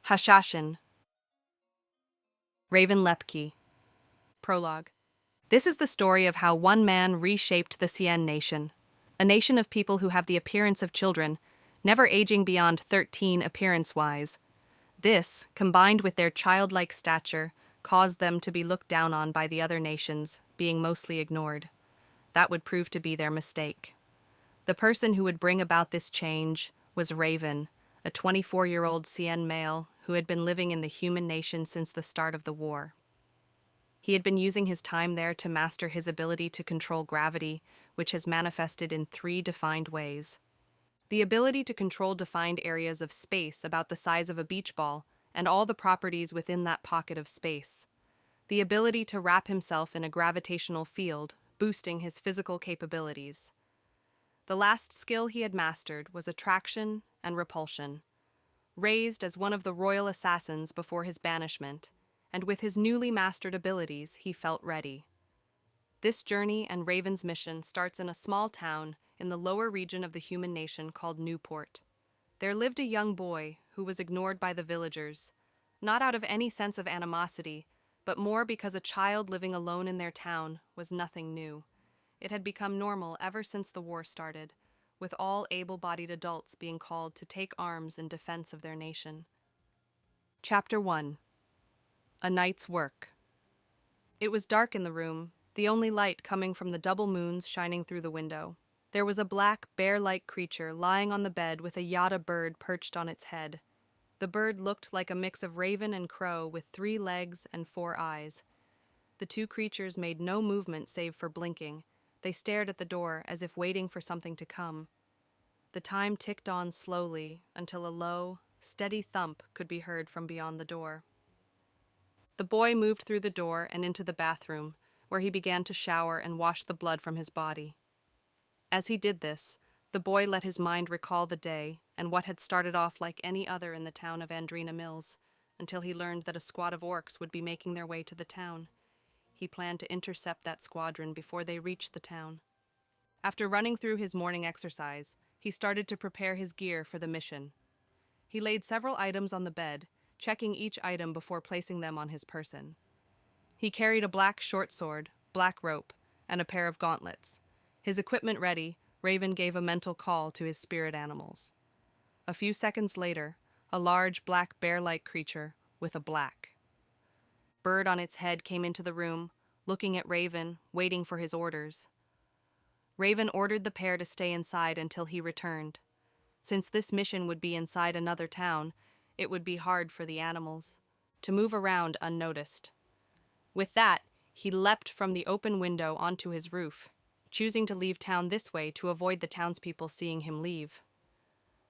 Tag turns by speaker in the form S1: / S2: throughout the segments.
S1: Hashashin. Raven Lepkey. Prologue. This is the story of how one man reshaped the Cien Nation, a nation of people who have the appearance of children, never aging beyond 13 appearance-wise. This, combined with their childlike stature, caused them to be looked down on by the other nations, being mostly ignored. That would prove to be their mistake. The person who would bring about this change was Raven, a 24-year-old Cien male who had been living in the human nation since the start of the war. He had been using his time there to master his ability to control gravity, which has manifested in 3 defined ways. The ability to control defined areas of space about the size of a beach ball and all the properties within that pocket of space. The ability to wrap himself in a gravitational field, boosting his physical capabilities. The last skill he had mastered was attraction and repulsion. Raised as one of the royal assassins before his banishment, and with his newly mastered abilities, he felt ready. This journey and Raven's mission starts in a small town in the lower region of the human nation called Newport. There lived a young boy who was ignored by the villagers, not out of any sense of animosity, but more because a child living alone in their town was nothing new. It had become normal ever since the war started, with all able-bodied adults being called to take arms in defense of their nation. Chapter 1. A Night's Work. It was dark in the room, the only light coming from the double moons shining through the window. There was a black, bear-like creature lying on the bed with a yada bird perched on its head. The bird looked like a mix of raven and crow with 3 legs and 4 eyes. The 2 creatures made no movement save for blinking. They stared at the door as if waiting for something to come. The time ticked on slowly until a low, steady thump could be heard from beyond the door. The boy moved through the door and into the bathroom, where he began to shower and wash the blood from his body. As he did this, the boy let his mind recall the day and what had started off like any other in the town of Andrina Mills, until he learned that a squad of orcs would be making their way to the town. He planned to intercept that squadron before they reached the town. After running through his morning exercise, he started to prepare his gear for the mission. He laid several items on the bed, checking each item before placing them on his person. He carried a black short sword, black rope, and a pair of gauntlets. His equipment ready, Raven gave a mental call to his spirit animals. A few seconds later, a large black bear-like creature with a black bird on its head came into the room, looking at Raven, waiting for his orders. Raven ordered the pair to stay inside until he returned. Since this mission would be inside another town, it would be hard for the animals to move around unnoticed. With that, he leapt from the open window onto his roof, choosing to leave town this way to avoid the townspeople seeing him leave.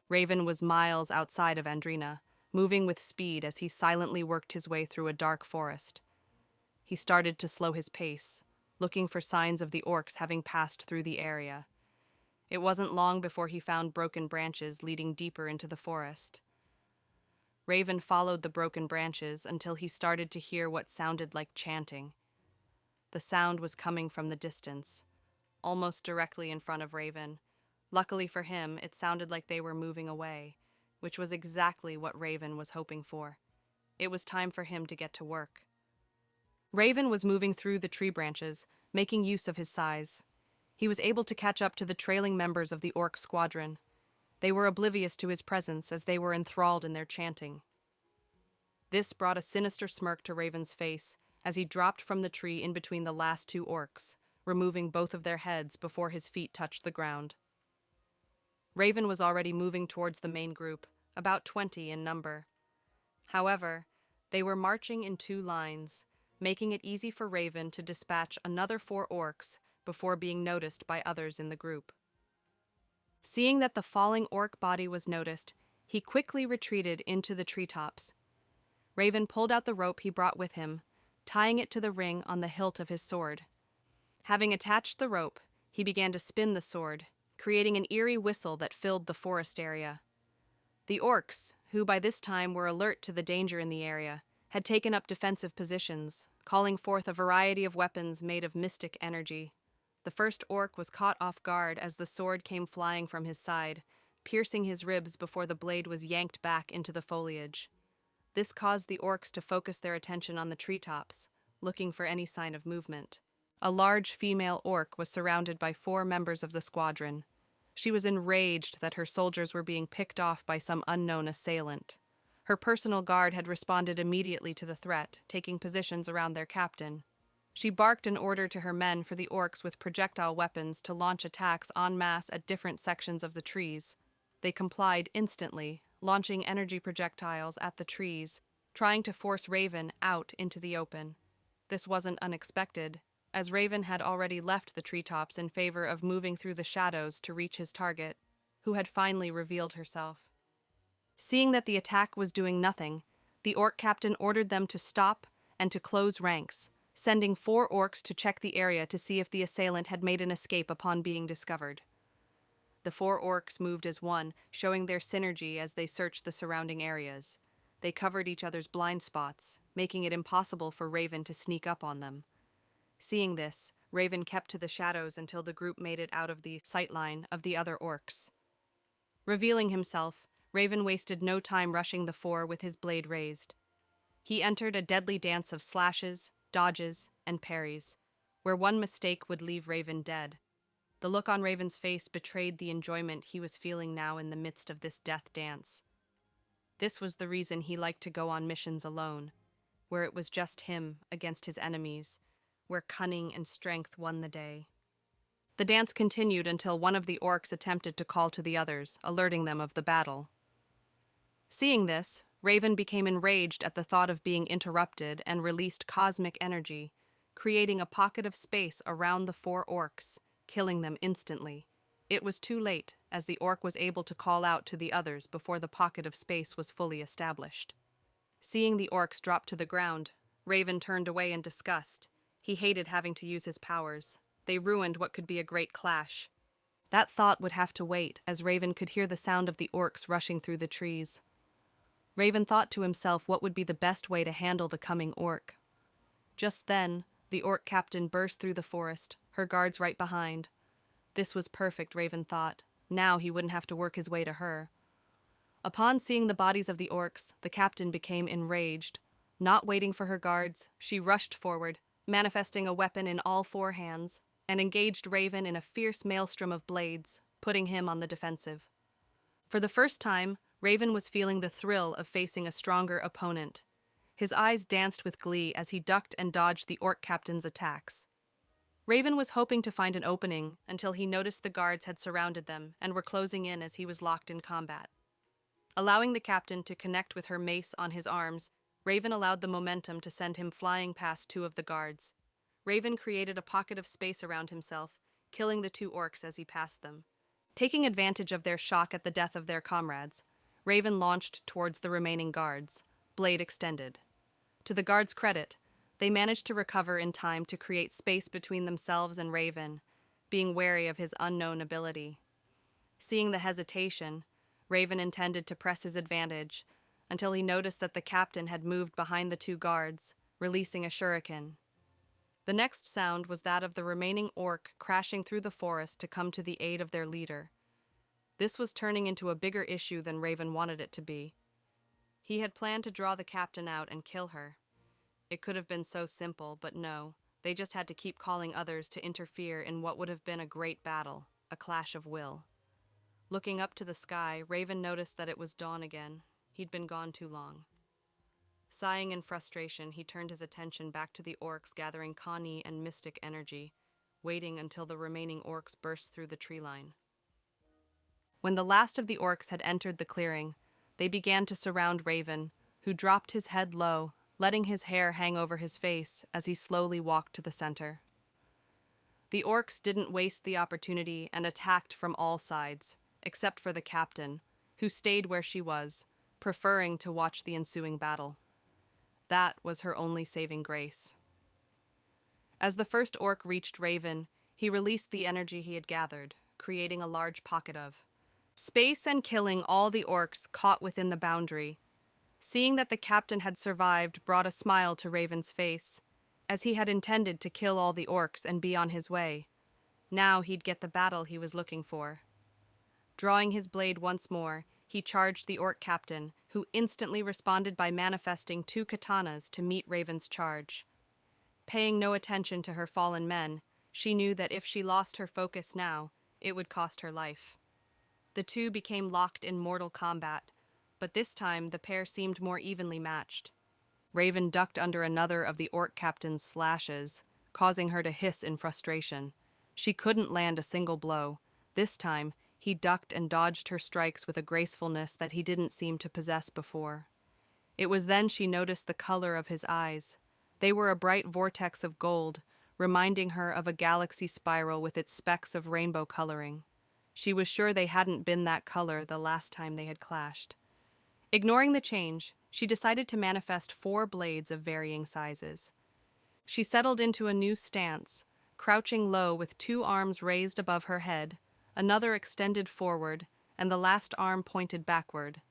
S1: Raven was miles outside of Andrina, moving with speed as he silently worked his way through a dark forest. He started to slow his pace, looking for signs of the orcs having passed through the area. It wasn't long before he found broken branches leading deeper into the forest. Raven followed the broken branches until he started to hear what sounded like chanting. The sound was coming from the distance, almost directly in front of Raven. Luckily for him, it sounded like they were moving away, which was exactly what Raven was hoping for. It was time for him to get to work. Raven was moving through the tree branches, making use of his size. He was able to catch up to the trailing members of the orc squadron. They were oblivious to his presence as they were enthralled in their chanting. This brought a sinister smirk to Raven's face as he dropped from the tree in between the last 2 orcs, removing both of their heads before his feet touched the ground. Raven was already moving towards the main group, about 20 in number. However, they were marching in 2 lines, making it easy for Raven to dispatch another 4 orcs before being noticed by others in the group. Seeing that the falling orc body was noticed, he quickly retreated into the treetops. Raven pulled out the rope he brought with him, tying it to the ring on the hilt of his sword. Having attached the rope, he began to spin the sword, creating an eerie whistle that filled the forest area. The orcs, who by this time were alert to the danger in the area, had taken up defensive positions, calling forth a variety of weapons made of mystic energy. The first orc was caught off guard as the sword came flying from his side, piercing his ribs before the blade was yanked back into the foliage. This caused the orcs to focus their attention on the treetops, looking for any sign of movement. A large female orc was surrounded by 4 members of the squadron. She was enraged that her soldiers were being picked off by some unknown assailant. Her personal guard had responded immediately to the threat, taking positions around their captain. She barked an order to her men for the orcs with projectile weapons to launch attacks en masse at different sections of the trees. They complied instantly, launching energy projectiles at the trees, trying to force Raven out into the open. This wasn't unexpected, as Raven had already left the treetops in favor of moving through the shadows to reach his target, who had finally revealed herself. Seeing that the attack was doing nothing, the orc captain ordered them to stop and to close ranks, sending 4 orcs to check the area to see if the assailant had made an escape upon being discovered. The 4 orcs moved as one, showing their synergy as they searched the surrounding areas. They covered each other's blind spots, making it impossible for Raven to sneak up on them. Seeing this, Raven kept to the shadows until the group made it out of the sightline of the other orcs. Revealing himself, Raven wasted no time rushing the 4 with his blade raised. He entered a deadly dance of slashes, dodges, and parries, where one mistake would leave Raven dead. The look on Raven's face betrayed the enjoyment he was feeling now in the midst of this death dance. This was the reason he liked to go on missions alone, where it was just him against his enemies, where cunning and strength won the day. The dance continued until one of the orcs attempted to call to the others, alerting them of the battle. Seeing this, Raven became enraged at the thought of being interrupted and released cosmic energy, creating a pocket of space around the 4 orcs, killing them instantly. It was too late, as the orc was able to call out to the others before the pocket of space was fully established. Seeing the orcs drop to the ground, Raven turned away in disgust. He hated having to use his powers. They ruined what could be a great clash. That thought would have to wait, as Raven could hear the sound of the orcs rushing through the trees. Raven thought to himself what would be the best way to handle the coming orc. Just then, the orc captain burst through the forest, her guards right behind. This was perfect, Raven thought. Now he wouldn't have to work his way to her. Upon seeing the bodies of the orcs, the captain became enraged. Not waiting for her guards, she rushed forward, manifesting a weapon in all 4 hands, and engaged Raven in a fierce maelstrom of blades, putting him on the defensive. For the first time, Raven was feeling the thrill of facing a stronger opponent. His eyes danced with glee as he ducked and dodged the orc captain's attacks. Raven was hoping to find an opening until he noticed the guards had surrounded them and were closing in as he was locked in combat. Allowing the captain to connect with her mace on his arms, Raven allowed the momentum to send him flying past 2 of the guards. Raven created a pocket of space around himself, killing the 2 orcs as he passed them. Taking advantage of their shock at the death of their comrades, Raven launched towards the remaining guards, blade extended. To the guards' credit, they managed to recover in time to create space between themselves and Raven, being wary of his unknown ability. Seeing the hesitation, Raven intended to press his advantage, until he noticed that the captain had moved behind the 2 guards, releasing a shuriken. The next sound was that of the remaining orc crashing through the forest to come to the aid of their leader. This was turning into a bigger issue than Raven wanted it to be. He had planned to draw the captain out and kill her. It could have been so simple, but no, they just had to keep calling others to interfere in what would have been a great battle, a clash of will. Looking up to the sky, Raven noticed that it was dawn again. He'd been gone too long. Sighing in frustration, he turned his attention back to the orcs gathering Connie and mystic energy, waiting until the remaining orcs burst through the tree line. When the last of the orcs had entered the clearing, they began to surround Raven, who dropped his head low, letting his hair hang over his face as he slowly walked to the center. The orcs didn't waste the opportunity and attacked from all sides, except for the captain, who stayed where she was, preferring to watch the ensuing battle. That was her only saving grace. As the first orc reached Raven, he released the energy he had gathered, creating a large pocket of space and killing all the orcs caught within the boundary. Seeing that the captain had survived brought a smile to Raven's face, as he had intended to kill all the orcs and be on his way. Now he'd get the battle he was looking for. Drawing his blade once more, he charged the orc captain, who instantly responded by manifesting two katanas to meet Raven's charge. Paying no attention to her fallen men, she knew that if she lost her focus now, it would cost her life. The two became locked in mortal combat, but this time the pair seemed more evenly matched. Raven ducked under another of the orc captain's slashes, causing her to hiss in frustration. She couldn't land a single blow. This time, he ducked and dodged her strikes with a gracefulness that he didn't seem to possess before. It was then she noticed the color of his eyes. They were a bright vortex of gold, reminding her of a galaxy spiral with its specks of rainbow coloring. She was sure they hadn't been that color the last time they had clashed. Ignoring the change, she decided to manifest 4 blades of varying sizes. She settled into a new stance, crouching low with 2 arms raised above her head, another extended forward, and the last arm pointed backward.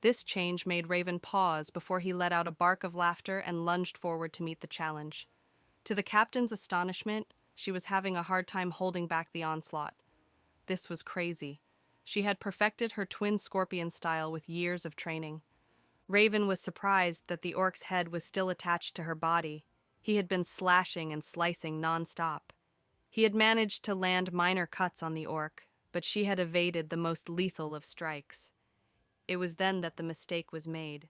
S1: This change made Raven pause before he let out a bark of laughter and lunged forward to meet the challenge. To the captain's astonishment, she was having a hard time holding back the onslaught. This was crazy. She had perfected her twin scorpion style with years of training. Raven was surprised that the orc's head was still attached to her body. He had been slashing and slicing non-stop. He had managed to land minor cuts on the orc, but she had evaded the most lethal of strikes. It was then that the mistake was made.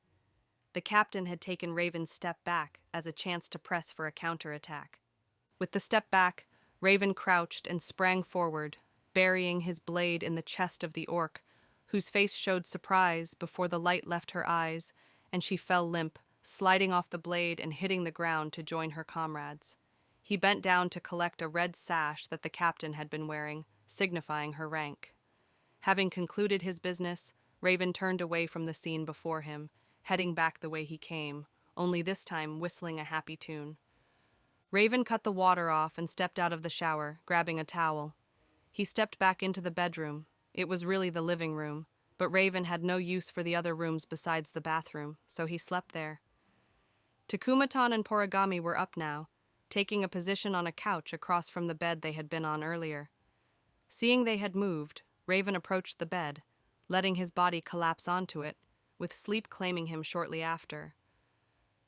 S1: The captain had taken Raven's step back as a chance to press for a counterattack. With the step back, Raven crouched and sprang forward, burying his blade in the chest of the orc, whose face showed surprise before the light left her eyes, and she fell limp, sliding off the blade and hitting the ground to join her comrades. He bent down to collect a red sash that the captain had been wearing, signifying her rank. Having concluded his business, Raven turned away from the scene before him, heading back the way he came, only this time whistling a happy tune. Raven cut the water off and stepped out of the shower, grabbing a towel. He stepped back into the bedroom. It was really the living room, but Raven had no use for the other rooms besides the bathroom, so he slept there. Takumatan and Poragami were up now, taking a position on a couch across from the bed they had been on earlier. Seeing they had moved, Raven approached the bed, letting his body collapse onto it, with sleep claiming him shortly after.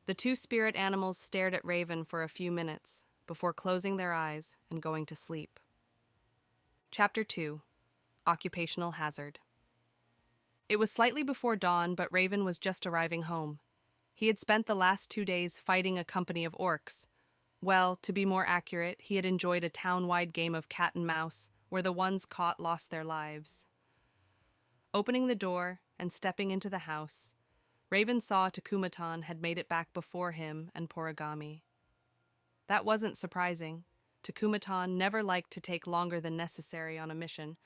S1: The 2 spirit animals stared at Raven for a few minutes, before closing their eyes and going to sleep. Chapter 2. Occupational Hazard. It was slightly before dawn, but Raven was just arriving home. He had spent the last 2 days fighting a company of orcs. Well, to be more accurate, he had enjoyed a town-wide game of cat and mouse, where the ones caught lost their lives. Opening the door and stepping into the house, Raven saw Takumatan had made it back before him and Poragami. That wasn't surprising. Takumatan never liked to take longer than necessary on a mission,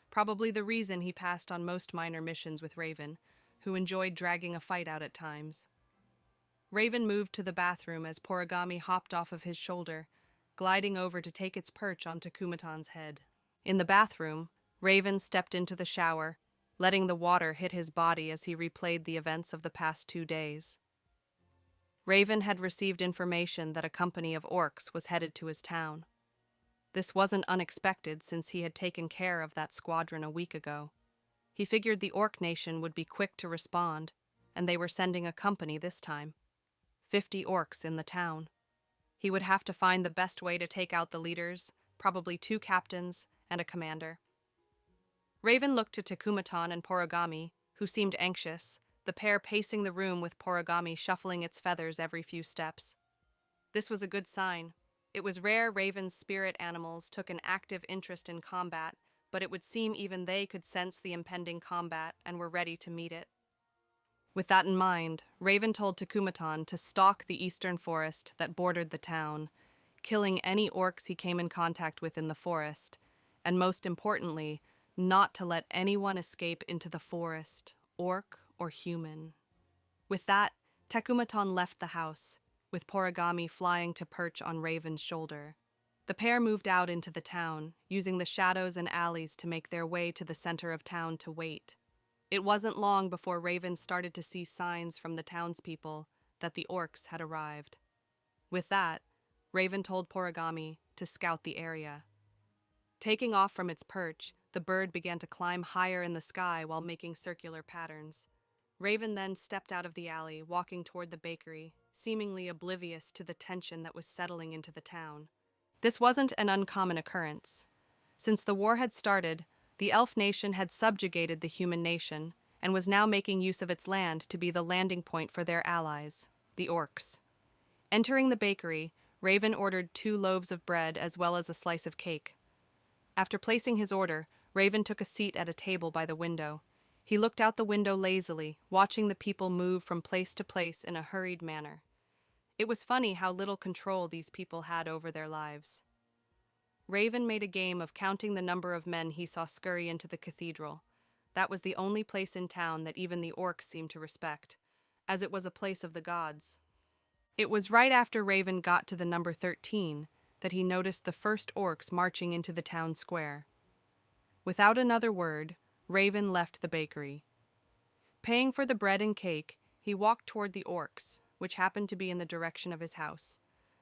S1: probably the reason he passed on most minor missions with Raven, who enjoyed dragging a fight out at times. Raven moved to the bathroom as Poragami hopped off of his shoulder, gliding over to take its perch on Takumatan's head. In the bathroom, Raven stepped into the shower, letting the water hit his body as he replayed the events of the past 2 days. Raven had received information that a company of orcs was headed to his town. This wasn't unexpected since he had taken care of that squadron a week ago. He figured the Orc Nation would be quick to respond, and they were sending a company this time. 50 orcs in the town. He would have to find the best way to take out the leaders, probably 2 captains and a commander. Raven looked to Takumatan and Poragami, who seemed anxious, the pair pacing the room with Poragami shuffling its feathers every few steps. This was a good sign. It was rare Raven's spirit animals took an active interest in combat, but it would seem even they could sense the impending combat and were ready to meet it. With that in mind, Raven told Takumatan to stalk the eastern forest that bordered the town, killing any orcs he came in contact with in the forest, and most importantly, not to let anyone escape into the forest, orc or human. With that, Takumatan left the house, with Poragami flying to perch on Raven's shoulder. The pair moved out into the town, using the shadows and alleys to make their way to the center of town to wait. It wasn't long before Raven started to see signs from the townspeople that the orcs had arrived. With that, Raven told Poragami to scout the area. Taking off from its perch, the bird began to climb higher in the sky while making circular patterns. Raven then stepped out of the alley, walking toward the bakery, seemingly oblivious to the tension that was settling into the town. This wasn't an uncommon occurrence. Since the war had started, the Elf Nation had subjugated the human nation and was now making use of its land to be the landing point for their allies, the orcs. Entering the bakery, Raven ordered 2 loaves of bread as well as a slice of cake. After placing his order, Raven took a seat at a table by the window. He looked out the window lazily, watching the people move from place to place in a hurried manner. It was funny how little control these people had over their lives. Raven made a game of counting the number of men he saw scurry into the cathedral. That was the only place in town that even the orcs seemed to respect, as it was a place of the gods. It was right after Raven got to the number 13 that he noticed the first orcs marching into the town square. Without another word, Raven left the bakery. Paying for the bread and cake, he walked toward the orcs, which happened to be in the direction of his house.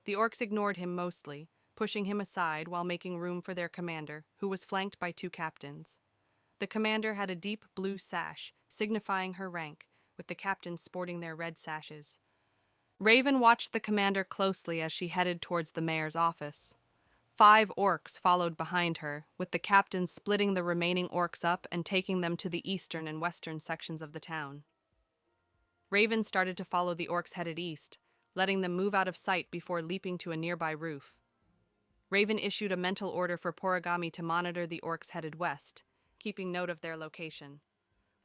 S1: The orcs ignored him mostly, pushing him aside while making room for their commander, who was flanked by 2 captains. The commander had a deep blue sash, signifying her rank, with the captains sporting their red sashes. Raven watched the commander closely as she headed towards the mayor's office. 5 orcs followed behind her, with the captains splitting the remaining orcs up and taking them to the eastern and western sections of the town. Raven started to follow the orcs headed east, letting them move out of sight before leaping to a nearby roof. Raven issued a mental order for Porigami to monitor the orcs headed west, keeping note of their location.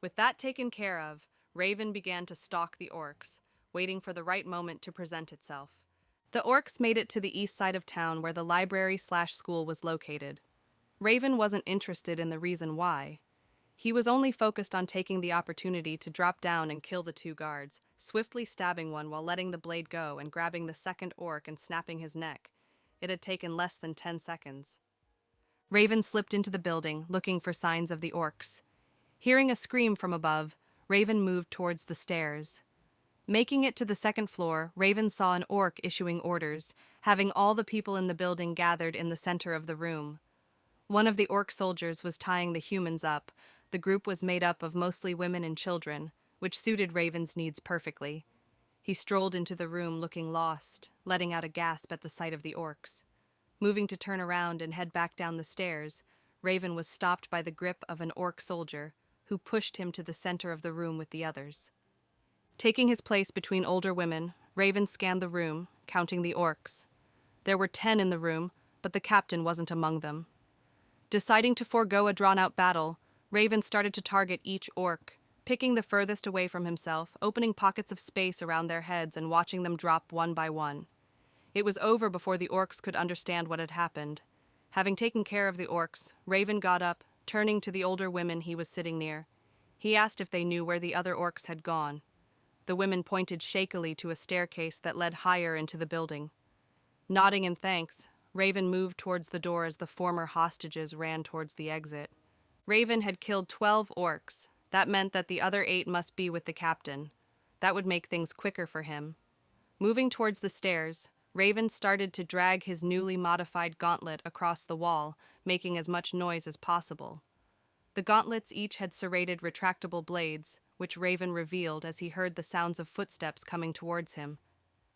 S1: With that taken care of, Raven began to stalk the orcs, waiting for the right moment to present itself. The orcs made it to the east side of town where the library/school was located. Raven wasn't interested in the reason why. He was only focused on taking the opportunity to drop down and kill the 2 guards, swiftly stabbing one while letting the blade go and grabbing the second orc and snapping his neck. It had taken less than 10 seconds. Raven slipped into the building, looking for signs of the orcs. Hearing a scream from above, Raven moved towards the stairs. Making it to the 2nd floor, Raven saw an orc issuing orders, having all the people in the building gathered in the center of the room. One of the orc soldiers was tying the humans up. The group was made up of mostly women and children, which suited Raven's needs perfectly. He strolled into the room looking lost, letting out a gasp at the sight of the orcs. Moving to turn around and head back down the stairs, Raven was stopped by the grip of an orc soldier, who pushed him to the center of the room with the others. Taking his place between older women, Raven scanned the room, counting the orcs. There were 10 in the room, but the captain wasn't among them. Deciding to forego a drawn-out battle, Raven started to target each orc, picking the furthest away from himself, opening pockets of space around their heads and watching them drop one by one. It was over before the orcs could understand what had happened. Having taken care of the orcs, Raven got up, turning to the older women he was sitting near. He asked if they knew where the other orcs had gone. The women pointed shakily to a staircase that led higher into the building. Nodding in thanks, Raven moved towards the door as the former hostages ran towards the exit. Raven had killed 12 orcs. That meant that the other 8 must be with the captain. That would make things quicker for him. Moving towards the stairs, Raven started to drag his newly modified gauntlet across the wall, making as much noise as possible. The gauntlets each had serrated retractable blades, which Raven revealed as he heard the sounds of footsteps coming towards him.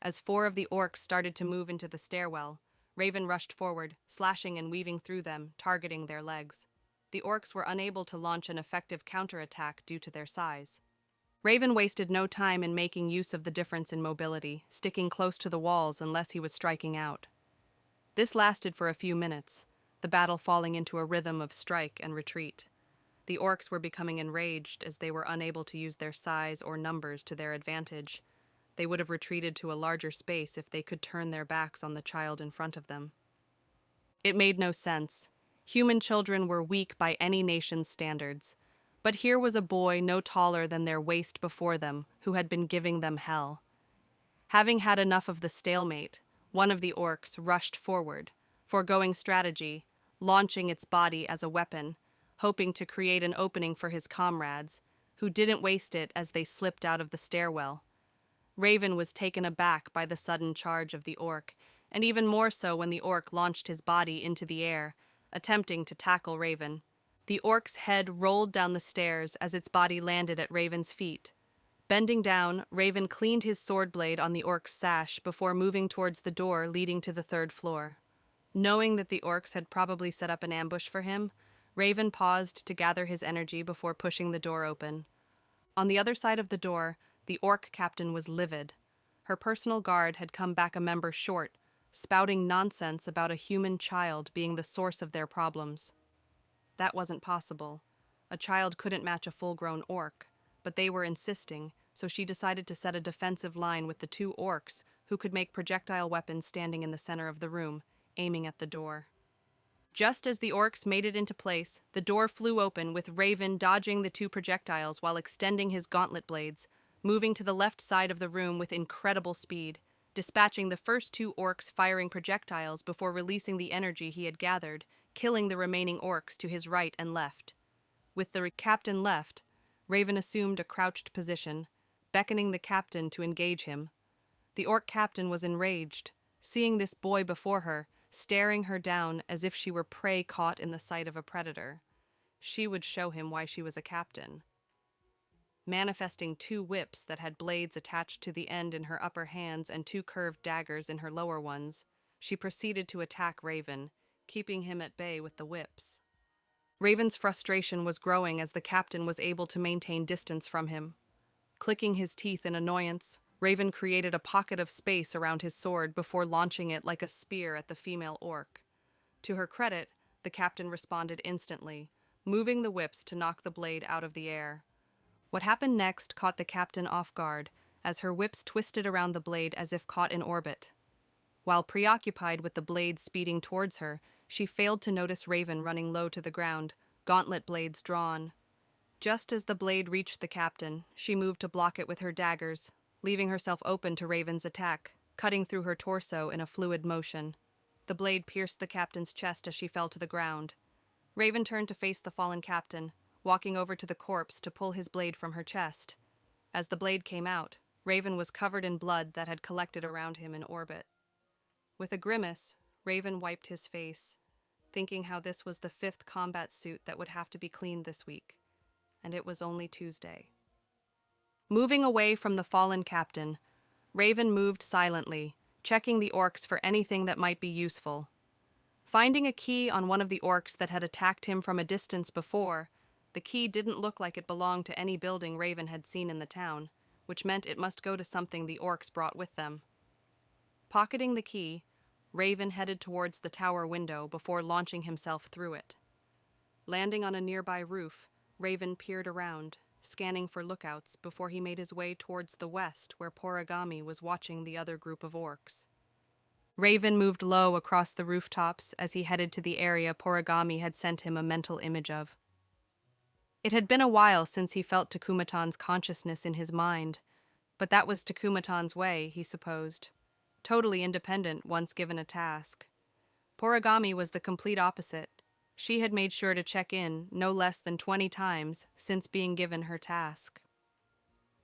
S1: As 4 of the orcs started to move into the stairwell, Raven rushed forward, slashing and weaving through them, targeting their legs. The orcs were unable to launch an effective counterattack due to their size. Raven wasted no time in making use of the difference in mobility, sticking close to the walls unless he was striking out. This lasted for a few minutes, the battle falling into a rhythm of strike and retreat. The orcs were becoming enraged as they were unable to use their size or numbers to their advantage. They would have retreated to a larger space if they could turn their backs on the child in front of them. It made no sense. Human children were weak by any nation's standards. But here was a boy no taller than their waist before them, who had been giving them hell. Having had enough of the stalemate, one of the orcs rushed forward, foregoing strategy, launching its body as a weapon, hoping to create an opening for his comrades, who didn't waste it as they slipped out of the stairwell. Raven was taken aback by the sudden charge of the orc, and even more so when the orc launched his body into the air, attempting to tackle Raven. The orc's head rolled down the stairs as its body landed at Raven's feet. Bending down, Raven cleaned his sword blade on the orc's sash before moving towards the door leading to the third floor. Knowing that the orcs had probably set up an ambush for him, Raven paused to gather his energy before pushing the door open. On the other side of the door, the orc captain was livid. Her personal guard had come back a member short, spouting nonsense about a human child being the source of their problems. That wasn't possible. A child couldn't match a full-grown orc, but they were insisting, so she decided to set a defensive line with the two orcs who could make projectile weapons standing in the center of the room, aiming at the door. Just as the orcs made it into place, the door flew open with Raven dodging the two projectiles while extending his gauntlet blades, moving to the left side of the room with incredible speed, dispatching the first two orcs firing projectiles before releasing the energy he had gathered, killing the remaining orcs to his right and left. With the captain left, Raven assumed a crouched position, beckoning the captain to engage him. The orc captain was enraged, seeing this boy before her, staring her down as if she were prey caught in the sight of a predator. She would show him why she was a captain. Manifesting two whips that had blades attached to the end in her upper hands and two curved daggers in her lower ones, she proceeded to attack Raven, keeping him at bay with the whips. Raven's frustration was growing as the captain was able to maintain distance from him. Clicking his teeth in annoyance, Raven created a pocket of space around his sword before launching it like a spear at the female orc. To her credit, the captain responded instantly, moving the whips to knock the blade out of the air. What happened next caught the captain off guard, as her whips twisted around the blade as if caught in orbit. While preoccupied with the blade speeding towards her, she failed to notice Raven running low to the ground, gauntlet blades drawn. Just as the blade reached the captain, she moved to block it with her daggers, leaving herself open to Raven's attack, cutting through her torso in a fluid motion. The blade pierced the captain's chest as she fell to the ground. Raven turned to face the fallen captain, walking over to the corpse to pull his blade from her chest. As the blade came out, Raven was covered in blood that had collected around him in orbit. With a grimace, Raven wiped his face, thinking how this was the 5th combat suit that would have to be cleaned this week, and it was only Tuesday. Moving away from the fallen captain, Raven moved silently, checking the orcs for anything that might be useful. Finding a key on one of the orcs that had attacked him from a distance before, the key didn't look like it belonged to any building Raven had seen in the town, which meant it must go to something the orcs brought with them. Pocketing the key, Raven headed towards the tower window before launching himself through it. Landing on a nearby roof, Raven peered around, scanning for lookouts before he made his way towards the west where Poragami was watching the other group of orcs. Raven moved low across the rooftops as he headed to the area Poragami had sent him a mental image of. It had been a while since he felt Takumatan's consciousness in his mind, but that was Takumatan's way, he supposed. Totally independent once given a task. Poragami was the complete opposite. She had made sure to check in no less than 20 times since being given her task.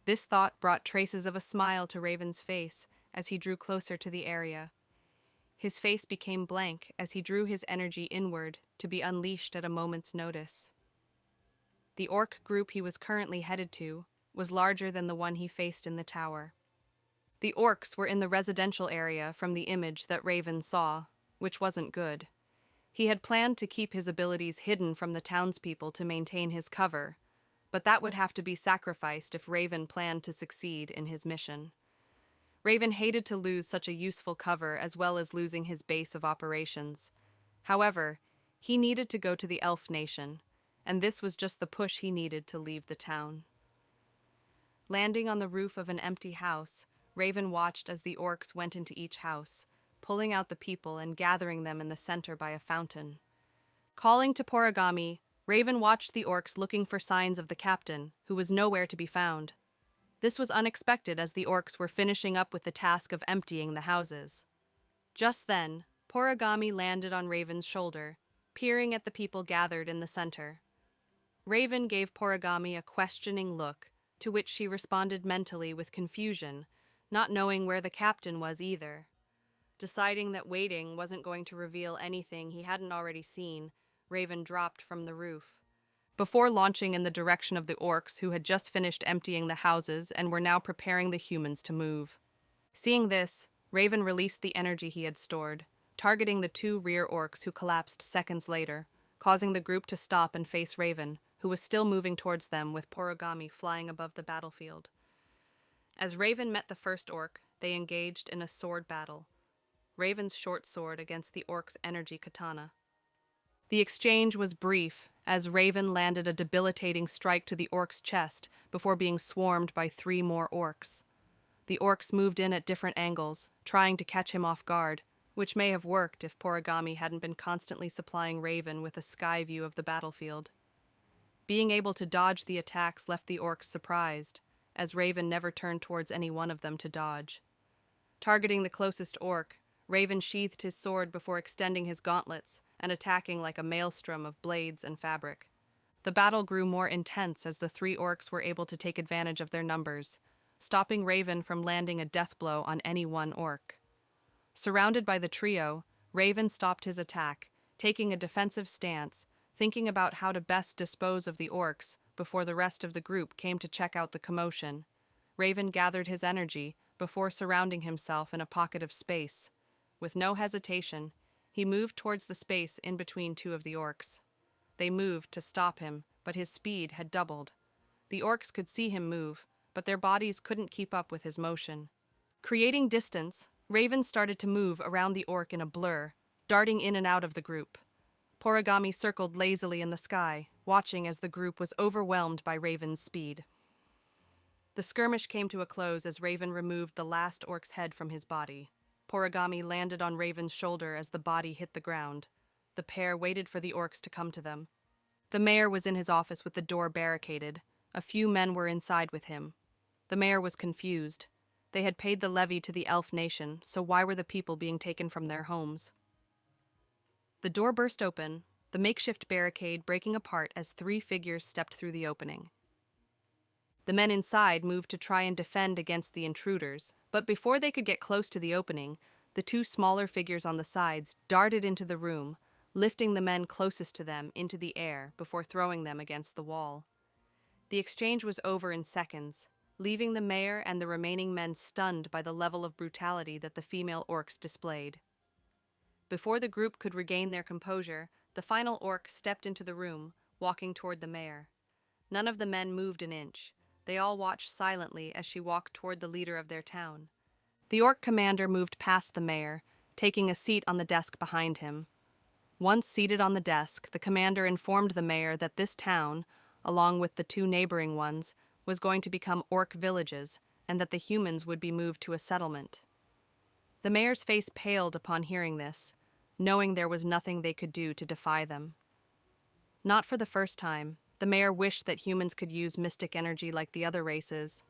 S1: This thought brought traces of a smile to Raven's face as he drew closer to the area. His face became blank as he drew his energy inward to be unleashed at a moment's notice. The orc group he was currently headed to was larger than the one he faced in the tower. The orcs were in the residential area from the image that Raven saw, which wasn't good. He had planned to keep his abilities hidden from the townspeople to maintain his cover, but that would have to be sacrificed if Raven planned to succeed in his mission. Raven hated to lose such a useful cover as well as losing his base of operations. However, he needed to go to the Elf Nation, and this was just the push he needed to leave the town. Landing on the roof of an empty house, Raven watched as the orcs went into each house, pulling out the people and gathering them in the center by a fountain. Calling to Poragami, Raven watched the orcs looking for signs of the captain, who was nowhere to be found. This was unexpected as the orcs were finishing up with the task of emptying the houses. Just then, Poragami landed on Raven's shoulder, peering at the people gathered in the center. Raven gave Poragami a questioning look, to which she responded mentally with confusion, not knowing where the captain was either. Deciding that waiting wasn't going to reveal anything he hadn't already seen, Raven dropped from the roof. before launching in the direction of the orcs who had just finished emptying the houses and were now preparing the humans to move. Seeing this, Raven released the energy he had stored, targeting the two rear orcs who collapsed seconds later, causing the group to stop and face Raven, who was still moving towards them with Porogami flying above the battlefield. As Raven met the first orc, they engaged in a sword battle. Raven's short sword against the orc's energy katana. The exchange was brief, as Raven landed a debilitating strike to the orc's chest before being swarmed by 3 more orcs. The orcs moved in at different angles, trying to catch him off guard, which may have worked if Porogami hadn't been constantly supplying Raven with a sky view of the battlefield. Being able to dodge the attacks left the orcs surprised, as Raven never turned towards any one of them to dodge. Targeting the closest orc, Raven sheathed his sword before extending his gauntlets and attacking like a maelstrom of blades and fabric. The battle grew more intense as the 3 orcs were able to take advantage of their numbers, stopping Raven from landing a death blow on any one orc. Surrounded by the trio, Raven stopped his attack, taking a defensive stance, thinking about how to best dispose of the orcs before the rest of the group came to check out the commotion. Raven gathered his energy before surrounding himself in a pocket of space. With no hesitation, he moved towards the space in between 2 of the orcs. They moved to stop him, but his speed had doubled. The orcs could see him move, but their bodies couldn't keep up with his motion. Creating distance, Raven started to move around the orc in a blur, darting in and out of the group. Porogami circled lazily in the sky, watching as the group was overwhelmed by Raven's speed. The skirmish came to a close as Raven removed the last orc's head from his body. Porogami landed on Raven's shoulder as the body hit the ground. The pair waited for the orcs to come to them. The mayor was in his office with the door barricaded. A few men were inside with him. The mayor was confused. They had paid the levy to the Elf Nation, so why were the people being taken from their homes? The door burst open, the makeshift barricade breaking apart as 3 figures stepped through the opening. The men inside moved to try and defend against the intruders, but before they could get close to the opening, the 2 smaller figures on the sides darted into the room, lifting the men closest to them into the air before throwing them against the wall. The exchange was over in seconds, leaving the mayor and the remaining men stunned by the level of brutality that the female orcs displayed. Before the group could regain their composure, the final orc stepped into the room, walking toward the mayor. None of the men moved an inch. They all watched silently as she walked toward the leader of their town. The orc commander moved past the mayor, taking a seat on the desk behind him. Once seated on the desk, the commander informed the mayor that this town, along with the 2 neighboring ones, was going to become orc villages, and that the humans would be moved to a settlement. The mayor's face paled upon hearing this, knowing there was nothing they could do to defy them. Not for the first time, the mayor wished that humans could use mystic energy like the other races.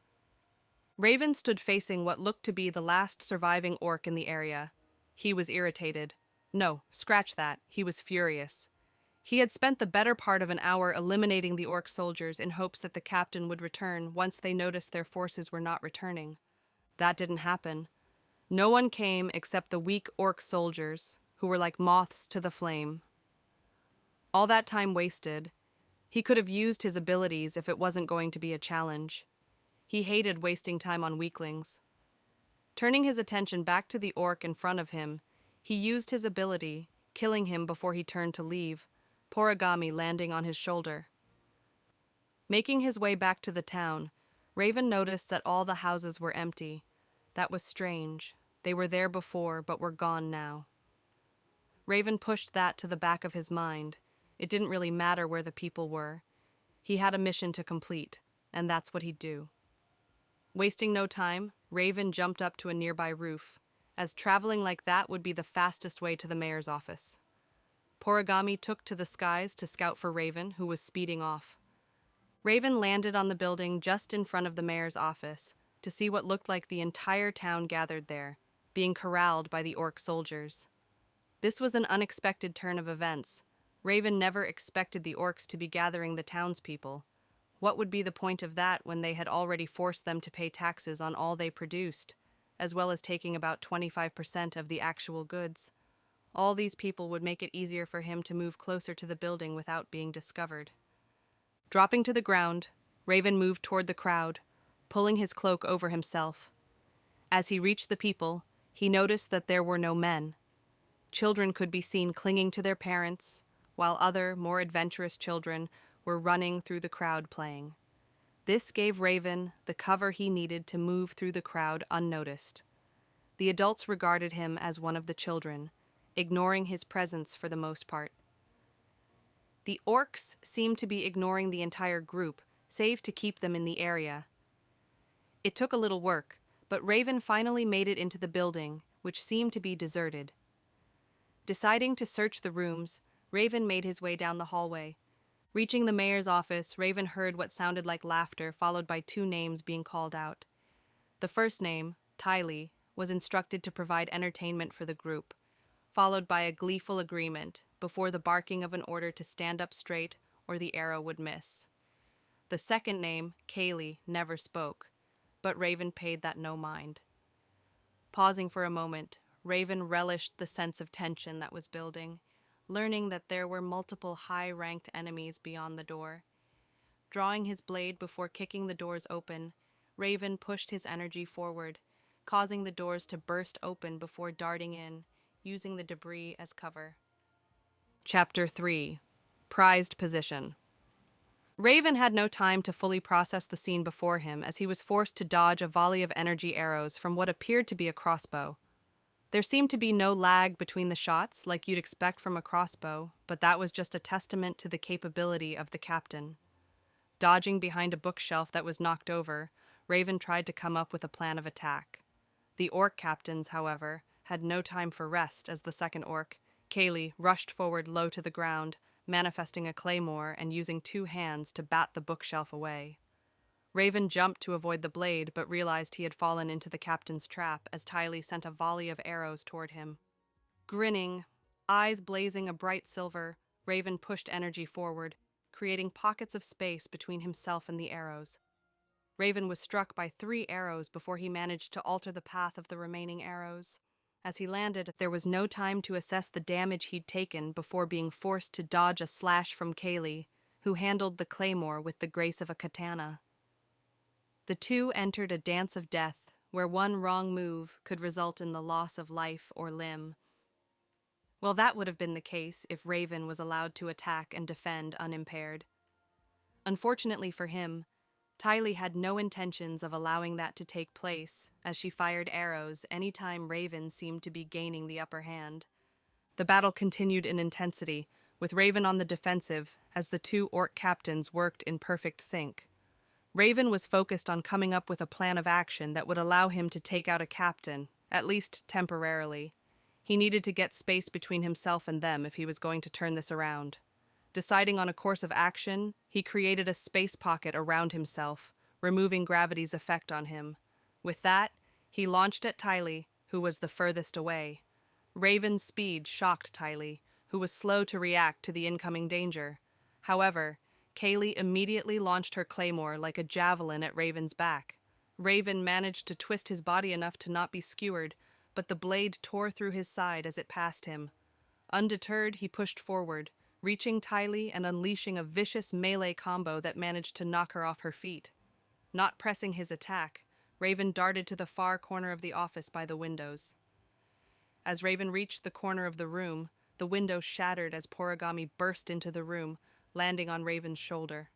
S1: Raven stood facing what looked to be the last surviving orc in the area. He was irritated. No, scratch that, he was furious. He had spent the better part of an hour eliminating the orc soldiers in hopes that the captain would return once they noticed their forces were not returning. That didn't happen. No one came except the weak orc soldiers, who were like moths to the flame. All that time wasted. He could have used his abilities if it wasn't going to be a challenge. He hated wasting time on weaklings. Turning his attention back to the orc in front of him, he used his ability, killing him before he turned to leave, Porogami landing on his shoulder. Making his way back to the town, Raven noticed that all the houses were empty. That was strange. They were there before, but were gone now. Raven pushed that to the back of his mind. It didn't really matter where the people were. He had a mission to complete, and that's what he'd do. Wasting no time, Raven jumped up to a nearby roof, as traveling like that would be the fastest way to the mayor's office. Porogami took to the skies to scout for Raven, who was speeding off. Raven landed on the building just in front of the mayor's office to see what looked like the entire town gathered there, being corralled by the orc soldiers. This was an unexpected turn of events. Raven never expected the orcs to be gathering the townspeople. What would be the point of that when they had already forced them to pay taxes on all they produced, as well as taking about 25% of the actual goods? All these people would make it easier for him to move closer to the building without being discovered. Dropping to the ground, Raven moved toward the crowd, pulling his cloak over himself. As he reached the people, he noticed that there were no men. Children could be seen clinging to their parents, while other, more adventurous children were running through the crowd playing. This gave Raven the cover he needed to move through the crowd unnoticed. The adults regarded him as one of the children, ignoring his presence for the most part. The orcs seemed to be ignoring the entire group, save to keep them in the area. It took a little work, but Raven finally made it into the building, which seemed to be deserted. Deciding to search the rooms, Raven made his way down the hallway. Reaching the mayor's office, Raven heard what sounded like laughter, followed by two names being called out. The first name, Tylee, was instructed to provide entertainment for the group, followed by a gleeful agreement before the barking of an order to stand up straight or the arrow would miss. The second name, Kaylee, never spoke, but Raven paid that no mind. Pausing for a moment, Raven relished the sense of tension that was building, learning that there were multiple high-ranked enemies beyond the door. Drawing his blade before kicking the doors open, Raven pushed his energy forward, causing the doors to burst open before darting in, using the debris as cover. Chapter 3. Prized Position. Raven had no time to fully process the scene before him as he was forced to dodge a volley of energy arrows from what appeared to be a crossbow. There seemed to be no lag between the shots like you'd expect from a crossbow, but that was just a testament to the capability of the captain. Dodging behind a bookshelf that was knocked over, Raven tried to come up with a plan of attack. The orc captains, however, had no time for rest as the second orc, Kaylee, rushed forward low to the ground, manifesting a claymore and using two hands to bat the bookshelf away. Raven jumped to avoid the blade, but realized he had fallen into the captain's trap as Tylee sent a volley of arrows toward him. Grinning, eyes blazing a bright silver, Raven pushed energy forward, creating pockets of space between himself and the arrows. Raven was struck by 3 arrows before he managed to alter the path of the remaining arrows. As he landed, there was no time to assess the damage he'd taken before being forced to dodge a slash from Kaylee, who handled the claymore with the grace of a katana. The two entered a dance of death, where one wrong move could result in the loss of life or limb. Well, that would have been the case if Raven was allowed to attack and defend unimpaired. Unfortunately for him, Tylee had no intentions of allowing that to take place, as she fired arrows any time Raven seemed to be gaining the upper hand. The battle continued in intensity, with Raven on the defensive as the 2 orc captains worked in perfect sync. Raven was focused on coming up with a plan of action that would allow him to take out a captain, at least temporarily. He needed to get space between himself and them if he was going to turn this around. Deciding on a course of action, he created a space pocket around himself, removing gravity's effect on him. With that, he launched at Tylee, who was the furthest away. Raven's speed shocked Tylee, who was slow to react to the incoming danger. However, Kaylee immediately launched her claymore like a javelin at Raven's back. Raven managed to twist his body enough to not be skewered, but the blade tore through his side as it passed him. Undeterred, he pushed forward, reaching Tylee and unleashing a vicious melee combo that managed to knock her off her feet. Not pressing his attack, Raven darted to the far corner of the office by the windows. As Raven reached the corner of the room, the window shattered as Porigami burst into the room, landing on Raven's shoulder.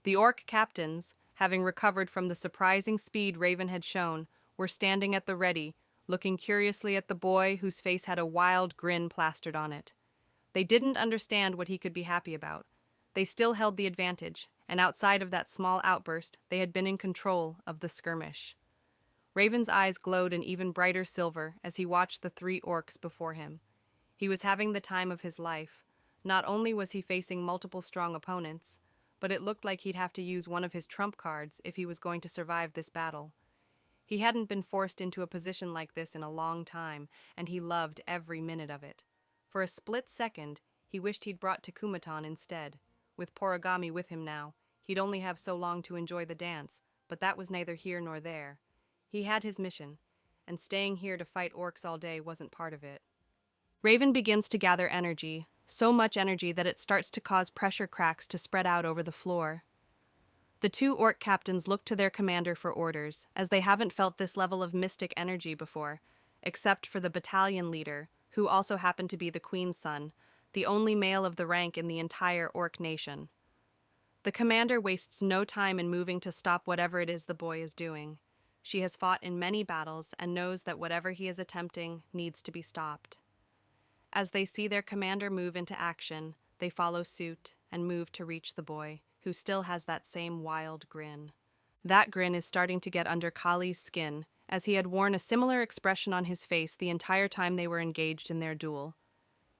S1: The orc captains, having recovered from the surprising speed Raven had shown, were standing at the ready, looking curiously at the boy whose face had a wild grin plastered on it. They didn't understand what he could be happy about. They still held the advantage, and outside of that small outburst, they had been in control of the skirmish. Raven's eyes glowed an even brighter silver as he watched the 3 orcs before him. He was having the time of his life. Not only was he facing multiple strong opponents, but it looked like he'd have to use one of his trump cards if he was going to survive this battle. He hadn't been forced into a position like this in a long time, and he loved every minute of it. For a split second, he wished he'd brought Takumaton instead. With Porigami with him now, he'd only have so long to enjoy the dance, but that was neither here nor there. He had his mission, and staying here to fight orcs all day wasn't part of it. Raven begins to gather energy, so much energy that it starts to cause pressure cracks to spread out over the floor. The two orc captains look to their commander for orders, as they haven't felt this level of mystic energy before, except for the battalion leader, who also happened to be the queen's son, the only male of the rank in the entire orc nation. The commander wastes no time in moving to stop whatever it is the boy is doing. She has fought in many battles and knows that whatever he is attempting needs to be stopped. As they see their commander move into action, they follow suit and move to reach the boy, who still has that same wild grin. That grin is starting to get under Kali's skin, as he had worn a similar expression on his face the entire time they were engaged in their duel.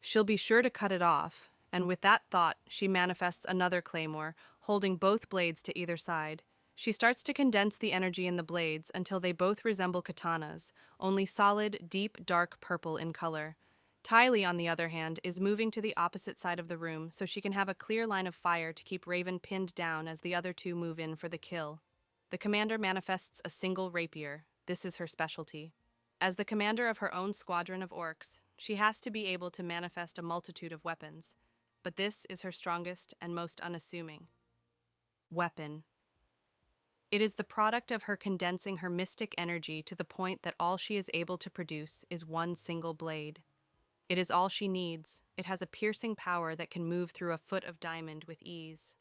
S1: She'll be sure to cut it off, and with that thought, she manifests another claymore, holding both blades to either side. She starts to condense the energy in the blades until they both resemble katanas, only solid, deep, dark purple in color. Tylee, on the other hand, is moving to the opposite side of the room so she can have a clear line of fire to keep Raven pinned down as the other two move in for the kill. The commander manifests a single rapier. This is her specialty. As the commander of her own squadron of orcs, she has to be able to manifest a multitude of weapons, but this is her strongest and most unassuming weapon. It is the product of her condensing her mystic energy to the point that all she is able to produce is one single blade. It is all she needs. It has a piercing power that can move through a foot of diamond with ease.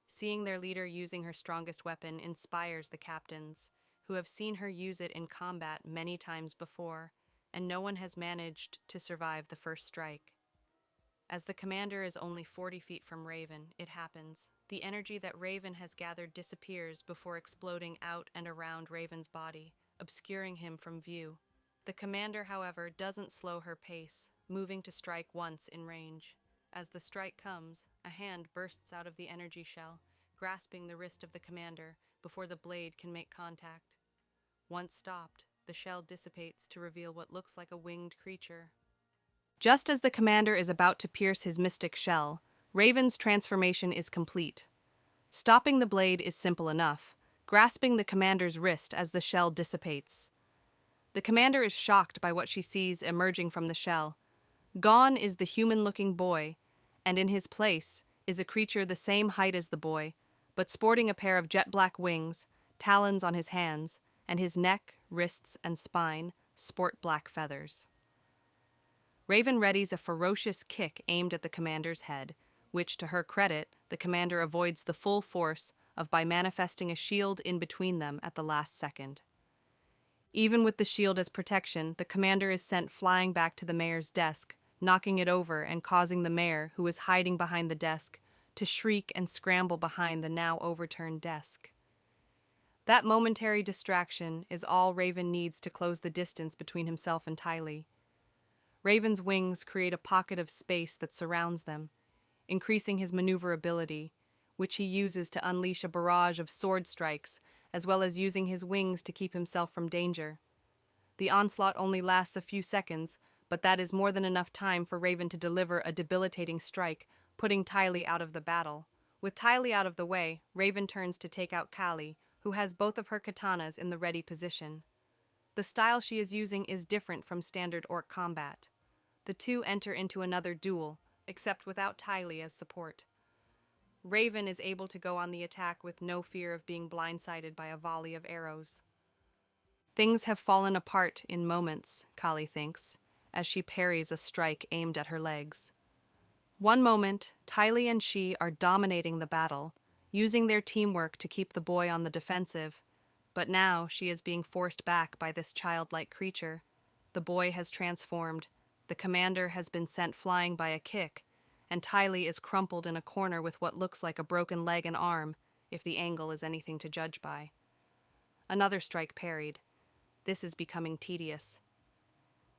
S1: Seeing their leader using her strongest weapon inspires the captains, who have seen her use it in combat many times before, and no one has managed to survive the first strike. As the commander is only 40 feet from Raven, it happens. The energy that Raven has gathered disappears before exploding out and around Raven's body, obscuring him from view. The commander, however, doesn't slow her pace, moving to strike once in range. As the strike comes, a hand bursts out of the energy shell, grasping the wrist of the commander before the blade can make contact. Once stopped, the shell dissipates to reveal what looks like a winged creature. Just as the commander is about to pierce his mystic shell, Raven's transformation is complete. Stopping the blade is simple enough, grasping the commander's wrist as the shell dissipates. The commander is shocked by what she sees emerging from the shell. Gone is the human-looking boy, and in his place is a creature the same height as the boy, but sporting a pair of jet-black wings, talons on his hands, and his neck, wrists, and spine sport black feathers. Raven readies a ferocious kick aimed at the commander's head, which, to her credit, the commander avoids the full force of by manifesting a shield in between them at the last second. Even with the shield as protection, the commander is sent flying back to the mayor's desk, knocking it over and causing the mayor, who is hiding behind the desk, to shriek and scramble behind the now overturned desk. That momentary distraction is all Raven needs to close the distance between himself and Tylee. Raven's wings create a pocket of space that surrounds them, increasing his maneuverability, which he uses to unleash a barrage of sword strikes, as well as using his wings to keep himself from danger. The onslaught only lasts a few seconds, but that is more than enough time for Raven to deliver a debilitating strike, putting Tylee out of the battle. With Tylee out of the way, Raven turns to take out Kali, who has both of her katanas in the ready position. The style she is using is different from standard orc combat. The two enter into another duel, except without Tylee as support. Raven is able to go on the attack with no fear of being blindsided by a volley of arrows. Things have fallen apart in moments, Kali thinks, as she parries a strike aimed at her legs. One moment, Tylee and she are dominating the battle, using their teamwork to keep the boy on the defensive, but now she is being forced back by this childlike creature. The boy has transformed, the commander has been sent flying by a kick, and Tylee is crumpled in a corner with what looks like a broken leg and arm, if the angle is anything to judge by. Another strike parried. This is becoming tedious.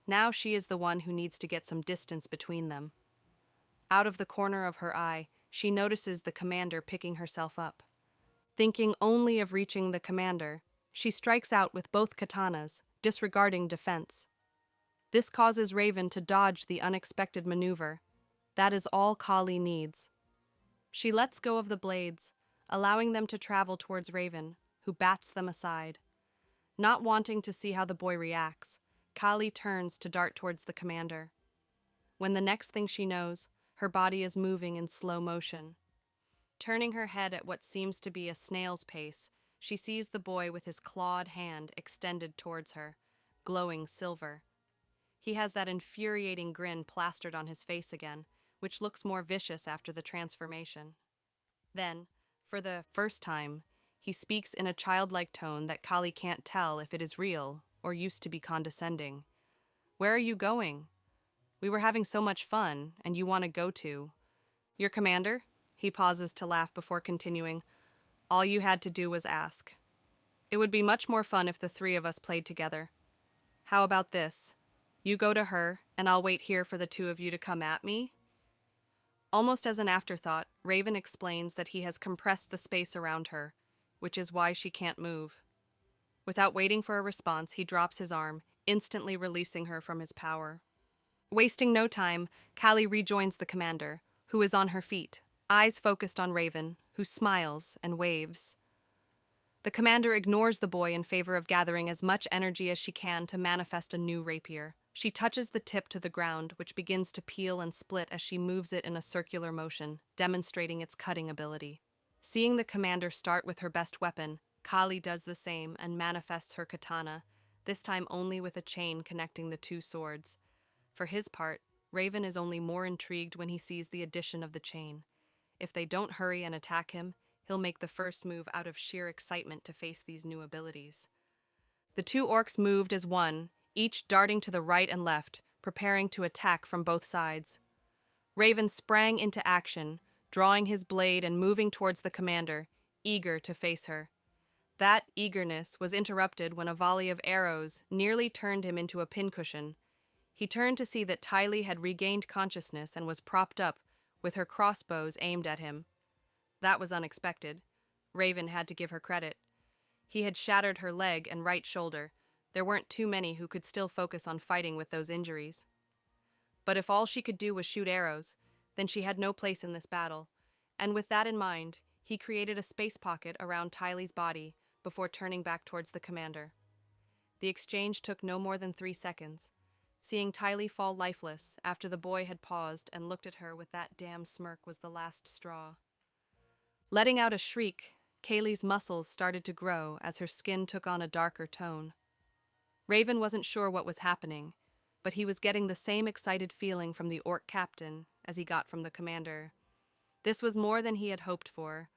S1: Now she is the one who needs to get some distance between them. Out of the corner of her eye, she notices the commander picking herself up. Thinking only of reaching the commander, she strikes out with both katanas, disregarding defense. This causes Raven to dodge the unexpected maneuver. That is all Kali needs. She lets go of the blades, allowing them to travel towards Raven, who bats them aside. Not wanting to see how the boy reacts, Kali turns to dart towards the commander. When the next thing she knows, her body is moving in slow motion. Turning her head at what seems to be a snail's pace, she sees the boy with his clawed hand extended towards her, glowing silver. He has that infuriating grin plastered on his face again, which looks more vicious after the transformation. Then, for the first time, he speaks in a childlike tone that Kali can't tell if it is real or used to be condescending. "Where are you going? We were having so much fun, and you want to go to. Your commander?" He pauses to laugh before continuing. "All you had to do was ask. It would be much more fun if the three of us played together. How about this? You go to her, and I'll wait here for the two of you to come at me?" Almost as an afterthought, Raven explains that he has compressed the space around her, which is why she can't move. Without waiting for a response, he drops his arm, instantly releasing her from his power. Wasting no time, Kali rejoins the commander, who is on her feet, eyes focused on Raven, who smiles and waves. The commander ignores the boy in favor of gathering as much energy as she can to manifest a new rapier. She touches the tip to the ground, which begins to peel and split as she moves it in a circular motion, demonstrating its cutting ability. Seeing the commander start with her best weapon, Kali does the same and manifests her katana, this time only with a chain connecting the two swords. For his part, Raven is only more intrigued when he sees the addition of the chain. If they don't hurry and attack him, he'll make the first move out of sheer excitement to face these new abilities. The two orcs moved as one, each darting to the right and left, preparing to attack from both sides. Raven sprang into action, drawing his blade and moving towards the commander, eager to face her. That eagerness was interrupted when a volley of arrows nearly turned him into a pincushion. He turned to see that Tylee had regained consciousness and was propped up, with her crossbows aimed at him. That was unexpected. Raven had to give her credit. He had shattered her leg and right shoulder. There weren't too many who could still focus on fighting with those injuries. But if all she could do was shoot arrows, then she had no place in this battle. And with that in mind, he created a space pocket around Tylee's body before turning back towards the commander. The exchange took no more than 3 seconds. Seeing Tylee fall lifeless after the boy had paused and looked at her with that damn smirk was the last straw. Letting out a shriek, Kaylee's muscles started to grow as her skin took on a darker tone. Raven wasn't sure what was happening, but he was getting the same excited feeling from the orc captain as he got from the commander. This was more than he had hoped for.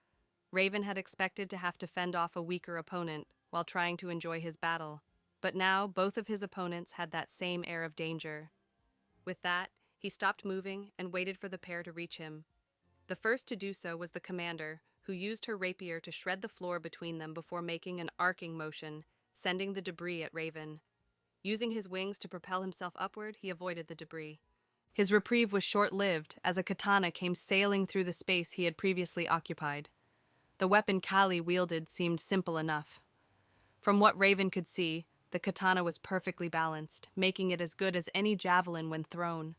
S1: Raven had expected to have to fend off a weaker opponent while trying to enjoy his battle, but now both of his opponents had that same air of danger. With that, he stopped moving and waited for the pair to reach him. The first to do so was the commander, who used her rapier to shred the floor between them before making an arcing motion, sending the debris at Raven. Using his wings to propel himself upward, he avoided the debris. His reprieve was short-lived, as a katana came sailing through the space he had previously occupied. The weapon Kali wielded seemed simple enough. From what Raven could see, the katana was perfectly balanced, making it as good as any javelin when thrown.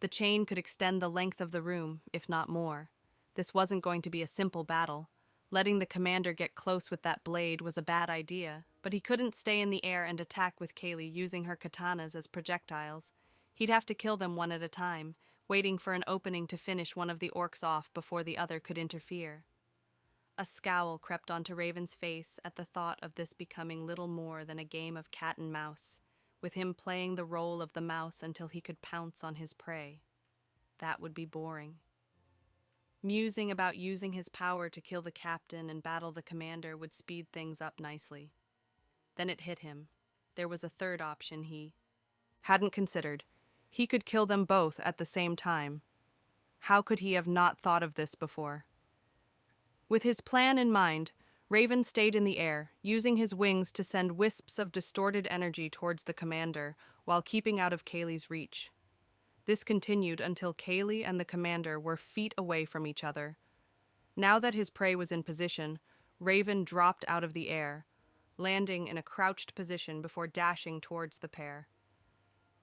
S1: The chain could extend the length of the room, if not more. This wasn't going to be a simple battle. Letting the commander get close with that blade was a bad idea, but he couldn't stay in the air and attack with Kaylee using her katanas as projectiles. He'd have to kill them one at a time, waiting for an opening to finish one of the orcs off before the other could interfere. A scowl crept onto Raven's face at the thought of this becoming little more than a game of cat and mouse, with him playing the role of the mouse until he could pounce on his prey. That would be boring. Musing about using his power to kill the captain and battle the commander would speed things up nicely. Then it hit him. There was a third option he hadn't considered. He could kill them both at the same time. How could he have not thought of this before? With his plan in mind, Raven stayed in the air, using his wings to send wisps of distorted energy towards the commander, while keeping out of Kaylee's reach. This continued until Kaylee and the commander were feet away from each other. Now that his prey was in position, Raven dropped out of the air, landing in a crouched position before dashing towards the pair.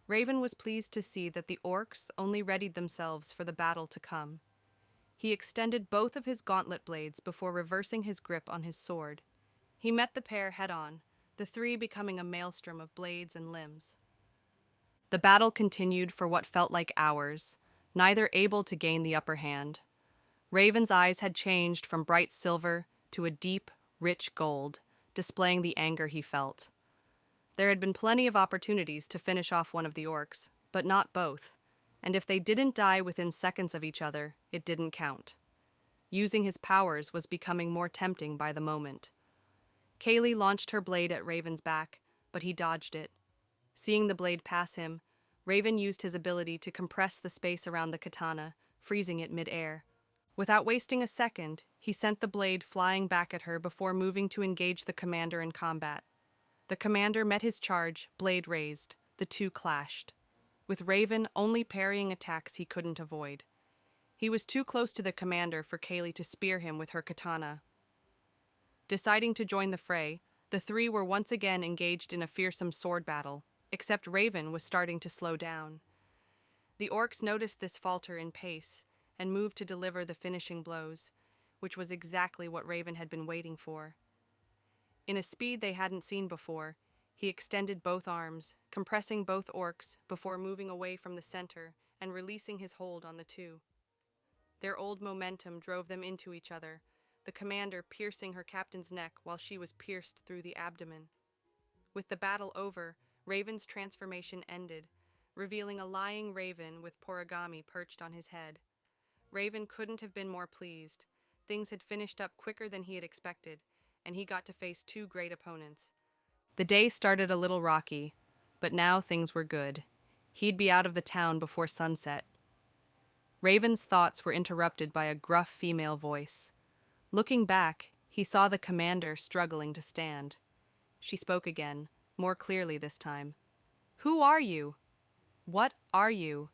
S1: Raven was pleased to see that the orcs only readied themselves for the battle to come. He extended both of his gauntlet blades before reversing his grip on his sword. He met the pair head-on, the three becoming a maelstrom of blades and limbs. The battle continued for what felt like hours. neither able to gain the upper hand. Raven's eyes had changed from bright silver to a deep, rich gold, displaying the anger he felt. There had been plenty of opportunities to finish off one of the orcs, but not both, and if they didn't die within seconds of each other, it didn't count. Using his powers was becoming more tempting by the moment. Kaylee launched her blade at Raven's back, but he dodged it. Seeing the blade pass him, Raven used his ability to compress the space around the katana, freezing it mid-air. Without wasting a second, he sent the blade flying back at her before moving to engage the commander in combat. The commander met his charge, blade raised. The two clashed, with Raven only parrying attacks he couldn't avoid. He was too close to the commander for Kaylee to spear him with her katana. Deciding to join the fray, the three were once again engaged in a fearsome sword battle, except Raven was starting to slow down. The orcs noticed this falter in pace and moved to deliver the finishing blows, which was exactly what Raven had been waiting for. In a speed they hadn't seen before, he extended both arms, compressing both orcs before moving away from the center and releasing his hold on the two. Their old momentum drove them into each other, the commander piercing her captain's neck while she was pierced through the abdomen. With the battle over, Raven's transformation ended, revealing a lying raven with Poragami perched on his head. Raven couldn't have been more pleased. Things had finished up quicker than he had expected, and he got to face two great opponents. The day started a little rocky, but now things were good. He'd be out of the town before sunset. Raven's thoughts were interrupted by a gruff female voice. Looking back, he saw the commander struggling to stand. She spoke again, more clearly this time. "Who are you? What are you?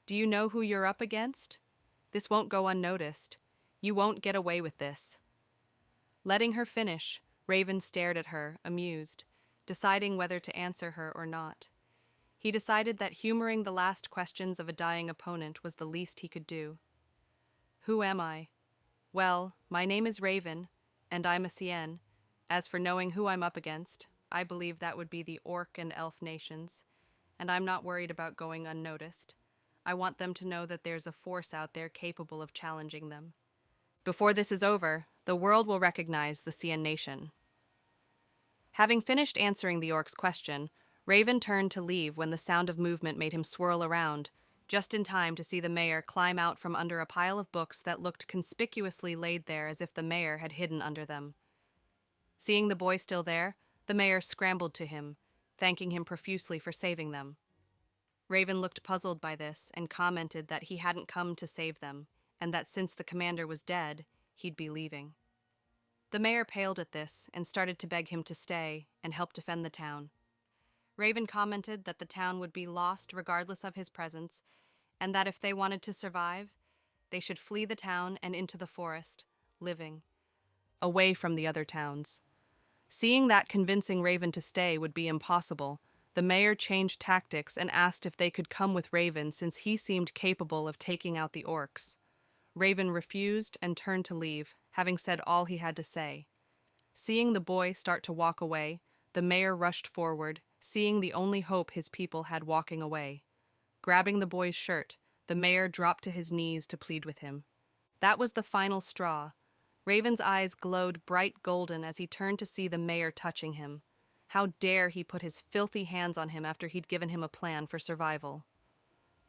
S1: Do you know who you're up against? This won't go unnoticed. You won't get away with this." Letting her finish, Raven stared at her, amused, deciding whether to answer her or not. He decided that humoring the last questions of a dying opponent was the least he could do. "Who am I? Well, my name is Raven, and I'm a Cien. As for knowing who I'm up against, I believe that would be the Orc and Elf nations, and I'm not worried about going unnoticed. I want them to know that there's a force out there capable of challenging them. Before this is over, the world will recognize the Cien Nation." Having finished answering the orc's question, Raven turned to leave when the sound of movement made him swirl around, just in time to see the mayor climb out from under a pile of books that looked conspicuously laid there as if the mayor had hidden under them. Seeing the boy still there, the mayor scrambled to him, thanking him profusely for saving them. Raven looked puzzled by this and commented that he hadn't come to save them, and that since the commander was dead, he'd be leaving. The mayor paled at this and started to beg him to stay and help defend the town. Raven commented that the town would be lost regardless of his presence, and that if they wanted to survive, they should flee the town and into the forest, living, away from the other towns. Seeing that convincing Raven to stay would be impossible, the mayor changed tactics and asked if they could come with Raven since he seemed capable of taking out the orcs. Raven refused and turned to leave, having said all he had to say. Seeing the boy start to walk away, the mayor rushed forward, seeing the only hope his people had walking away. Grabbing the boy's shirt, the mayor dropped to his knees to plead with him. That was the final straw. Raven's eyes glowed bright golden as he turned to see the mayor touching him. How dare he put his filthy hands on him after he'd given him a plan for survival.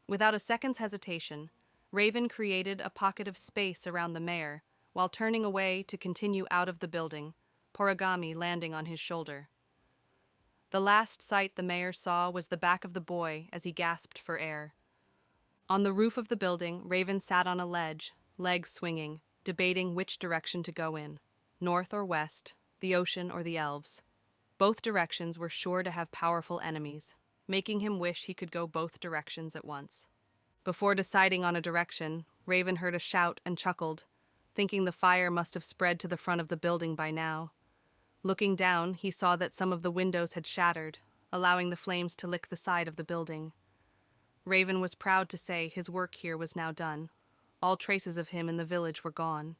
S1: Without a second's hesitation, Raven created a pocket of space around the mayor, while turning away to continue out of the building, Poragami landing on his shoulder. The last sight the mayor saw was the back of the boy as he gasped for air. On the roof of the building, Raven sat on a ledge, legs swinging, debating which direction to go in, north or west, the ocean or the elves. Both directions were sure to have powerful enemies, making him wish he could go both directions at once. Before deciding on a direction, Raven heard a shout and chuckled, thinking the fire must have spread to the front of the building by now. Looking down, he saw that some of the windows had shattered, allowing the flames to lick the side of the building. Raven was proud to say his work here was now done. All traces of him in the village were gone.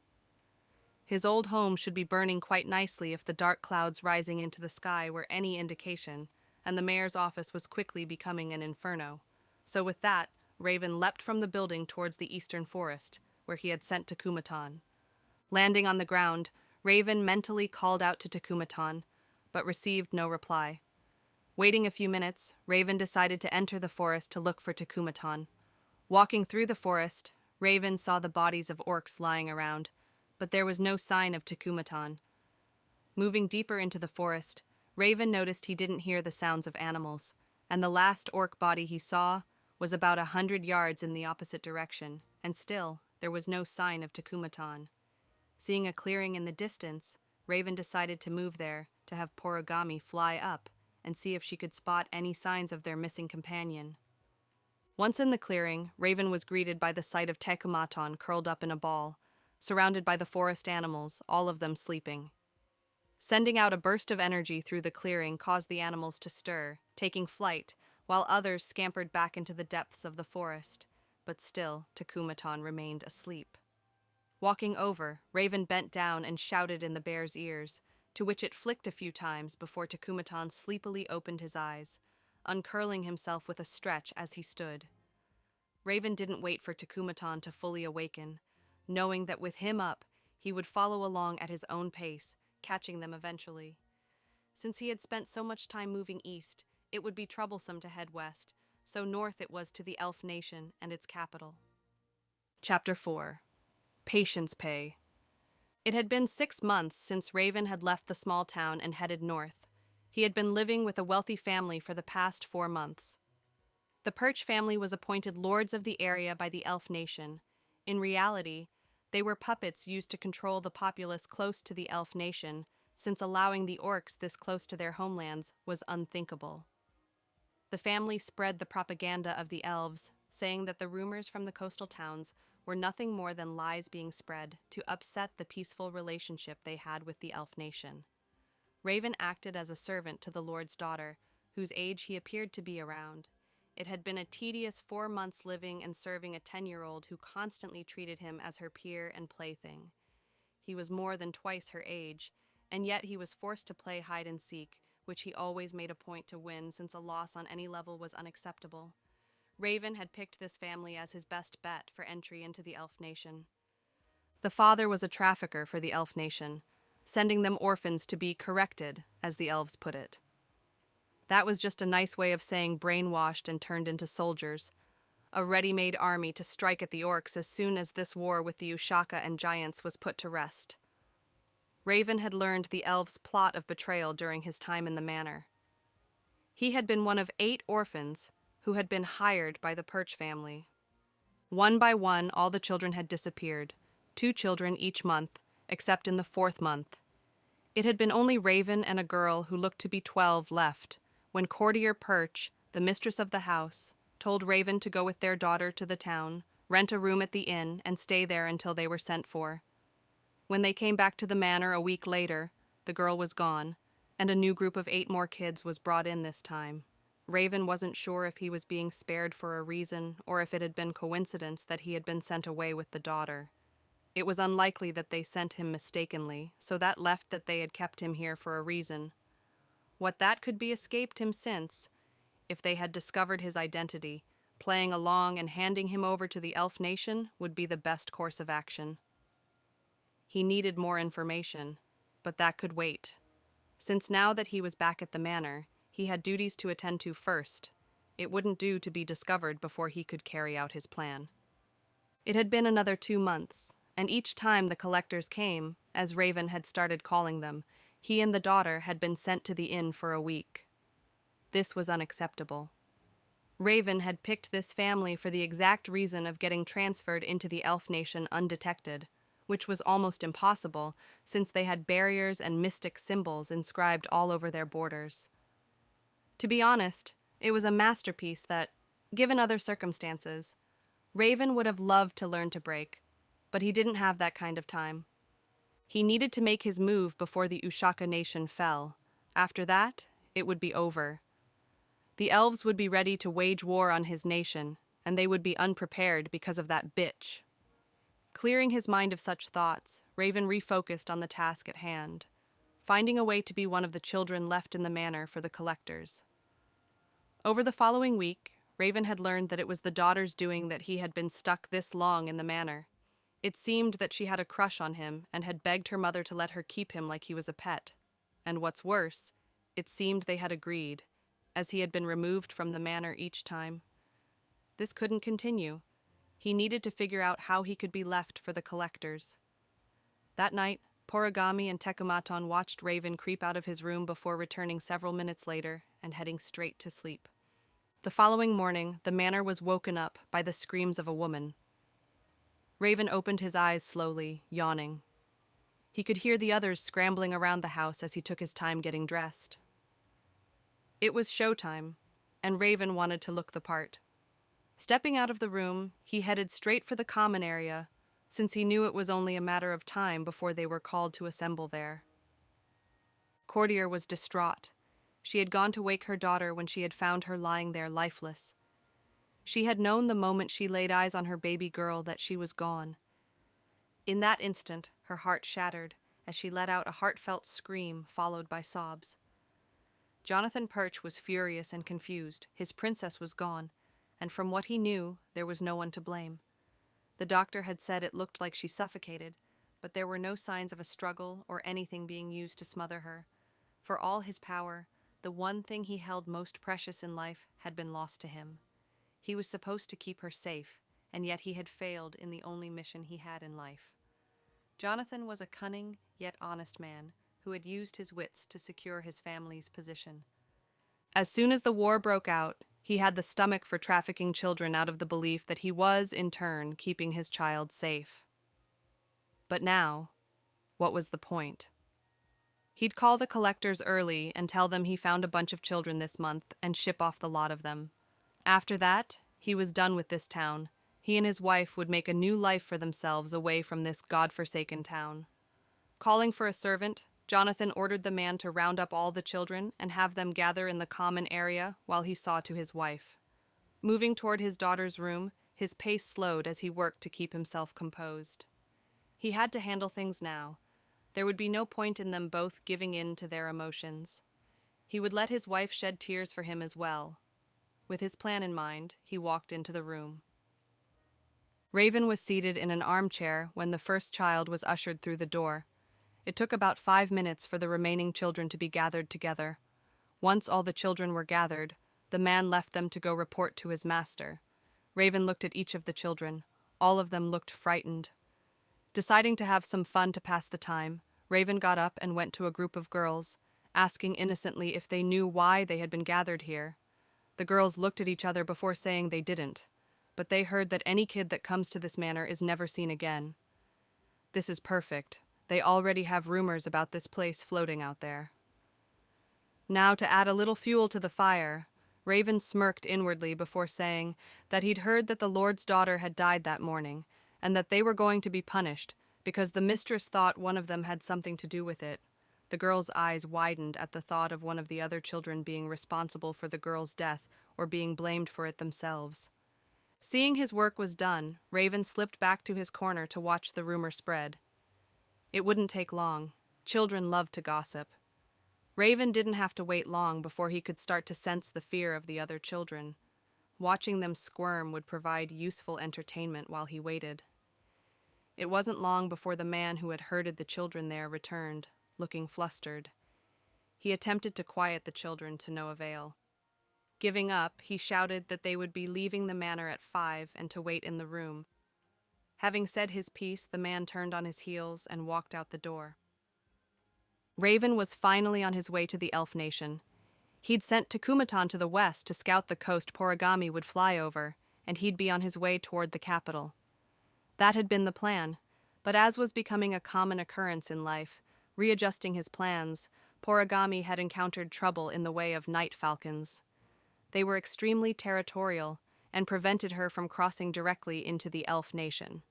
S1: His old home should be burning quite nicely if the dark clouds rising into the sky were any indication, and the mayor's office was quickly becoming an inferno. So with that, Raven leapt from the building towards the eastern forest, where he had sent Tecumatan. Landing on the ground, Raven mentally called out to Tecumatan, but received no reply. Waiting a few minutes, Raven decided to enter the forest to look for Tecumatan. Walking through the forest, Raven saw the bodies of orcs lying around, but there was no sign of Tecumatan. Moving deeper into the forest, Raven noticed he didn't hear the sounds of animals, and the last orc body he saw was about 100 yards in the opposite direction, and still there was no sign of Tecumatan. Seeing a clearing in the distance, Raven decided to move there to have Porogami fly up and see if she could spot any signs of their missing companion. Once in the clearing, Raven was greeted by the sight of Tecumatan curled up in a ball, surrounded by the forest animals, all of them sleeping. Sending out a burst of energy through the clearing caused the animals to stir, taking flight, while others scampered back into the depths of the forest, but still Tecumatan remained asleep. Walking over, Raven bent down and shouted in the bear's ears, to which it flicked a few times before Tecumatan sleepily opened his eyes, uncurling himself with a stretch as he stood. Raven didn't wait for Tecumatan to fully awaken, knowing that with him up, he would follow along at his own pace, catching them eventually. Since he had spent so much time moving east, it would be troublesome to head west, so north it was to the Elf Nation and its capital. Chapter 4. Patience Pay. It had been 6 months since Raven had left the small town and headed north. He had been living with a wealthy family for the past 4 months. The Perch family was appointed lords of the area by the Elf Nation. In reality, they were puppets used to control the populace close to the Elf Nation, since allowing the orcs this close to their homelands was unthinkable. The family spread the propaganda of the elves, saying that the rumors from the coastal towns were nothing more than lies being spread to upset the peaceful relationship they had with the Elf Nation. Raven acted as a servant to the Lord's daughter, whose age he appeared to be around. It had been a tedious 4 months living and serving a 10-year-old who constantly treated him as her peer and plaything. He was more than twice her age, and yet he was forced to play hide and seek, which he always made a point to win since a loss on any level was unacceptable. Raven had picked this family as his best bet for entry into the Elf Nation. The father was a trafficker for the Elf Nation, sending them orphans to be corrected, as the elves put it. That was just a nice way of saying brainwashed and turned into soldiers, a ready-made army to strike at the orcs as soon as this war with the Ushaka and giants was put to rest. Raven had learned the elves' plot of betrayal during his time in the manor. He had been one of 8 orphans who had been hired by the Perch family. One by one, all the children had disappeared, 2 children each month, except in the 4th month. It had been only Raven and a girl who looked to be 12 left, when Courtier Perch, the mistress of the house, told Raven to go with their daughter to the town, rent a room at the inn, and stay there until they were sent for. When they came back to the manor a week later, the girl was gone, and a new group of 8 more kids was brought in this time. Raven wasn't sure if he was being spared for a reason or if it had been coincidence that he had been sent away with the daughter. It was unlikely that they sent him mistakenly, so that left that they had kept him here for a reason. What that could be escaped him since, if they had discovered his identity, playing along and handing him over to the Elf Nation would be the best course of action. He needed more information, but that could wait. Since now that he was back at the manor, he had duties to attend to first. It wouldn't do to be discovered before he could carry out his plan. It had been another 2 months, and each time the collectors came, as Raven had started calling them, he and the daughter had been sent to the inn for a week. This was unacceptable. Raven had picked this family for the exact reason of getting transferred into the Elf Nation undetected, which was almost impossible since they had barriers and mystic symbols inscribed all over their borders. To be honest, it was a masterpiece that, given other circumstances, Raven would have loved to learn to break, but he didn't have that kind of time. He needed to make his move before the Ushaka nation fell. After that, it would be over. The elves would be ready to wage war on his nation, and they would be unprepared because of that bitch. Clearing his mind of such thoughts, Raven refocused on the task at hand, finding a way to be one of the children left in the manor for the collectors. Over the following week, Raven had learned that it was the daughter's doing that he had been stuck this long in the manor. It seemed that she had a crush on him and had begged her mother to let her keep him like he was a pet. And what's worse, it seemed they had agreed, as he had been removed from the manor each time. This couldn't continue. He needed to figure out how he could be left for the collectors. That night, Porogami and Tekumaton watched Raven creep out of his room before returning several minutes later and heading straight to sleep. The following morning, the manor was woken up by the screams of a woman. Raven opened his eyes slowly, yawning. He could hear the others scrambling around the house as he took his time getting dressed. It was showtime, and Raven wanted to look the part. Stepping out of the room, he headed straight for the common area, since he knew it was only a matter of time before they were called to assemble there. Courtier was distraught. She had gone to wake her daughter when she had found her lying there lifeless. She had known the moment she laid eyes on her baby girl that she was gone. In that instant, her heart shattered as she let out a heartfelt scream followed by sobs. Jonathan Perch was furious and confused. His princess was gone, and from what he knew, there was no one to blame. The doctor had said it looked like she suffocated, but there were no signs of a struggle or anything being used to smother her. For all his power, the one thing he held most precious in life had been lost to him. He was supposed to keep her safe, and yet he had failed in the only mission he had in life. Jonathan was a cunning yet honest man who had used his wits to secure his family's position. As soon as the war broke out, he had the stomach for trafficking children out of the belief that he was, in turn, keeping his child safe. But now, what was the point? He'd call the collectors early and tell them he found a bunch of children this month and ship off the lot of them. After that, he was done with this town. He and his wife would make a new life for themselves away from this God-forsaken town. Calling for a servant, Jonathan ordered the man to round up all the children and have them gather in the common area while he saw to his wife. Moving toward his daughter's room, his pace slowed as he worked to keep himself composed. He had to handle things now. There would be no point in them both giving in to their emotions. He would let his wife shed tears for him as well. With his plan in mind, he walked into the room. Raven was seated in an armchair when the first child was ushered through the door. It took about 5 minutes for the remaining children to be gathered together. Once all the children were gathered, the man left them to go report to his master. Raven looked at each of the children. All of them looked frightened. Deciding to have some fun to pass the time, Raven got up and went to a group of girls, asking innocently if they knew why they had been gathered here. The girls looked at each other before saying they didn't, but they heard that any kid that comes to this manor is never seen again. This is perfect. They already have rumors about this place floating out there. Now, to add a little fuel to the fire, Raven smirked inwardly before saying that he'd heard that the Lord's daughter had died that morning, and that they were going to be punished because the mistress thought one of them had something to do with it. The girl's eyes widened at the thought of one of the other children being responsible for the girl's death or being blamed for it themselves. Seeing his work was done, Raven slipped back to his corner to watch the rumor spread. It wouldn't take long. Children love to gossip. Raven didn't have to wait long before he could start to sense the fear of the other children. Watching them squirm would provide useful entertainment while he waited. It wasn't long before the man who had herded the children there returned, looking flustered. He attempted to quiet the children to no avail. Giving up, he shouted that they would be leaving the manor at 5 and to wait in the room. Having said his piece, the man turned on his heels and walked out the door. Raven was finally on his way to the Elf Nation. He'd sent Tekumaton to the west to scout the coast Porogami would fly over, and he'd be on his way toward the capital. That had been the plan, but as was becoming a common occurrence in life, readjusting his plans, Porogami had encountered trouble in the way of night falcons. They were extremely territorial and prevented her from crossing directly into the Elf Nation.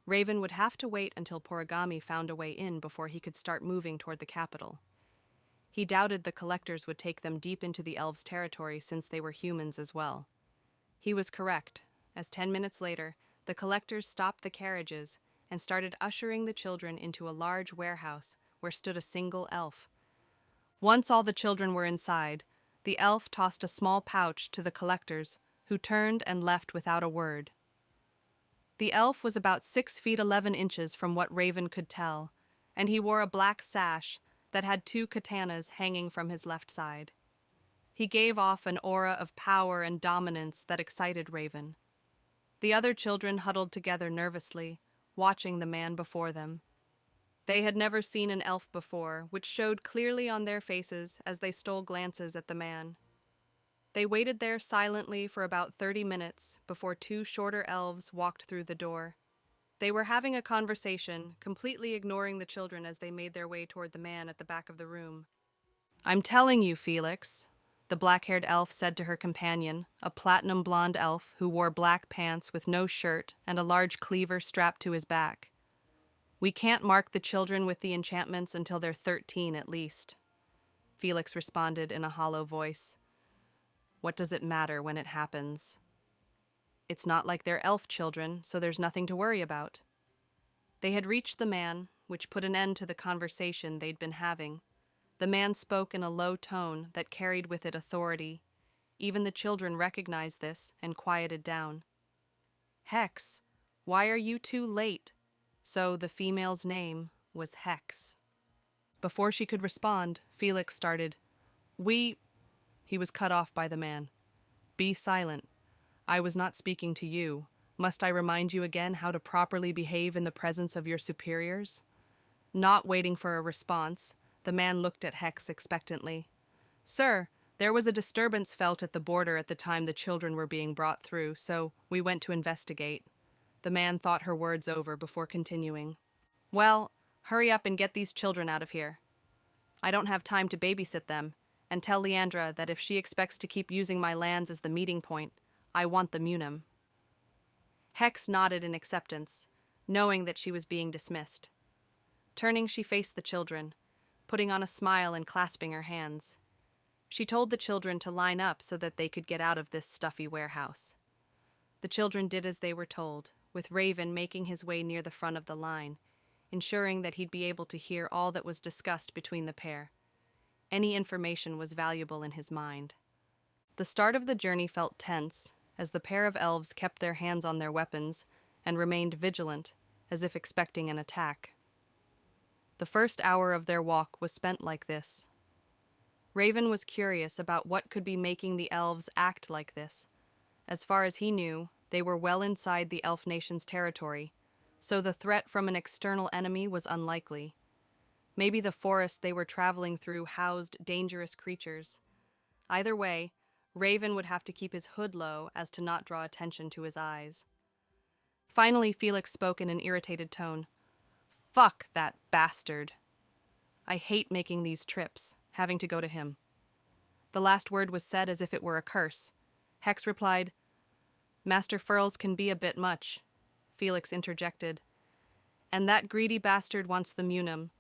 S1: Raven would have to wait until Porogami found a way in before he could start moving toward the capital. He doubted the collectors would take them deep into the elves' territory since they were humans as well. He was correct, as 10 minutes later, the collectors stopped the carriages and started ushering the children into a large warehouse where stood a single elf. Once all the children were inside, the elf tossed a small pouch to the collectors, who turned and left without a word. The elf was about 6 feet 11 inches from what Raven could tell, and he wore a black sash that had 2 katanas hanging from his left side. He gave off an aura of power and dominance that excited Raven. The other children huddled together nervously, watching the man before them. They had never seen an elf before, which showed clearly on their faces as they stole glances at the man. They waited there silently for about 30 minutes before 2 shorter elves walked through the door. They were having a conversation, completely ignoring the children as they made their way toward the man at the back of the room. "I'm telling you, Felix," the black-haired elf said to her companion, a platinum blonde elf who wore black pants with no shirt and a large cleaver strapped to his back. "We can't mark the children with the enchantments until they're 13 at least." Felix responded in a hollow voice. "What does it matter when it happens? It's not like they're elf children, so there's nothing to worry about." They had reached the man, which put an end to the conversation they'd been having. The man spoke in a low tone that carried with it authority. Even the children recognized this and quieted down. "Hex, why are you too late?" So the female's name was Hex. Before she could respond, Felix started, He was cut off by the man. "Be silent. I was not speaking to you. Must I remind you again how to properly behave in the presence of your superiors?" Not waiting for a response, the man looked at Hex expectantly. "Sir, there was a disturbance felt at the border at the time the children were being brought through, so we went to investigate." The man thought her words over before continuing. "Well, hurry up and get these children out of here. I don't have time to babysit them, and tell Leandra that if she expects to keep using my lands as the meeting point, I want the munum." Hex nodded in acceptance, knowing that she was being dismissed. Turning, she faced the children, putting on a smile and clasping her hands. She told the children to line up so that they could get out of this stuffy warehouse. The children did as they were told, with Raven making his way near the front of the line, ensuring that he'd be able to hear all that was discussed between the pair. Any information was valuable in his mind. The start of the journey felt tense, as the pair of elves kept their hands on their weapons and remained vigilant, as if expecting an attack. The first hour of their walk was spent like this. Raven was curious about what could be making the elves act like this. As far as he knew, they were well inside the Elf Nation's territory, so the threat from an external enemy was unlikely. Maybe the forest they were traveling through housed dangerous creatures. Either way, Raven would have to keep his hood low as to not draw attention to his eyes. Finally, Felix spoke in an irritated tone. "Fuck that bastard. I hate making these trips, having to go to him." The last word was said as if it were a curse. Hex replied, "Master Furls can be a bit much," Felix interjected. "And that greedy bastard wants the munum.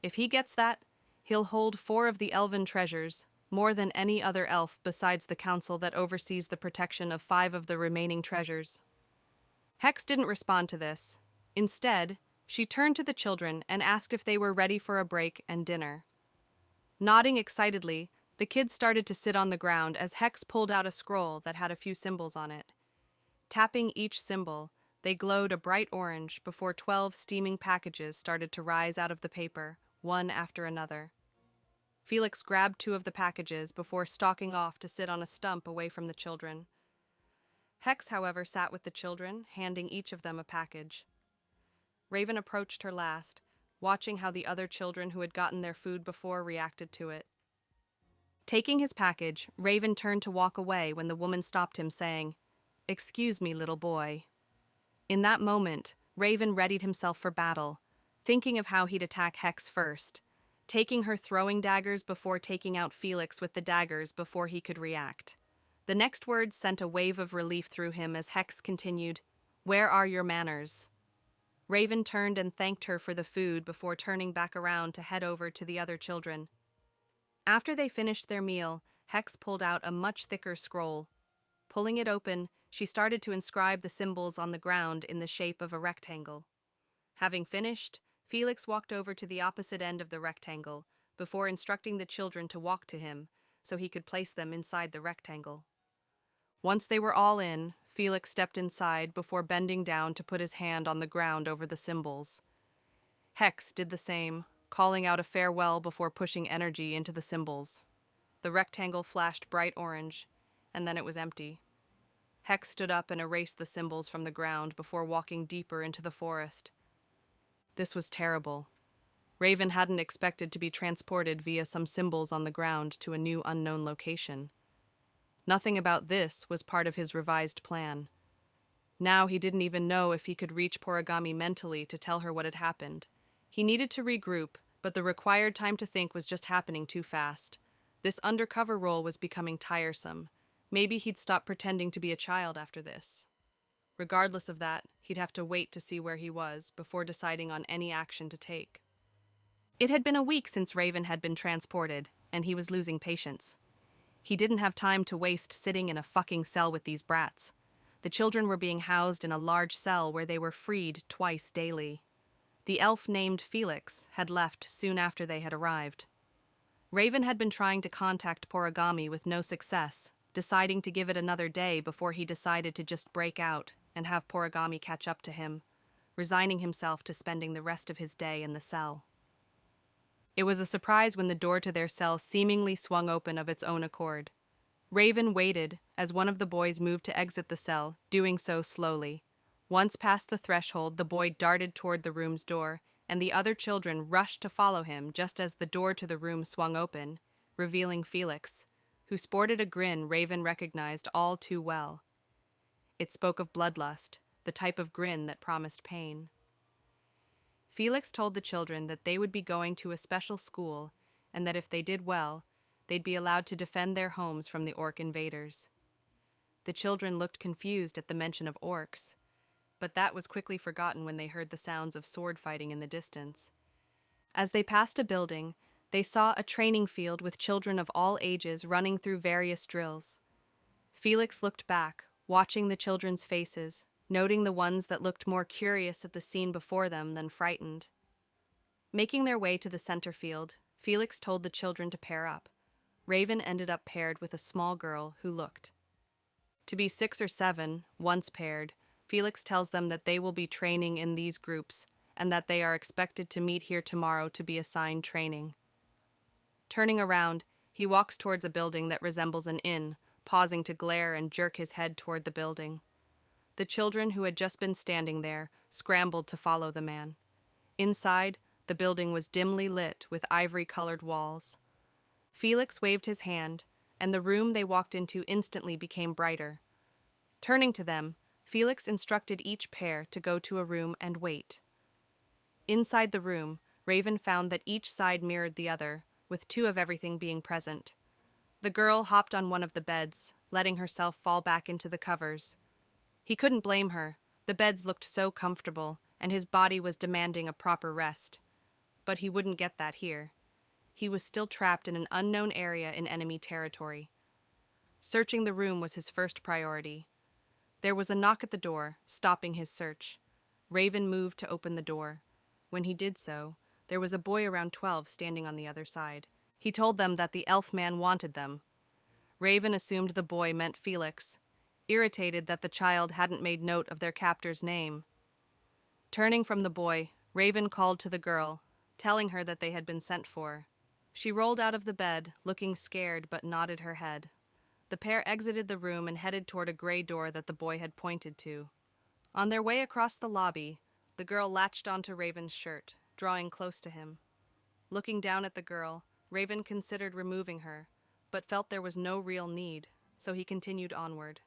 S1: If he gets that, he'll hold 4 of the elven treasures, more than any other elf besides the council that oversees the protection of 5 of the remaining treasures." Hex didn't respond to this. Instead, she turned to the children and asked if they were ready for a break and dinner. Nodding excitedly, the kids started to sit on the ground as Hex pulled out a scroll that had a few symbols on it. Tapping each symbol, they glowed a bright orange before 12 steaming packages started to rise out of the paper, one after another. Felix grabbed 2 of the packages before stalking off to sit on a stump away from the children. Hex, however, sat with the children, handing each of them a package. Raven approached her last, watching how the other children who had gotten their food before reacted to it. Taking his package, Raven turned to walk away when the woman stopped him, saying, "Excuse me, little boy." In that moment, Raven readied himself for battle, thinking of how he'd attack Hex first, taking her throwing daggers before taking out Felix with the daggers before he could react. The next words sent a wave of relief through him as Hex continued, "Where are your manners?" Raven turned and thanked her for the food before turning back around to head over to the other children. After they finished their meal, Hex pulled out a much thicker scroll. Pulling it open, she started to inscribe the symbols on the ground in the shape of a rectangle. Having finished, Felix walked over to the opposite end of the rectangle before instructing the children to walk to him so he could place them inside the rectangle. Once they were all in, Felix stepped inside before bending down to put his hand on the ground over the symbols. Hex did the same, calling out a farewell before pushing energy into the symbols. The rectangle flashed bright orange, and then it was empty. Hex stood up and erased the symbols from the ground before walking deeper into the forest. This was terrible. Raven hadn't expected to be transported via some symbols on the ground to a new unknown location. Nothing about this was part of his revised plan. Now he didn't even know if he could reach Poragami mentally to tell her what had happened. He needed to regroup, but the required time to think was just happening too fast. This undercover role was becoming tiresome. Maybe he'd stop pretending to be a child after this. Regardless of that, he'd have to wait to see where he was before deciding on any action to take. It had been a week since Raven had been transported, and he was losing patience. He didn't have time to waste sitting in a fucking cell with these brats. The children were being housed in a large cell where they were freed twice daily. The elf named Felix had left soon after they had arrived. Raven had been trying to contact Poragami with no success, deciding to give it another day before he decided to just break out and have Poragami catch up to him, resigning himself to spending the rest of his day in the cell. It was a surprise when the door to their cell seemingly swung open of its own accord. Raven waited as one of the boys moved to exit the cell, doing so slowly. Once past the threshold, the boy darted toward the room's door, and the other children rushed to follow him just as the door to the room swung open, revealing Felix, who sported a grin Raven recognized all too well. It spoke of bloodlust, the type of grin that promised pain. Felix told the children that they would be going to a special school, and that if they did well, they'd be allowed to defend their homes from the orc invaders. The children looked confused at the mention of orcs, but that was quickly forgotten when they heard the sounds of sword fighting in the distance. As they passed a building, they saw a training field with children of all ages running through various drills. Felix looked back, watching the children's faces, noting the ones that looked more curious at the scene before them than frightened. Making their way to the center field, Felix told the children to pair up. Raven ended up paired with a small girl who looked to be 6 or 7, once paired. Felix tells them that they will be training in these groups and that they are expected to meet here tomorrow to be assigned training. Turning around, he walks towards a building that resembles an inn, pausing to glare and jerk his head toward the building. The children who had just been standing there scrambled to follow the man. Inside, the building was dimly lit with ivory-colored walls. Felix waved his hand, and the room they walked into instantly became brighter. Turning to them, Felix instructed each pair to go to a room and wait. Inside the room, Raven found that each side mirrored the other, with 2 of everything being present. The girl hopped on one of the beds, letting herself fall back into the covers. He couldn't blame her. The beds looked so comfortable, and his body was demanding a proper rest. But he wouldn't get that here. He was still trapped in an unknown area in enemy territory. Searching the room was his first priority. There was a knock at the door, stopping his search. Raven moved to open the door. When he did so, there was a boy around 12 standing on the other side. He told them that the elf man wanted them. Raven assumed the boy meant Felix, irritated that the child hadn't made note of their captor's name. Turning from the boy, Raven called to the girl, telling her that they had been sent for. She rolled out of the bed, looking scared but nodded her head. The pair exited the room and headed toward a gray door that the boy had pointed to. On their way across the lobby, the girl latched onto Raven's shirt, drawing close to him. Looking down at the girl, Raven considered removing her, but felt there was no real need, so he continued onward.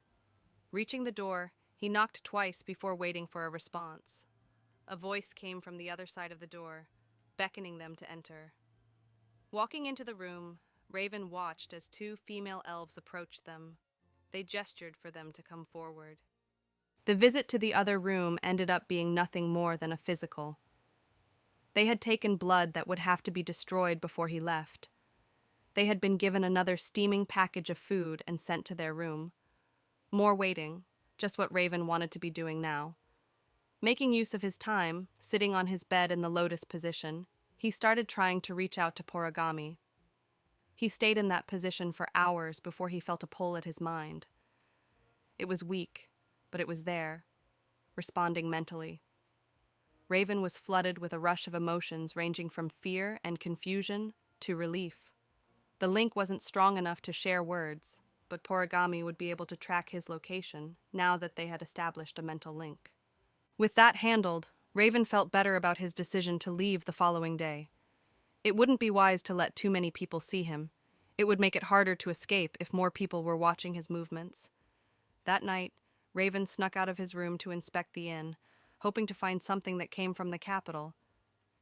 S1: Reaching the door, he knocked twice before waiting for a response. A voice came from the other side of the door, beckoning them to enter. Walking into the room, Raven watched as 2 female elves approached them. They gestured for them to come forward. The visit to the other room ended up being nothing more than a physical. They had taken blood that would have to be destroyed before he left. They had been given another steaming package of food and sent to their room. More waiting, just what Raven wanted to be doing now. Making use of his time, sitting on his bed in the lotus position, he started trying to reach out to Poragami. He stayed in that position for hours before he felt a pull at his mind. It was weak, but it was there, responding mentally. Raven was flooded with a rush of emotions ranging from fear and confusion to relief. The link wasn't strong enough to share words, but Porigami would be able to track his location now that they had established a mental link. With that handled, Raven felt better about his decision to leave the following day. It wouldn't be wise to let too many people see him. It would make it harder to escape if more people were watching his movements. That night, Raven snuck out of his room to inspect the inn, hoping to find something that came from the capital.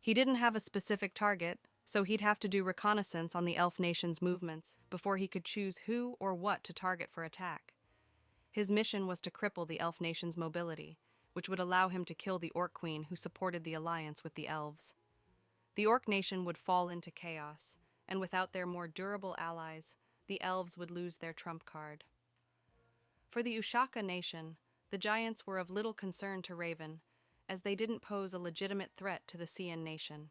S1: He didn't have a specific target, so he'd have to do reconnaissance on the Elf Nation's movements before he could choose who or what to target for attack. His mission was to cripple the Elf Nation's mobility, which would allow him to kill the Orc Queen who supported the alliance with the Elves. The Orc Nation would fall into chaos, and without their more durable allies, the Elves would lose their trump card. For the Ushaka Nation, the Giants were of little concern to Raven, as they didn't pose a legitimate threat to the Cien Nation.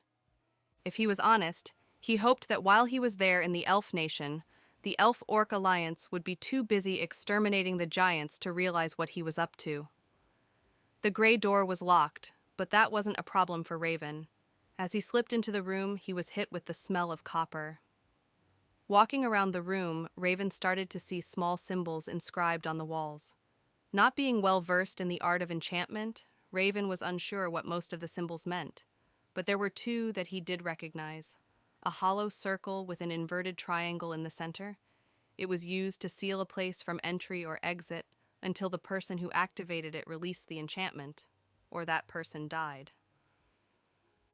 S1: If he was honest, he hoped that while he was there in the Elf Nation, the Elf-Orc alliance would be too busy exterminating the Giants to realize what he was up to. The gray door was locked, but that wasn't a problem for Raven. As he slipped into the room, he was hit with the smell of copper. Walking around the room, Raven started to see small symbols inscribed on the walls. Not being well versed in the art of enchantment, Raven was unsure what most of the symbols meant, but there were two that he did recognize. A hollow circle with an inverted triangle in the center. It was used to seal a place from entry or exit until the person who activated it released the enchantment, or that person died.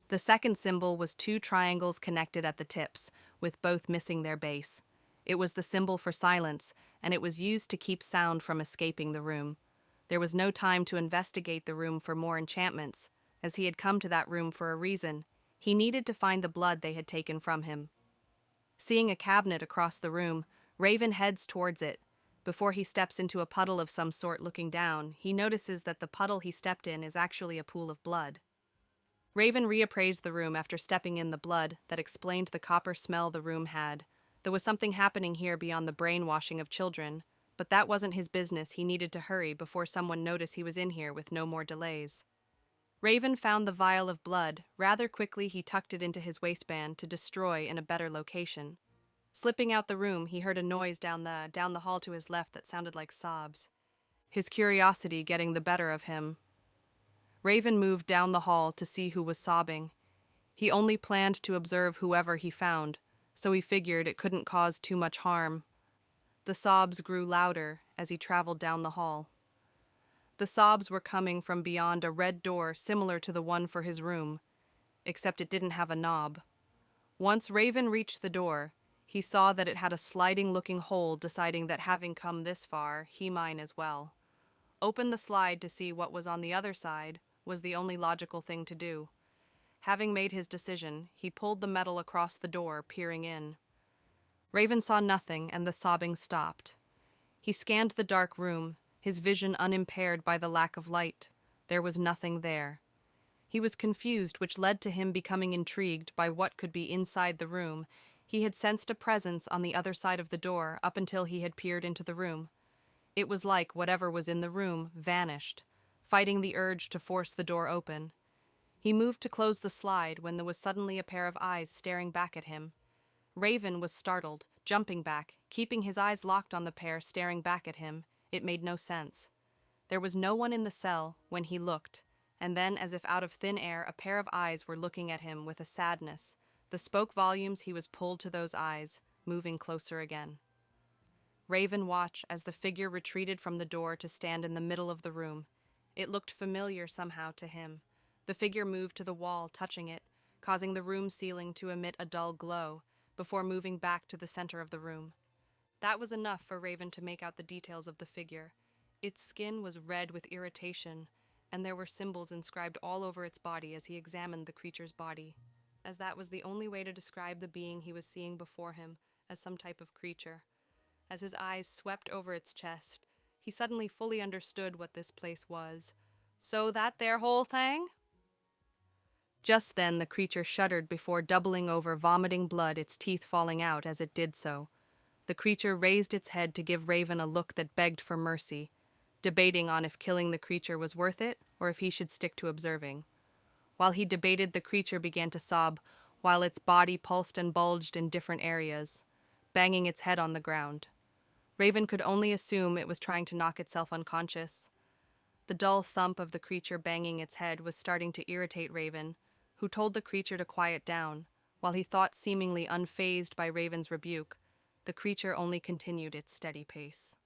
S1: The second symbol was two triangles connected at the tips, with both missing their base. It was the symbol for silence, and it was used to keep sound from escaping the room. There was no time to investigate the room for more enchantments, as he had come to that room for a reason. He needed to find the blood they had taken from him. Seeing a cabinet across the room, Raven heads towards it. Before he steps into a puddle of some sort looking down, he notices that the puddle he stepped in is actually a pool of blood. Raven reappraised the room after stepping in the blood that explained the copper smell the room had. There was something happening here beyond the brainwashing of children, but that wasn't his business. He needed to hurry before someone noticed he was in here with no more delays. Raven found the vial of blood. Rather quickly he tucked it into his waistband to destroy in a better location. Slipping out the room, he heard a noise down the hall to his left that sounded like sobs. His curiosity getting the better of him. Raven moved down the hall to see who was sobbing. He only planned to observe whoever he found, so he figured it couldn't cause too much harm. The sobs grew louder as he traveled down the hall. The sobs were coming from beyond a red door similar to the one for his room, except it didn't have a knob. Once Raven reached the door, he saw that it had a sliding-looking hole, deciding that having come this far, he might as well. Open the slide to see what was on the other side was the only logical thing to do. Having made his decision, he pulled the metal across the door, peering in. Raven saw nothing, and the sobbing stopped. He scanned the dark room, his vision unimpaired by the lack of light. There was nothing there. He was confused, which led to him becoming intrigued by what could be inside the room. He had sensed a presence on the other side of the door up until he had peered into the room. It was like whatever was in the room vanished, fighting the urge to force the door open. He moved to close the slide when there was suddenly a pair of eyes staring back at him. Raven was startled, jumping back, keeping his eyes locked on the pair staring back at him. It made no sense. There was no one in the cell when he looked, and then, as if out of thin air, a pair of eyes were looking at him with a sadness. The spoke volumes. He was pulled to those eyes, moving closer again. Raven watched as the figure retreated from the door to stand in the middle of the room. It looked familiar somehow to him. The figure moved to the wall, touching it, causing the room ceiling to emit a dull glow, before moving back to the center of the room. That was enough for Raven to make out the details of the figure. Its skin was red with irritation, and there were symbols inscribed all over its body as he examined the creature's body, as that was the only way to describe the being he was seeing before him, as some type of creature. As his eyes swept over its chest, he suddenly fully understood what this place was. So that their whole thing? Just then the creature shuddered before doubling over, vomiting blood, its teeth falling out as it did so. The creature raised its head to give Raven a look that begged for mercy. debating on if killing the creature was worth it or if he should stick to observing. While he debated, the creature began to sob, while its body pulsed and bulged in different areas, banging its head on the ground. Raven could only assume it was trying to knock itself unconscious. The dull thump of the creature banging its head was starting to irritate Raven, who told the creature to quiet down. While he thought seemingly unfazed by Raven's rebuke, the creature only continued its steady pace.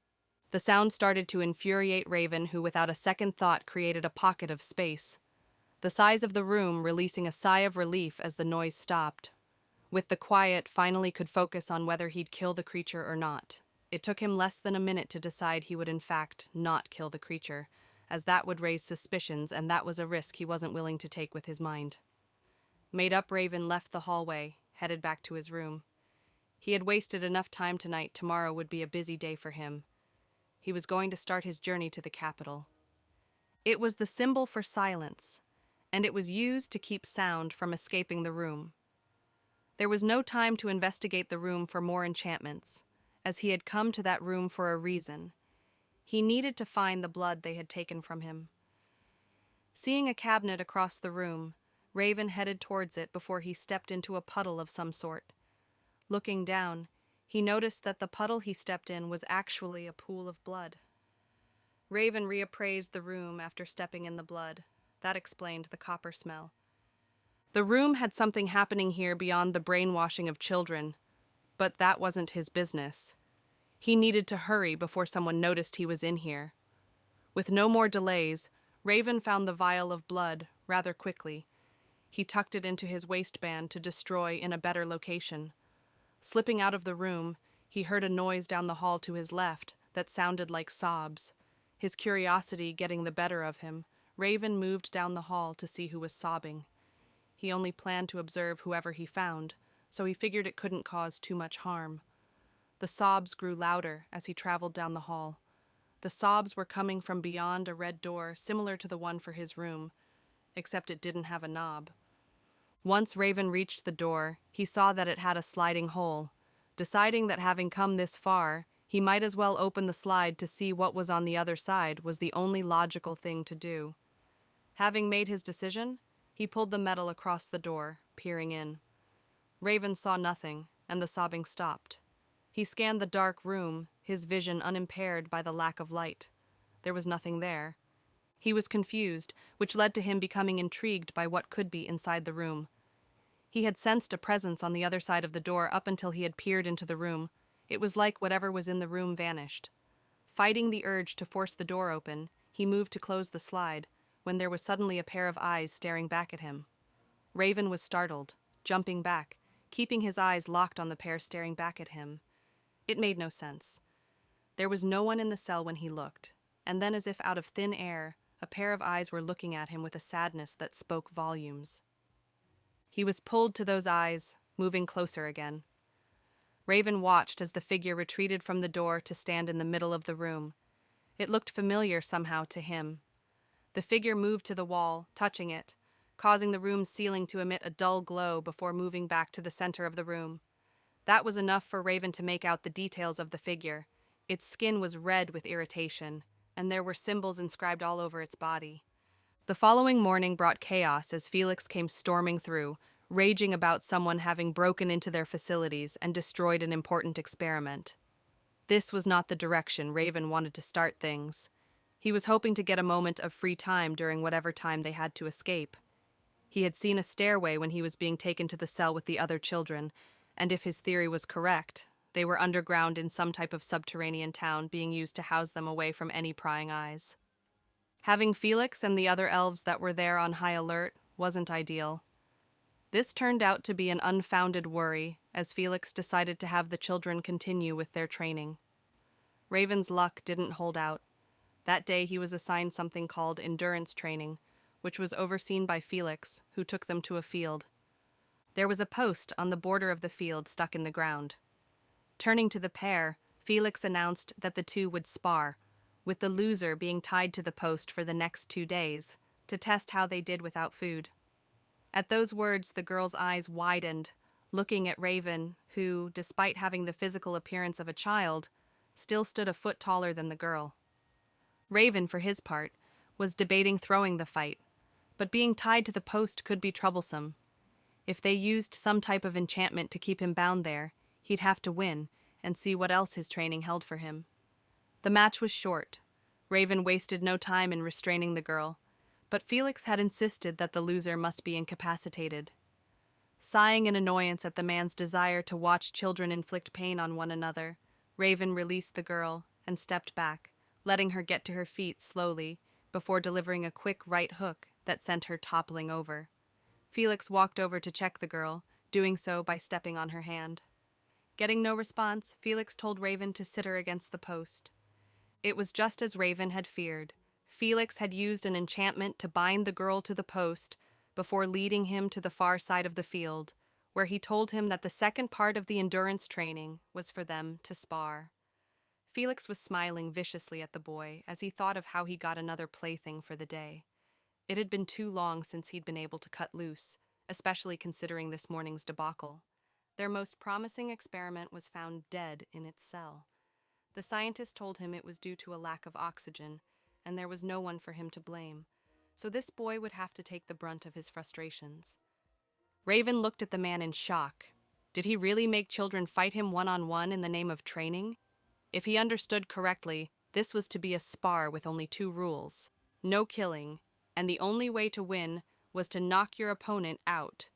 S1: The sound started to infuriate Raven, who without a second thought created a pocket of space, the size of the room, releasing a sigh of relief as the noise stopped. With the quiet, finally could focus on whether he'd kill the creature or not. It took him less than a minute to decide he would in fact not kill the creature, as that would raise suspicions, and that was a risk he wasn't willing to take with his mind. Made up, Raven left the hallway, headed back to his room. He had wasted enough time tonight. Tomorrow would be a busy day for him. He was going to start his journey to the capital. It was the symbol for silence, and it was used to keep sound from escaping the room. There was no time to investigate the room for more enchantments, as he had come to that room for a reason. He needed to find the blood they had taken from him. Seeing a cabinet across the room, Raven headed towards it before he stepped into a puddle of some sort. Looking down, he noticed that the puddle he stepped in was actually a pool of blood. Raven reappraised the room after stepping in the blood. That explained the copper smell. The room had something happening here beyond the brainwashing of children, but that wasn't his business. He needed to hurry before someone noticed he was in here. With no more delays, Raven found the vial of blood rather quickly. He tucked it into his waistband to destroy in a better location. Slipping out of the room, he heard a noise down the hall to his left that sounded like sobs. His curiosity getting the better of him, Raven moved down the hall to see who was sobbing. He only planned to observe whoever he found, so he figured it couldn't cause too much harm. The sobs grew louder as he traveled down the hall. The sobs were coming from beyond a red door similar to the one for his room, except it didn't have a knob. Once Raven reached the door, he saw that it had a sliding hole. Deciding that having come this far, he might as well open the slide to see what was on the other side was the only logical thing to do. Having made his decision, he pulled the metal across the door, peering in. Raven saw nothing, and the sobbing stopped. He scanned the dark room, his vision unimpaired by the lack of light. There was nothing there. He was confused, which led to him becoming intrigued by what could be inside the room. He had sensed a presence on the other side of the door up until he had peered into the room. It was like whatever was in the room vanished. Fighting the urge to force the door open, he moved to close the slide, when there was suddenly a pair of eyes staring back at him. Raven was startled, jumping back, keeping his eyes locked on the pair staring back at him. It made no sense. There was no one in the cell when he looked, and then as if out of thin air, a pair of eyes were looking at him with a sadness that spoke volumes. He was pulled to those eyes, moving closer again. Raven watched as the figure retreated from the door to stand in the middle of the room. It looked familiar somehow to him. The figure moved to the wall, touching it, causing the room's ceiling to emit a dull glow before moving back to the center of the room. That was enough for Raven to make out the details of the figure. Its skin was red with irritation, and there were symbols inscribed all over its body. The following morning brought chaos as Felix came storming through, raging about someone having broken into their facilities and destroyed an important experiment. This was not the direction Raven wanted to start things. He was hoping to get a moment of free time during whatever time they had to escape. He had seen a stairway when he was being taken to the cell with the other children, and if his theory was correct, they were underground in some type of subterranean town being used to house them away from any prying eyes. Having Felix and the other elves that were there on high alert wasn't ideal. This turned out to be an unfounded worry, as Felix decided to have the children continue with their training. Raven's luck didn't hold out. That day he was assigned something called endurance training, which was overseen by Felix, who took them to a field. There was a post on the border of the field stuck in the ground. Turning to the pair, Felix announced that the two would spar, with the loser being tied to the post for the next 2 days, to test how they did without food. At those words, the girl's eyes widened, looking at Raven, who, despite having the physical appearance of a child, still stood a foot taller than the girl. Raven, for his part, was debating throwing the fight, but being tied to the post could be troublesome. If they used some type of enchantment to keep him bound there, he'd have to win and see what else his training held for him. The match was short. Raven wasted no time in restraining the girl, but Felix had insisted that the loser must be incapacitated. Sighing in annoyance at the man's desire to watch children inflict pain on one another, Raven released the girl and stepped back, letting her get to her feet slowly before delivering a quick right hook that sent her toppling over. Felix walked over to check the girl, doing so by stepping on her hand. Getting no response, Felix told Raven to sit her against the post. It was just as Raven had feared. Felix had used an enchantment to bind the girl to the post before leading him to the far side of the field, where he told him that the second part of the endurance training was for them to spar. Felix was smiling viciously at the boy as he thought of how he got another plaything for the day. It had been too long since he'd been able to cut loose, especially considering this morning's debacle. Their most promising experiment was found dead in its cell. The scientist told him it was due to a lack of oxygen, and there was no one for him to blame, so this boy would have to take the brunt of his frustrations. Raven looked at the man in shock. Did he really make children fight him one-on-one in the name of training? If he understood correctly, this was to be a spar with only two rules: no killing, and the only way to win was to knock your opponent out.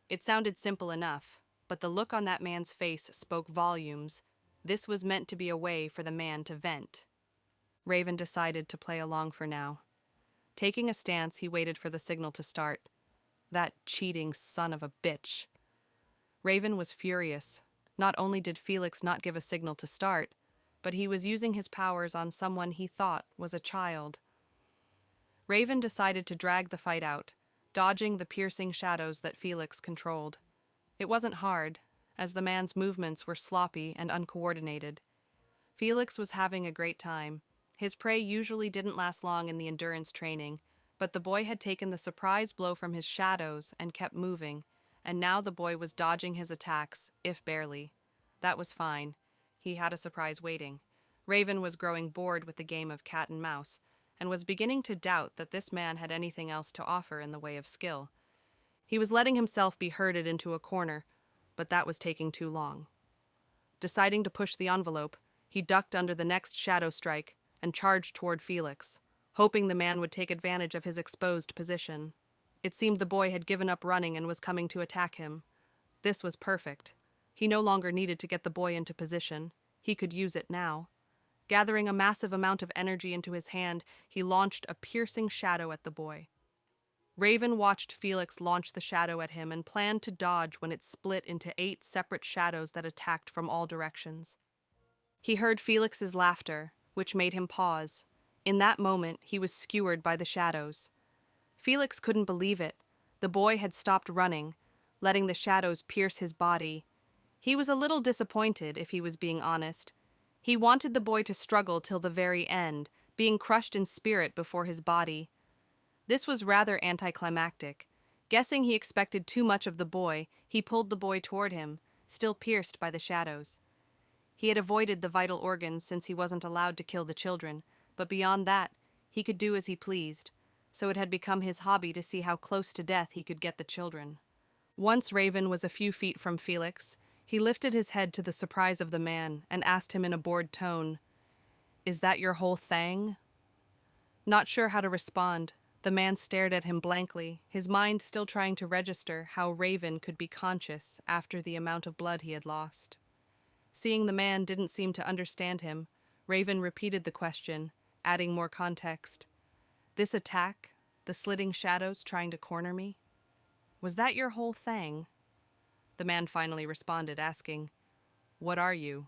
S1: It sounded simple enough, but the look on that man's face spoke volumes. This was meant to be a way for the man to vent. Raven decided to play along for now. Taking a stance, he waited for the signal to start. That cheating son of a bitch. Raven was furious. Not only did Felix not give a signal to start, but he was using his powers on someone he thought was a child. Raven decided to drag the fight out, dodging the piercing shadows that Felix controlled. It wasn't hard, as the man's movements were sloppy and uncoordinated. Felix was having a great time. His prey usually didn't last long in the endurance training, but the boy had taken the surprise blow from his shadows and kept moving, and now the boy was dodging his attacks, if barely. That was fine. He had a surprise waiting. Raven was growing bored with the game of cat and mouse, and was beginning to doubt that this man had anything else to offer in the way of skill. He was letting himself be herded into a corner, but that was taking too long. Deciding to push the envelope, he ducked under the next shadow strike and charged toward Felix, hoping the man would take advantage of his exposed position. It seemed the boy had given up running and was coming to attack him. This was perfect. He no longer needed to get the boy into position. He could use it now. Gathering a massive amount of energy into his hand, he launched a piercing shadow at the boy. Raven watched Felix launch the shadow at him and planned to dodge when it split into 8 separate shadows that attacked from all directions. He heard Felix's laughter, which made him pause. In that moment, he was skewered by the shadows. Felix couldn't believe it. The boy had stopped running, letting the shadows pierce his body. He was a little disappointed, if he was being honest. He wanted the boy to struggle till the very end, being crushed in spirit before his body. This was rather anticlimactic. Guessing he expected too much of the boy, he pulled the boy toward him, still pierced by the shadows. He had avoided the vital organs since he wasn't allowed to kill the children, but beyond that, he could do as he pleased, so it had become his hobby to see how close to death he could get the children. Once Raven was a few feet from Felix, he lifted his head to the surprise of the man and asked him in a bored tone, "Is that your whole thing?" Not sure how to respond, the man stared at him blankly, his mind still trying to register how Raven could be conscious after the amount of blood he had lost. Seeing the man didn't seem to understand him, Raven repeated the question, adding more context. "This attack, the slitting shadows trying to corner me, was that your whole thing?" The man finally responded, asking, "What are you?"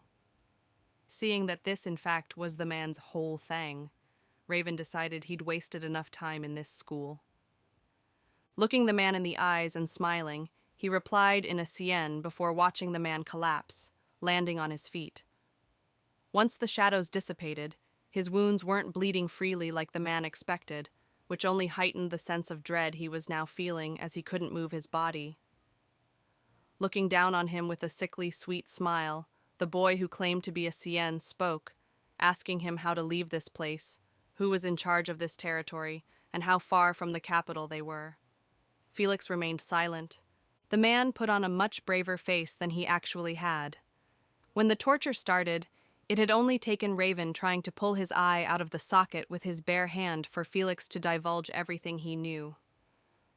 S1: Seeing that this, in fact, was the man's whole thing, Raven decided he'd wasted enough time in this school. Looking the man in the eyes and smiling, he replied in a Cien before watching the man collapse, landing on his feet. Once the shadows dissipated, his wounds weren't bleeding freely like the man expected, which only heightened the sense of dread he was now feeling as he couldn't move his body. Looking down on him with a sickly, sweet smile, the boy who claimed to be a Cien spoke, asking him how to leave this place, who was in charge of this territory, and how far from the capital they were. Felix remained silent. The man put on a much braver face than he actually had. When the torture started, it had only taken Raven trying to pull his eye out of the socket with his bare hand for Felix to divulge everything he knew.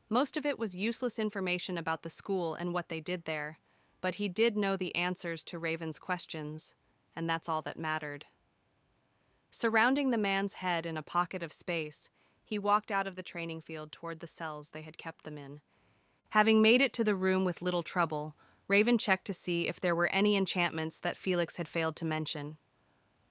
S1: Most of it was useless information about the school and what they did there, but he did know the answers to Raven's questions, and that's all that mattered. Surrounding the man's head in a pocket of space, he walked out of the training field toward the cells they had kept them in. Having made it to the room with little trouble, Raven checked to see if there were any enchantments that Felix had failed to mention.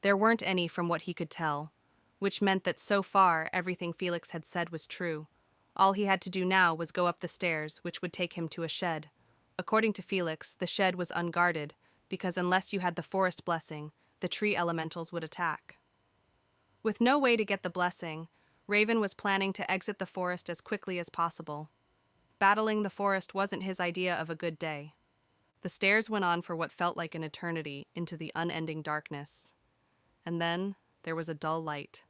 S1: There weren't any from what he could tell, which meant that so far everything Felix had said was true. All he had to do now was go up the stairs, which would take him to a shed. According to Felix, the shed was unguarded, because unless you had the forest blessing, the tree elementals would attack. With no way to get the blessing, Raven was planning to exit the forest as quickly as possible. Battling the forest wasn't his idea of a good day. The stairs went on for what felt like an eternity into the unending darkness. And then there was a dull light,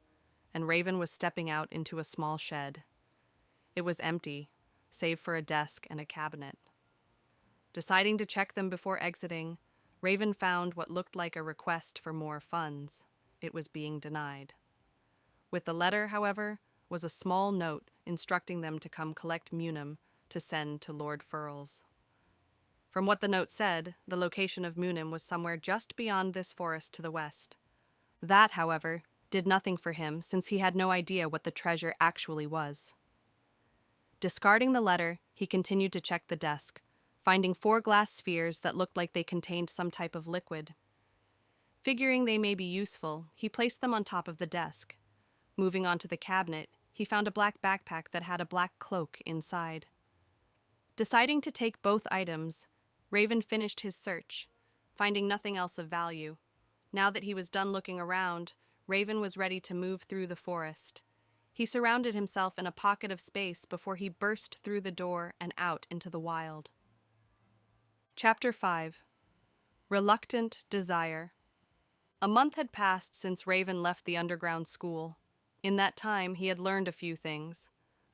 S1: and Raven was stepping out into a small shed. It was empty, save for a desk and a cabinet. Deciding to check them before exiting, Raven found what looked like a request for more funds. It was being denied. With the letter, however, was a small note instructing them to come collect Munum to send to Lord Furls. From what the note said, the location of Munum was somewhere just beyond this forest to the west. That, however, did nothing for him since he had no idea what the treasure actually was. Discarding the letter, he continued to check the desk, finding 4 glass spheres that looked like they contained some type of liquid. Figuring they may be useful, he placed them on top of the desk. Moving on to the cabinet, he found a black backpack that had a black cloak inside. Deciding to take both items, Raven finished his search, finding nothing else of value. Now that he was done looking around, Raven was ready to move through the forest. He surrounded himself in a pocket of space before he burst through the door and out into the wild. Chapter 5. Reluctant Desire. A month had passed since Raven left the underground school. In that time, he had learned a few things.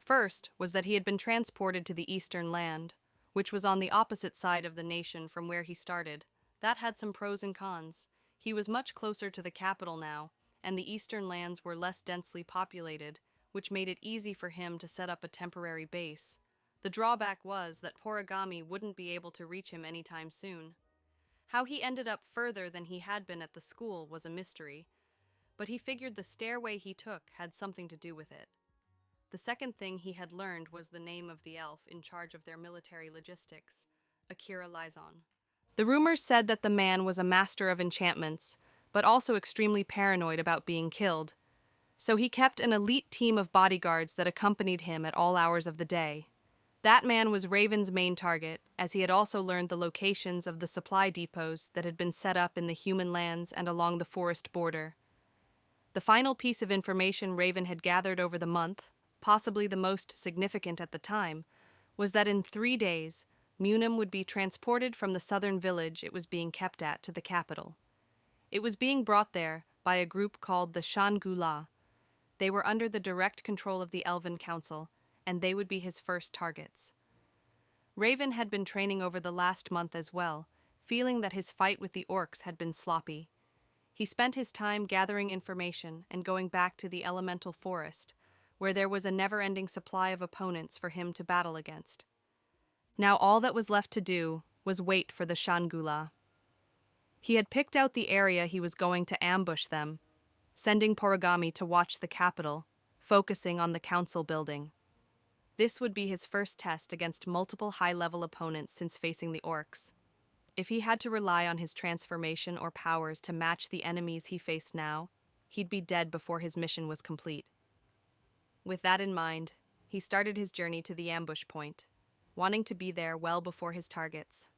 S1: First was that he had been transported to the Eastern Land, which was on the opposite side of the nation from where he started. That had some pros and cons. He was much closer to the capital now, and the Eastern Lands were less densely populated, which made it easy for him to set up a temporary base. The drawback was that Porigami wouldn't be able to reach him anytime soon. How he ended up further than he had been at the school was a mystery, but he figured the stairway he took had something to do with it. The second thing he had learned was the name of the elf in charge of their military logistics, Akira Lizon. The rumors said that the man was a master of enchantments, but also extremely paranoid about being killed. So he kept an elite team of bodyguards that accompanied him at all hours of the day. That man was Raven's main target, as he had also learned the locations of the supply depots that had been set up in the human lands and along the forest border. The final piece of information Raven had gathered over the month, possibly the most significant at the time, was that in 3 days, Munum would be transported from the southern village it was being kept at to the capital. It was being brought there by a group called the Shangula. They were under the direct control of the Elven Council, and they would be his first targets. Raven had been training over the last month as well, feeling that his fight with the orcs had been sloppy. He spent his time gathering information and going back to the elemental forest, where there was a never-ending supply of opponents for him to battle against. Now all that was left to do was wait for the Shangula. He had picked out the area he was going to ambush them, sending Porigami to watch the capital, focusing on the council building. This would be his first test against multiple high-level opponents since facing the orcs. If he had to rely on his transformation or powers to match the enemies he faced now, he'd be dead before his mission was complete. With that in mind, he started his journey to the ambush point, wanting to be there well before his targets.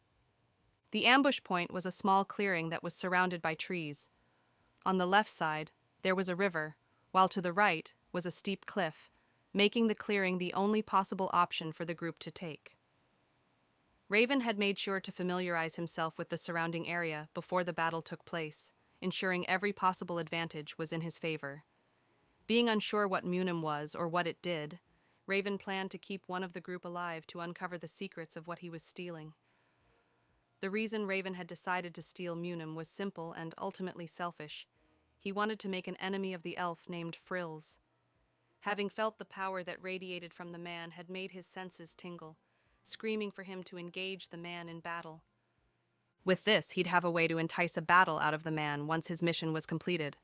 S1: The ambush point was a small clearing that was surrounded by trees. On the left side, there was a river, while to the right was a steep cliff, making the clearing the only possible option for the group to take. Raven had made sure to familiarize himself with the surrounding area before the battle took place, ensuring every possible advantage was in his favor. Being unsure what Munim was or what it did, Raven planned to keep one of the group alive to uncover the secrets of what he was stealing. The reason Raven had decided to steal Munim was simple and ultimately selfish. He wanted to make an enemy of the elf named Frills. Having felt the power that radiated from the man had made his senses tingle, screaming for him to engage the man in battle. With this, he'd have a way to entice a battle out of the man once his mission was completed,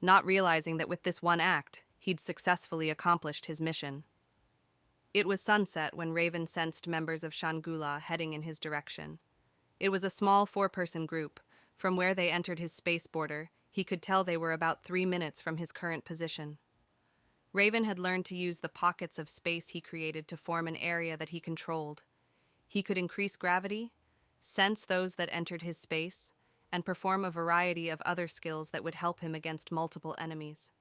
S1: not realizing that with this one act, he'd successfully accomplished his mission. It was sunset when Raven sensed members of Shangula heading in his direction. It was a small 4-person group. From where they entered his space border, he could tell they were about 3 minutes from his current position. Raven had learned to use the pockets of space he created to form an area that he controlled. He could increase gravity, sense those that entered his space, and perform a variety of other skills that would help him against multiple enemies.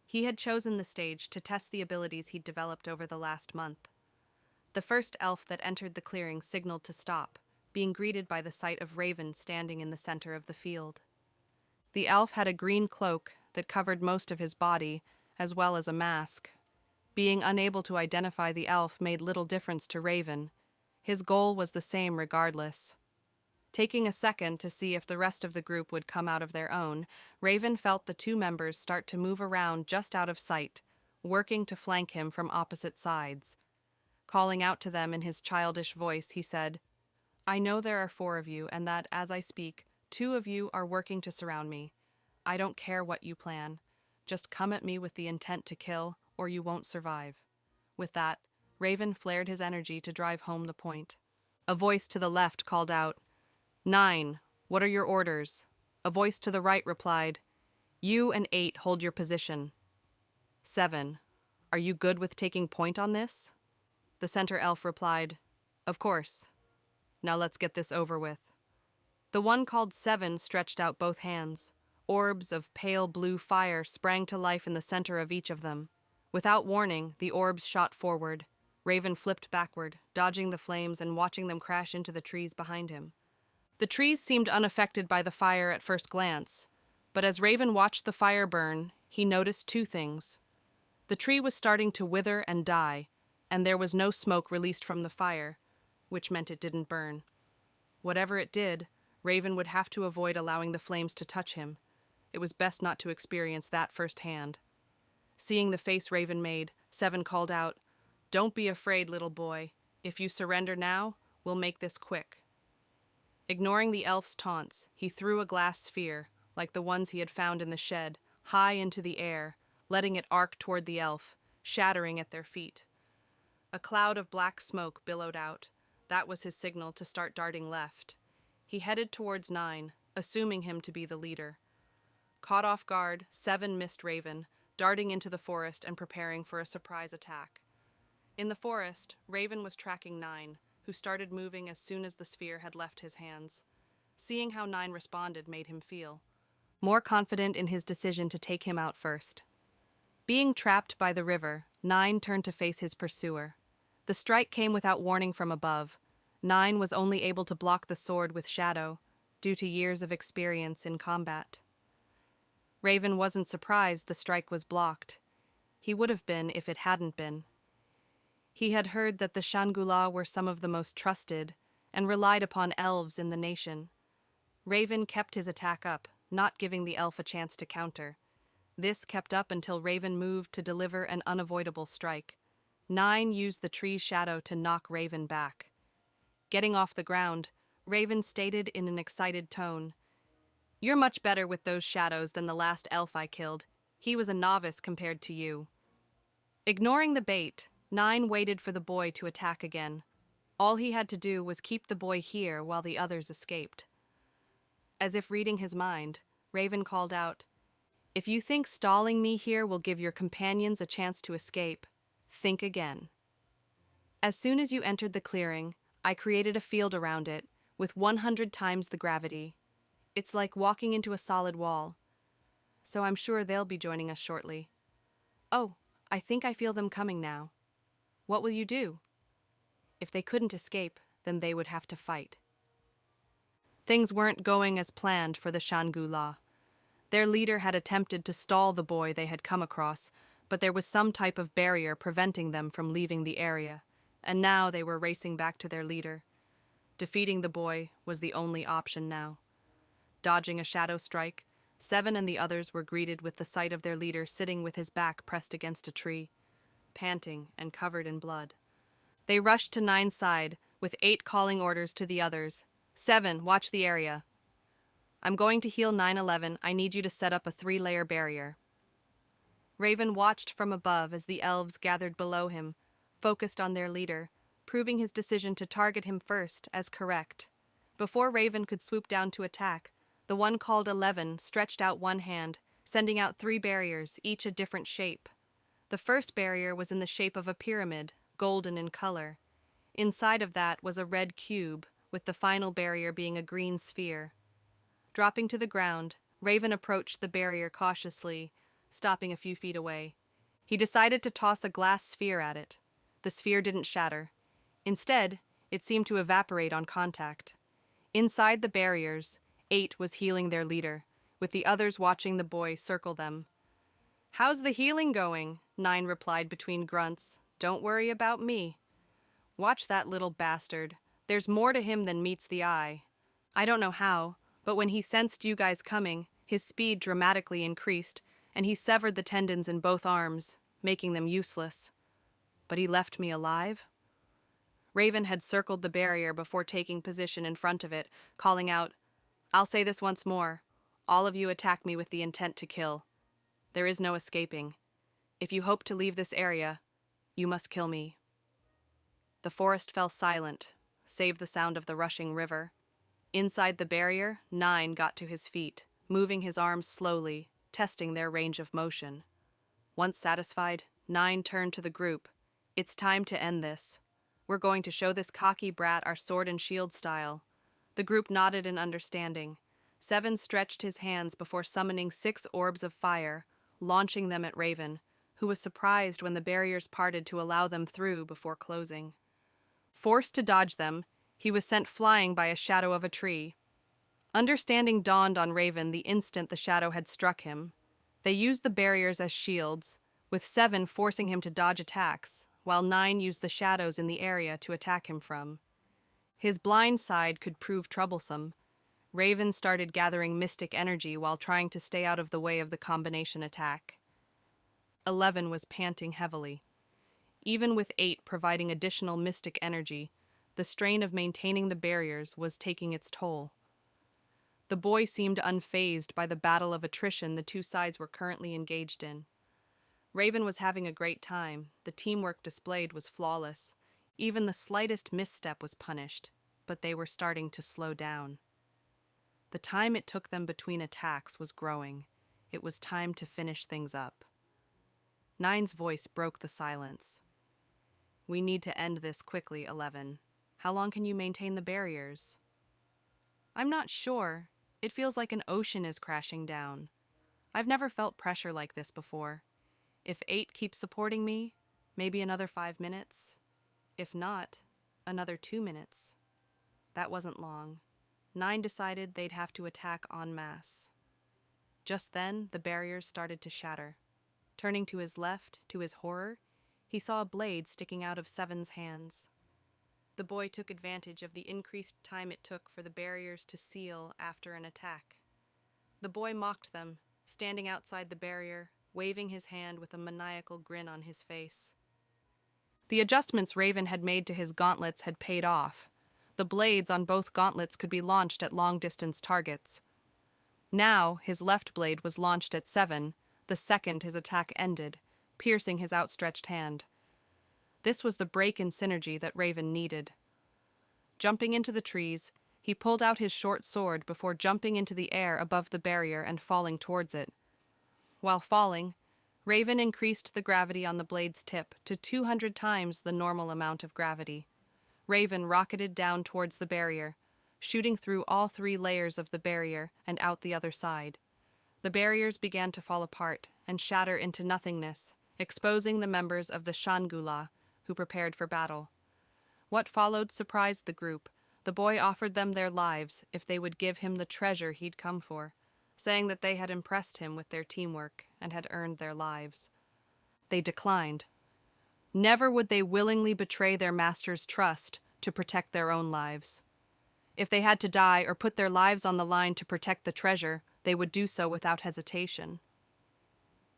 S1: He had chosen the stage to test the abilities he'd developed over the last month. The first elf that entered the clearing signaled to stop, being greeted by the sight of Raven standing in the center of the field. The elf had a green cloak that covered most of his body, as well as a mask. Being unable to identify the elf made little difference to Raven. His goal was the same regardless. Taking a second to see if the rest of the group would come out of their own, Raven felt the 2 members start to move around just out of sight, working to flank him from opposite sides. Calling out to them in his childish voice, he said, "I know there are 4 of you, and that, as I speak, 2 of you are working to surround me. I don't care what you plan. Just come at me with the intent to kill, or you won't survive." With that, Raven flared his energy to drive home the point. A voice to the left called out, "9, what are your orders?" A voice to the right replied, "You and 8 hold your position." 7, are you good with taking point on this? The center elf replied, "Of course. Now let's get this over with." The one called 7 stretched out both hands. Orbs of pale blue fire sprang to life in the center of each of them. Without warning, the orbs shot forward. Raven flipped backward, dodging the flames and watching them crash into the trees behind him. The trees seemed unaffected by the fire at first glance, but as Raven watched the fire burn, he noticed 2 things. The tree was starting to wither and die, and there was no smoke released from the fire, which meant it didn't burn. Whatever it did, Raven would have to avoid allowing the flames to touch him. It was best not to experience that firsthand. Seeing the face Raven made, 7 called out, "Don't be afraid, little boy. If you surrender now, we'll make this quick." Ignoring the elf's taunts, he threw a glass sphere, like the ones he had found in the shed, high into the air, letting it arc toward the elf, shattering at their feet. A cloud of black smoke billowed out. That was his signal to start darting left. He headed towards 9, assuming him to be the leader. Caught off guard, 7 missed Raven, darting into the forest and preparing for a surprise attack. In the forest, Raven was tracking 9, who started moving as soon as the sphere had left his hands. Seeing how 9 responded made him feel more confident in his decision to take him out first. Being trapped by the river, 9 turned to face his pursuer. The strike came without warning from above. 9 was only able to block the sword with shadow, due to years of experience in combat. Raven wasn't surprised the strike was blocked. He would have been if it hadn't been. He had heard that the Shangula were some of the most trusted and relied upon elves in the nation. Raven kept his attack up, not giving the elf a chance to counter. This kept up until Raven moved to deliver an unavoidable strike. 9 used the tree's shadow to knock Raven back. Getting off the ground, Raven stated in an excited tone, "You're much better with those shadows than the last elf I killed. He was a novice compared to you." Ignoring the bait, 9 waited for the boy to attack again. All he had to do was keep the boy here while the others escaped. As if reading his mind, Raven called out, "If you think stalling me here will give your companions a chance to escape, think again." As soon as you entered the clearing, I created a field around it, with 100 times the gravity. It's like walking into a solid wall. So I'm sure they'll be joining us shortly. Oh, I think I feel them coming now. What will you do? If they couldn't escape, then they would have to fight. Things weren't going as planned for the Shangula. Their leader had attempted to stall the boy they had come across, but there was some type of barrier preventing them from leaving the area, and now they were racing back to their leader. Defeating the boy was the only option now. Dodging a shadow strike, Seven and the others were greeted with the sight of their leader sitting with his back pressed against a tree, panting and covered in blood. They rushed to Nine's side, with 8 calling orders to the others. 7, watch the area. I'm going to heal 911. I need you to set up a 3-layer barrier. Raven watched from above as the elves gathered below him, focused on their leader, proving his decision to target him first as correct. Before Raven could swoop down to attack, the one called 11 stretched out one hand, sending out 3 barriers, each a different shape. The first barrier was in the shape of a pyramid, golden in color. Inside of that was a red cube, with the final barrier being a green sphere. Dropping to the ground, Raven approached the barrier cautiously, stopping a few feet away. He decided to toss a glass sphere at it. The sphere didn't shatter. Instead, it seemed to evaporate on contact. Inside the barriers, 8 was healing their leader, with the others watching the boy circle them. "How's the healing going?" 9 replied between grunts. "Don't worry about me." "Watch that little bastard. There's more to him than meets the eye." I don't know how, but when he sensed you guys coming, his speed dramatically increased, and he severed the tendons in both arms, making them useless. But he left me alive? Raven had circled the barrier before taking position in front of it, calling out, "I'll say this once more. All of you attack me with the intent to kill. There is no escaping. If you hope to leave this area, you must kill me." The forest fell silent, save the sound of the rushing river. Inside the barrier, 9 got to his feet, moving his arms slowly, testing their range of motion. Once satisfied, 9 turned to the group. "It's time to end this. We're going to show this cocky brat our sword and shield style." The group nodded in understanding. 7 stretched his hands before summoning 6 orbs of fire, launching them at Raven, who was surprised when the barriers parted to allow them through before closing. Forced to dodge them, he was sent flying by a shadow of a tree. Understanding dawned on Raven the instant the shadow had struck him. They used the barriers as shields, with 7 forcing him to dodge attacks, while 9 used the shadows in the area to attack him from. His blind side could prove troublesome. Raven started gathering mystic energy while trying to stay out of the way of the combination attack. 11 was panting heavily. Even with 8 providing additional mystic energy, the strain of maintaining the barriers was taking its toll. The boy seemed unfazed by the battle of attrition the two sides were currently engaged in. Raven was having a great time. The teamwork displayed was flawless. Even the slightest misstep was punished, but they were starting to slow down. The time it took them between attacks was growing. It was time to finish things up. 9's voice broke the silence. "We need to end this quickly, 11. How long can you maintain the barriers?" "I'm not sure. It feels like an ocean is crashing down. I've never felt pressure like this before. If 8 keeps supporting me, maybe another 5 minutes. If not, another 2 minutes." That wasn't long. 9 decided they'd have to attack en masse. Just then, the barriers started to shatter. Turning to his left, to his horror, he saw a blade sticking out of 7's hands. The boy took advantage of the increased time it took for the barriers to seal after an attack. The boy mocked them, standing outside the barrier, waving his hand with a maniacal grin on his face. The adjustments Raven had made to his gauntlets had paid off. The blades on both gauntlets could be launched at long-distance targets. Now, his left blade was launched at 7, the second his attack ended, piercing his outstretched hand. This was the break in synergy that Raven needed. Jumping into the trees, he pulled out his short sword before jumping into the air above the barrier and falling towards it. While falling, Raven increased the gravity on the blade's tip to 200 times the normal amount of gravity. Raven rocketed down towards the barrier, shooting through all 3 layers of the barrier and out the other side. The barriers began to fall apart and shatter into nothingness, exposing the members of the Shangula, who prepared for battle. What followed surprised the group. The boy offered them their lives if they would give him the treasure he'd come for, saying that they had impressed him with their teamwork and had earned their lives. They declined. Never would they willingly betray their master's trust to protect their own lives. If they had to die or put their lives on the line to protect the treasure, they would do so without hesitation.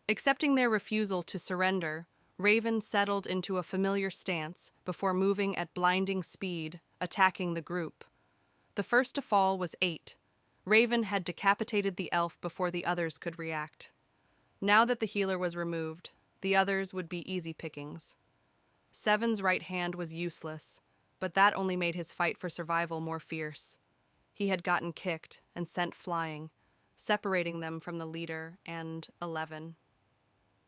S1: Accepting their refusal to surrender, Raven settled into a familiar stance before moving at blinding speed, attacking the group. The first to fall was 8. Raven had decapitated the elf before the others could react. Now that the healer was removed, the others would be easy pickings. 7's right hand was useless, but that only made his fight for survival more fierce. He had gotten kicked and sent flying, separating them from the leader and 11.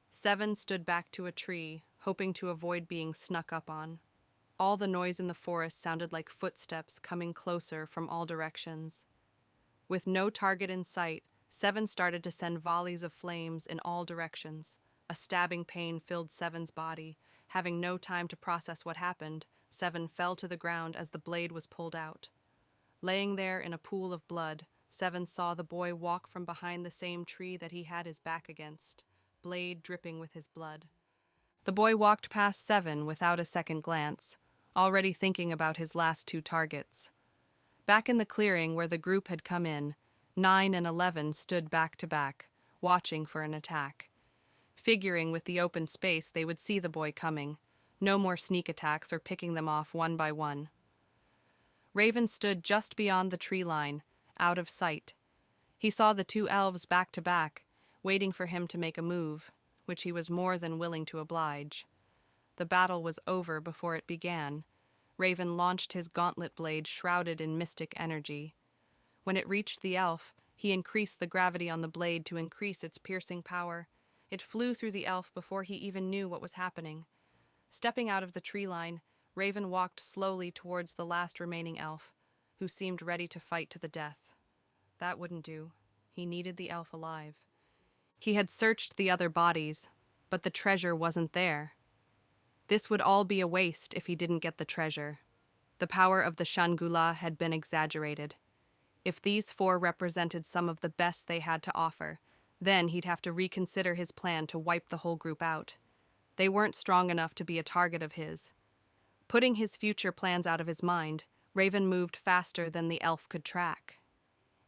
S1: 7 stood back to a tree, hoping to avoid being snuck up on. All the noise in the forest sounded like footsteps coming closer from all directions. With no target in sight, 7 started to send volleys of flames in all directions. A stabbing pain filled 7's body. Having no time to process what happened, 7 fell to the ground as the blade was pulled out. Laying there in a pool of blood, 7 saw the boy walk from behind the same tree that he had his back against, blade dripping with his blood. The boy walked past 7 without a second glance, already thinking about his last 2 targets. Back in the clearing where the group had come in, 9 and 11 stood back to back, watching for an attack. Figuring with the open space they would see the boy coming. No more sneak attacks or picking them off one by one. Raven stood just beyond the tree line, out of sight. He saw the 2 elves back to back, waiting for him to make a move, which he was more than willing to oblige. The battle was over before it began. Raven launched his gauntlet blade shrouded in mystic energy. When it reached the elf, he increased the gravity on the blade to increase its piercing power. It flew through the elf before he even knew what was happening. Stepping out of the tree line, Raven walked slowly towards the last remaining elf, who seemed ready to fight to the death. That wouldn't do. He needed the elf alive. He had searched the other bodies, but the treasure wasn't there. This would all be a waste if he didn't get the treasure. The power of the Shangula had been exaggerated. If these 4 represented some of the best they had to offer, then he'd have to reconsider his plan to wipe the whole group out. They weren't strong enough to be a target of his. Putting his future plans out of his mind, Raven moved faster than the elf could track.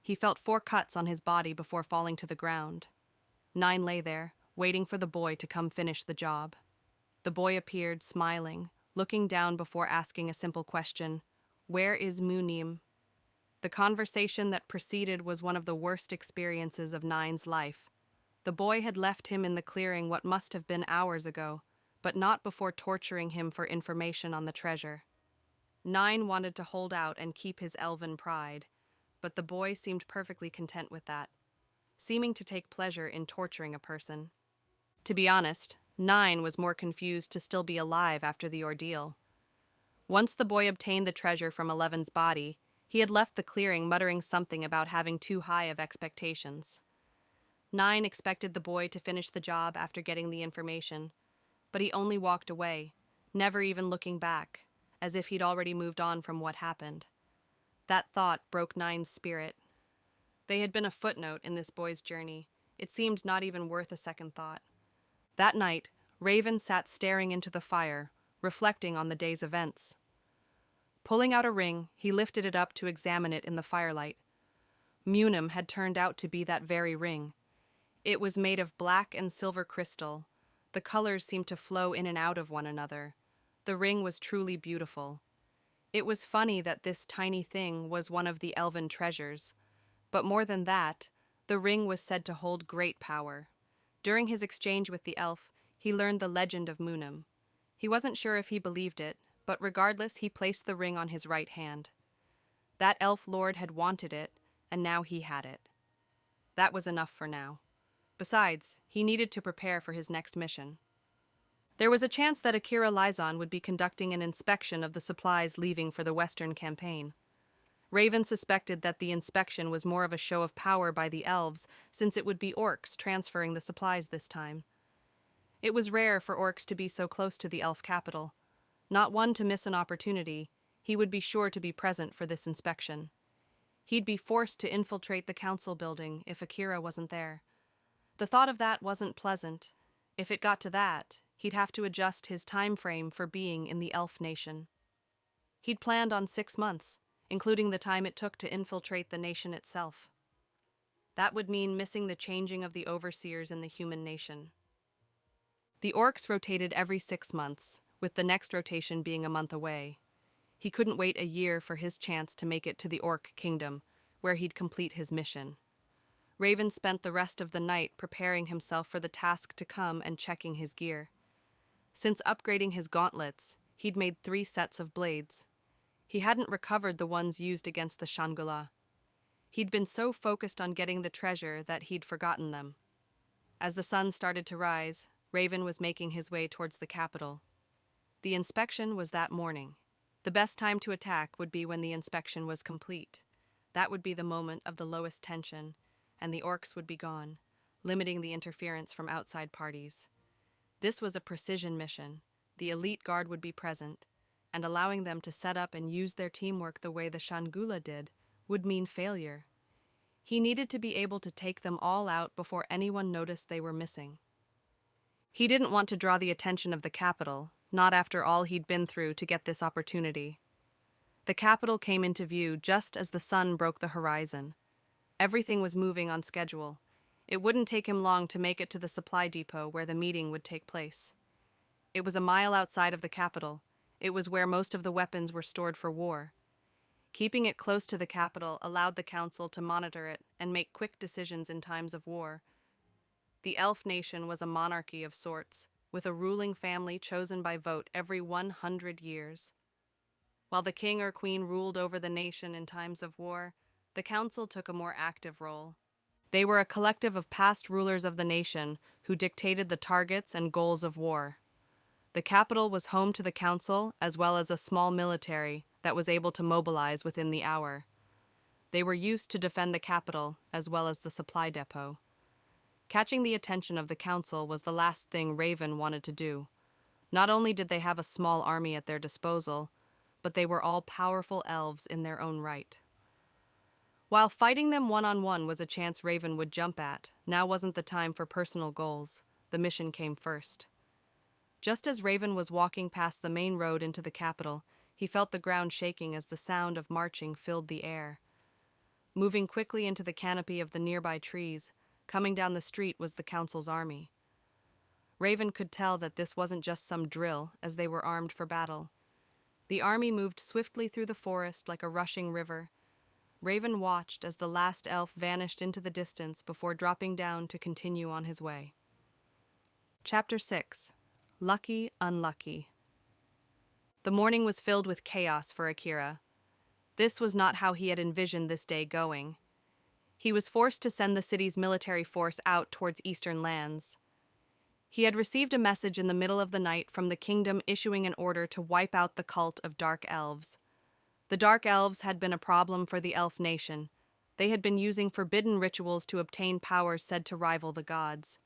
S1: He felt 4 cuts on his body before falling to the ground. 9 lay there, waiting for the boy to come finish the job. The boy appeared, smiling, looking down before asking a simple question. "Where is Munim?" The conversation that preceded was one of the worst experiences of 9's life. The boy had left him in the clearing what must have been hours ago, but not before torturing him for information on the treasure. 9 wanted to hold out and keep his elven pride, but the boy seemed perfectly content with that, seeming to take pleasure in torturing a person. To be honest, 9 was more confused to still be alive after the ordeal. Once the boy obtained the treasure from 11's body, he had left the clearing muttering something about having too high of expectations. 9 expected the boy to finish the job after getting the information, but he only walked away, never even looking back, as if he'd already moved on from what happened. That thought broke 9's spirit. They had been a footnote in this boy's journey. It seemed not even worth a second thought. That night, Raven sat staring into the fire, reflecting on the day's events. Pulling out a ring, he lifted it up to examine it in the firelight. Munim had turned out to be that very ring. It was made of black and silver crystal. The colors seemed to flow in and out of one another. The ring was truly beautiful. It was funny that this tiny thing was one of the elven treasures. But more than that, the ring was said to hold great power. During his exchange with the elf, he learned the legend of Munim. He wasn't sure if he believed it, but regardless, he placed the ring on his right hand. That elf lord had wanted it, and now he had it. That was enough for now. Besides, he needed to prepare for his next mission. There was a chance that Akira Lizon would be conducting an inspection of the supplies leaving for the Western campaign. Raven suspected that the inspection was more of a show of power by the elves, since it would be orcs transferring the supplies this time. It was rare for orcs to be so close to the elf capital. Not one to miss an opportunity, he would be sure to be present for this inspection. He'd be forced to infiltrate the council building if Akira wasn't there. The thought of that wasn't pleasant. If it got to that, he'd have to adjust his time frame for being in the Elf Nation. He'd planned on 6 months, including the time it took to infiltrate the nation itself. That would mean missing the changing of the overseers in the human nation. The orcs rotated every 6 months, with the next rotation being a month away. He couldn't wait a year for his chance to make it to the Orc Kingdom, where he'd complete his mission. Raven spent the rest of the night preparing himself for the task to come and checking his gear. Since upgrading his gauntlets, he'd made 3 sets of blades. He hadn't recovered the ones used against the Shangula. He'd been so focused on getting the treasure that he'd forgotten them. As the sun started to rise, Raven was making his way towards the capital. The inspection was that morning. The best time to attack would be when the inspection was complete. That would be the moment of the lowest tension, and the orcs would be gone, limiting the interference from outside parties. This was a precision mission. The elite guard would be present, and allowing them to set up and use their teamwork the way the Shangula did would mean failure. He needed to be able to take them all out before anyone noticed they were missing. He didn't want to draw the attention of the capital, not after all he'd been through to get this opportunity. The capital came into view just as the sun broke the horizon. Everything was moving on schedule. It wouldn't take him long to make it to the supply depot where the meeting would take place. It was a mile outside of the capital. It was where most of the weapons were stored for war. Keeping it close to the capital allowed the council to monitor it and make quick decisions in times of war. The Elf Nation was a monarchy of sorts, with a ruling family chosen by vote every 100 years. While the king or queen ruled over the nation in times of war, the council took a more active role. They were a collective of past rulers of the nation who dictated the targets and goals of war. The capital was home to the council as well as a small military that was able to mobilize within the hour. They were used to defend the capital as well as the supply depot. Catching the attention of the council was the last thing Raven wanted to do. Not only did they have a small army at their disposal, but they were all powerful elves in their own right. While fighting them one-on-one was a chance Raven would jump at, now wasn't the time for personal goals. The mission came first. Just as Raven was walking past the main road into the capital, he felt the ground shaking as the sound of marching filled the air. Moving quickly into the canopy of the nearby trees, coming down the street was the council's army. Raven could tell that this wasn't just some drill, as they were armed for battle. The army moved swiftly through the forest like a rushing river. Raven watched as the last elf vanished into the distance before dropping down to continue on his way. Chapter 6. Lucky, Unlucky. The morning was filled with chaos for Akira. This was not how he had envisioned this day going. He was forced to send the city's military force out towards eastern lands. He had received a message in the middle of the night from the kingdom issuing an order to wipe out the cult of dark elves. The dark elves had been a problem for the Elf Nation. They had been using forbidden rituals to obtain powers said to rival the gods.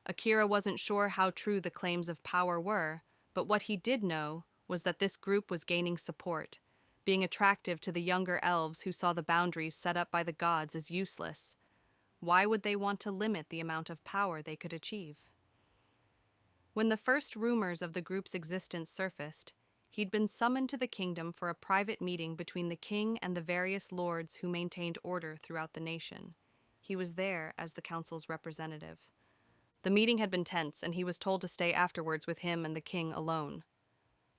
S1: Akira wasn't sure how true the claims of power were, but what he did know was that this group was gaining support, being attractive to the younger elves who saw the boundaries set up by the gods as useless. Why would they want to limit the amount of power they could achieve? When the first rumors of the group's existence surfaced, he'd been summoned to the kingdom for a private meeting between the king and the various lords who maintained order throughout the nation. He was there as the council's representative. The meeting had been tense, and he was told to stay afterwards with him and the king alone.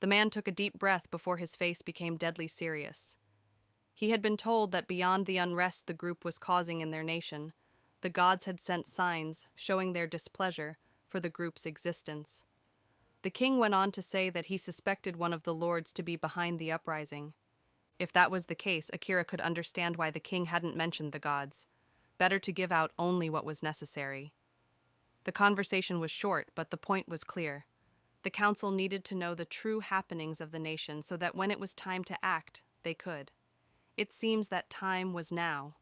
S1: The man took a deep breath before his face became deadly serious. He had been told that beyond the unrest the group was causing in their nation, the gods had sent signs showing their displeasure for the group's existence. The king went on to say that he suspected one of the lords to be behind the uprising. If that was the case, Akira could understand why the king hadn't mentioned the gods. Better to give out only what was necessary. The conversation was short, but the point was clear. The council needed to know the true happenings of the nation so that when it was time to act, they could. It seems that time was now.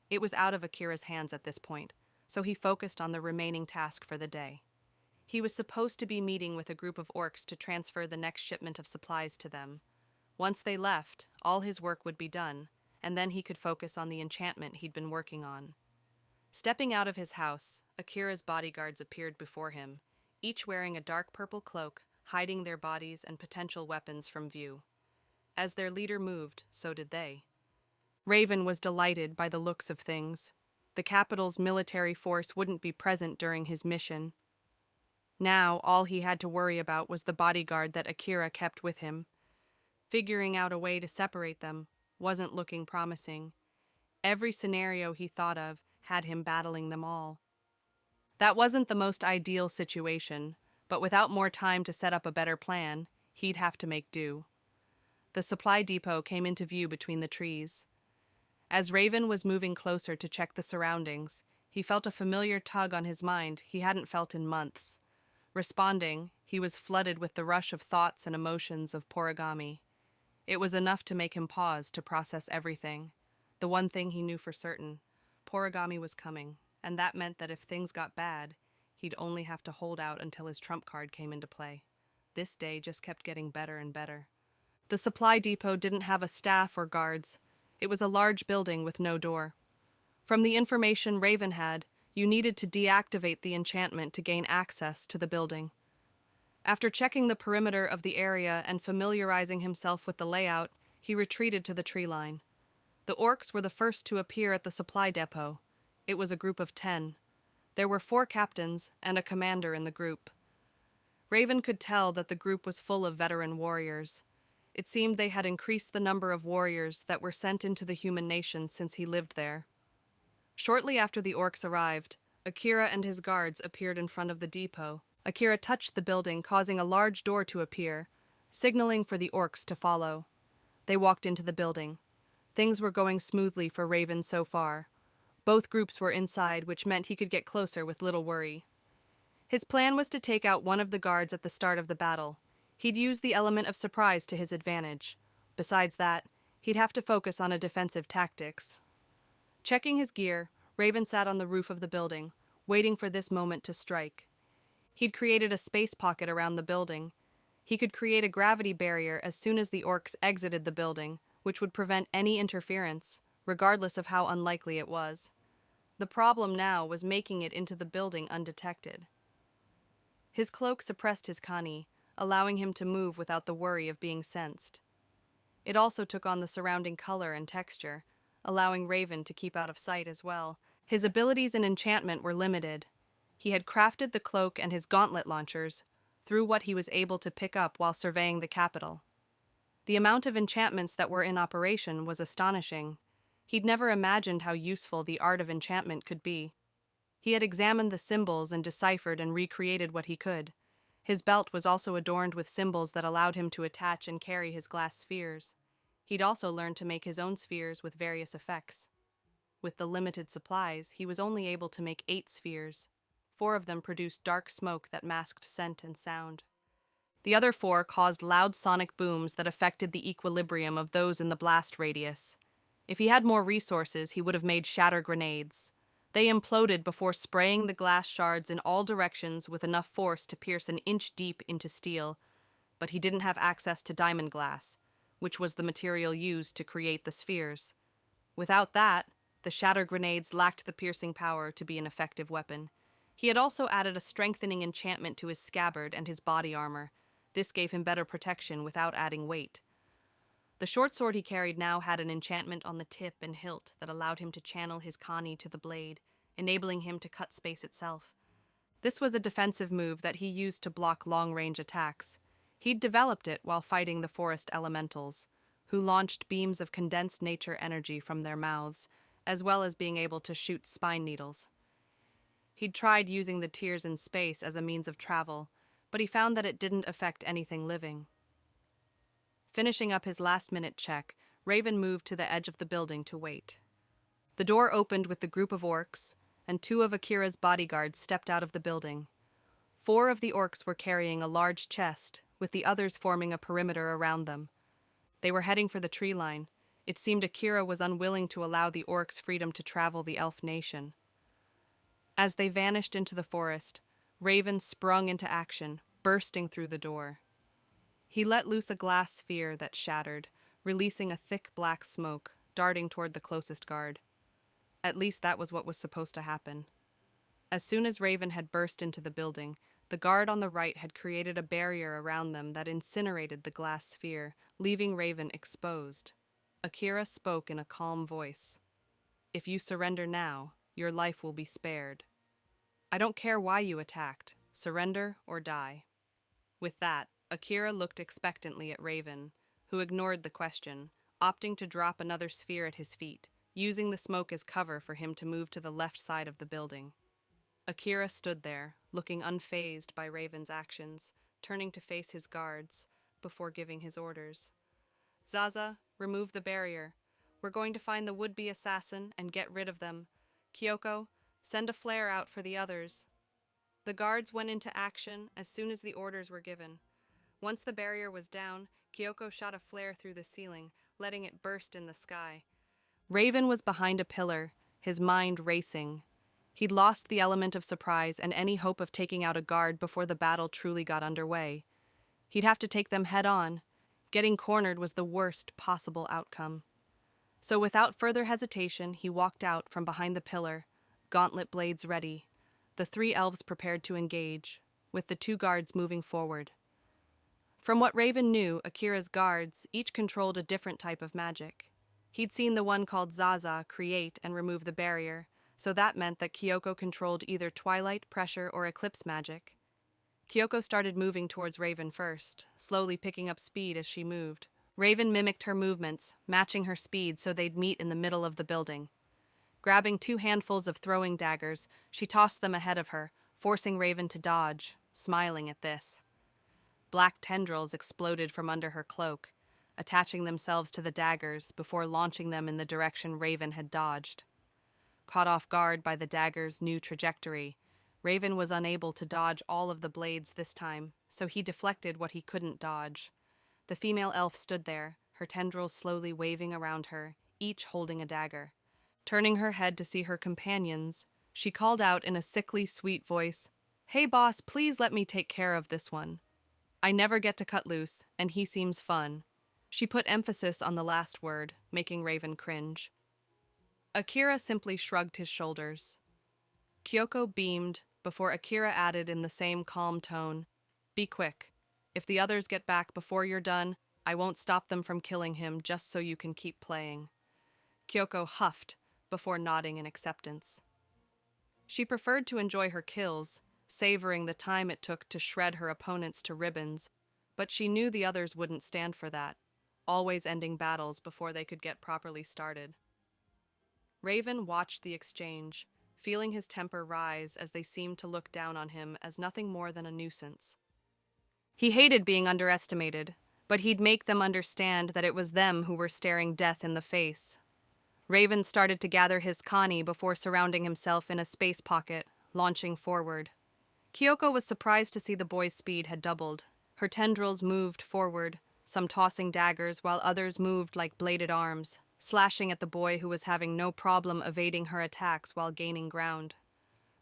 S1: It was out of Akira's hands at this point, so he focused on the remaining task for the day. He was supposed to be meeting with a group of orcs to transfer the next shipment of supplies to them. Once they left, all his work would be done, and then he could focus on the enchantment he'd been working on. Stepping out of his house, Akira's bodyguards appeared before him, each wearing a dark purple cloak, hiding their bodies and potential weapons from view. As their leader moved, so did they. Raven was delighted by the looks of things. The capital's military force wouldn't be present during his mission. Now, all he had to worry about was the bodyguard that Akira kept with him. Figuring out a way to separate them wasn't looking promising. Every scenario he thought of had him battling them all. That wasn't the most ideal situation, but without more time to set up a better plan, he'd have to make do. The supply depot came into view between the trees. As Raven was moving closer to check the surroundings, he felt a familiar tug on his mind he hadn't felt in months. Responding, he was flooded with the rush of thoughts and emotions of Porigami. It was enough to make him pause to process everything. The one thing he knew for certain, Porigami was coming, and that meant that if things got bad, he'd only have to hold out until his trump card came into play. This day just kept getting better and better. The supply depot didn't have a staff or guards. It was a large building with no door. From the information Raven had, you needed to deactivate the enchantment to gain access to the building. After checking the perimeter of the area and familiarizing himself with the layout, he retreated to the tree line. The orcs were the first to appear at the supply depot. It was a group of 10. There were 4 captains and a commander in the group. Raven could tell that the group was full of veteran warriors. It seemed they had increased the number of warriors that were sent into the human nation since he lived there. Shortly after the orcs arrived, Akira and his guards appeared in front of the depot. Akira touched the building, causing a large door to appear, signaling for the orcs to follow. They walked into the building. Things were going smoothly for Raven so far. Both groups were inside, which meant he could get closer with little worry. His plan was to take out one of the guards at the start of the battle. He'd use the element of surprise to his advantage. Besides that, he'd have to focus on a defensive tactics. Checking his gear, Raven sat on the roof of the building, waiting for this moment to strike. He'd created a space pocket around the building. He could create a gravity barrier as soon as the orcs exited the building, which would prevent any interference, regardless of how unlikely it was. The problem now was making it into the building undetected. His cloak suppressed his Kani, allowing him to move without the worry of being sensed. It also took on the surrounding color and texture, allowing Raven to keep out of sight as well. His abilities in enchantment were limited. He had crafted the cloak and his gauntlet launchers through what he was able to pick up while surveying the capital. The amount of enchantments that were in operation was astonishing. He'd never imagined how useful the art of enchantment could be. He had examined the symbols and deciphered and recreated what he could. His belt was also adorned with symbols that allowed him to attach and carry his glass spheres. He'd also learned to make his own spheres with various effects. With the limited supplies, he was only able to make 8 spheres. 4 of them produced dark smoke that masked scent and sound. The other 4 caused loud sonic booms that affected the equilibrium of those in the blast radius. If he had more resources, he would have made shatter grenades. They imploded before spraying the glass shards in all directions with enough force to pierce an inch deep into steel, but he didn't have access to diamond glass, which was the material used to create the spheres. Without that, the shatter grenades lacked the piercing power to be an effective weapon. He had also added a strengthening enchantment to his scabbard and his body armor. This gave him better protection without adding weight. The short sword he carried now had an enchantment on the tip and hilt that allowed him to channel his Kani to the blade, enabling him to cut space itself. This was a defensive move that he used to block long-range attacks. He'd developed it while fighting the forest elementals, who launched beams of condensed nature energy from their mouths, as well as being able to shoot spine needles. He'd tried using the tears in space as a means of travel, but he found that it didn't affect anything living. Finishing up his last-minute check, Raven moved to the edge of the building to wait. The door opened with the group of orcs, and 2 of Akira's bodyguards stepped out of the building. 4 of the orcs were carrying a large chest, with the others forming a perimeter around them. They were heading for the tree line. It seemed Akira was unwilling to allow the orcs freedom to travel the Elf Nation. As they vanished into the forest, Raven sprung into action, bursting through the door. He let loose a glass sphere that shattered, releasing a thick black smoke, darting toward the closest guard. At least that was what was supposed to happen. As soon as Raven had burst into the building, The guard on the right had created a barrier around them that incinerated the glass sphere, leaving Raven exposed. Akira spoke in a calm voice. "If you surrender now, your life will be spared. I don't care why you attacked. Surrender or die." With that, Akira looked expectantly at Raven, who ignored the question, opting to drop another sphere at his feet, using the smoke as cover for him to move to the left side of the building. Akira stood there, looking unfazed by Raven's actions, turning to face his guards, before giving his orders. "Zaza, remove the barrier. We're going to find the would-be assassin and get rid of them. Kyoko, send a flare out for the others." The guards went into action as soon as the orders were given. Once the barrier was down, Kyoko shot a flare through the ceiling, letting it burst in the sky. Raven was behind a pillar, his mind racing. He'd lost the element of surprise and any hope of taking out a guard before the battle truly got underway. He'd have to take them head on. Getting cornered was the worst possible outcome. So without further hesitation, he walked out from behind the pillar, gauntlet blades ready. The 3 elves prepared to engage, with the 2 guards moving forward. From what Raven knew, Akira's guards each controlled a different type of magic. He'd seen the one called Zaza create and remove the barrier, so that meant that Kyoko controlled either twilight, pressure, or eclipse magic. Kyoko started moving towards Raven first, slowly picking up speed as she moved. Raven mimicked her movements, matching her speed so they'd meet in the middle of the building. Grabbing 2 handfuls of throwing daggers, she tossed them ahead of her, forcing Raven to dodge, smiling at this. Black tendrils exploded from under her cloak, attaching themselves to the daggers before launching them in the direction Raven had dodged. Caught off guard by the dagger's new trajectory, Raven was unable to dodge all of the blades this time, so he deflected what he couldn't dodge. The female elf stood there, her tendrils slowly waving around her, each holding a dagger. Turning her head to see her companions, she called out in a sickly sweet voice, "Hey boss, please let me take care of this one. I never get to cut loose, and he seems fun." She put emphasis on the last word, making Raven cringe. Akira simply shrugged his shoulders. Kyoko beamed, before Akira added in the same calm tone, "Be quick. If the others get back before you're done, I won't stop them from killing him just so you can keep playing." Kyoko huffed, before nodding in acceptance. She preferred to enjoy her kills, savoring the time it took to shred her opponents to ribbons, but she knew the others wouldn't stand for that, always ending battles before they could get properly started. Raven watched the exchange, feeling his temper rise as they seemed to look down on him as nothing more than a nuisance. He hated being underestimated, but he'd make them understand that it was them who were staring death in the face. Raven started to gather his kani before surrounding himself in a space pocket, launching forward. Kyoko was surprised to see the boy's speed had doubled. Her tendrils moved forward, some tossing daggers while others moved like bladed arms, slashing at the boy who was having no problem evading her attacks while gaining ground.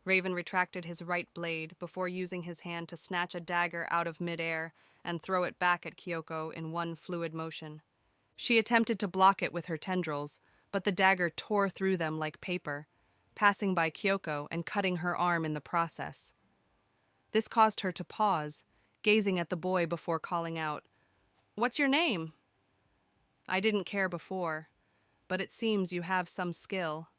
S1: Raven retracted his right blade before using his hand to snatch a dagger out of midair and throw it back at Kyoko in one fluid motion. She attempted to block it with her tendrils, but the dagger tore through them like paper, passing by Kyoko and cutting her arm in the process. This caused her to pause, gazing at the boy before calling out, "What's your name?" "I didn't care before, but it seems you have some skill.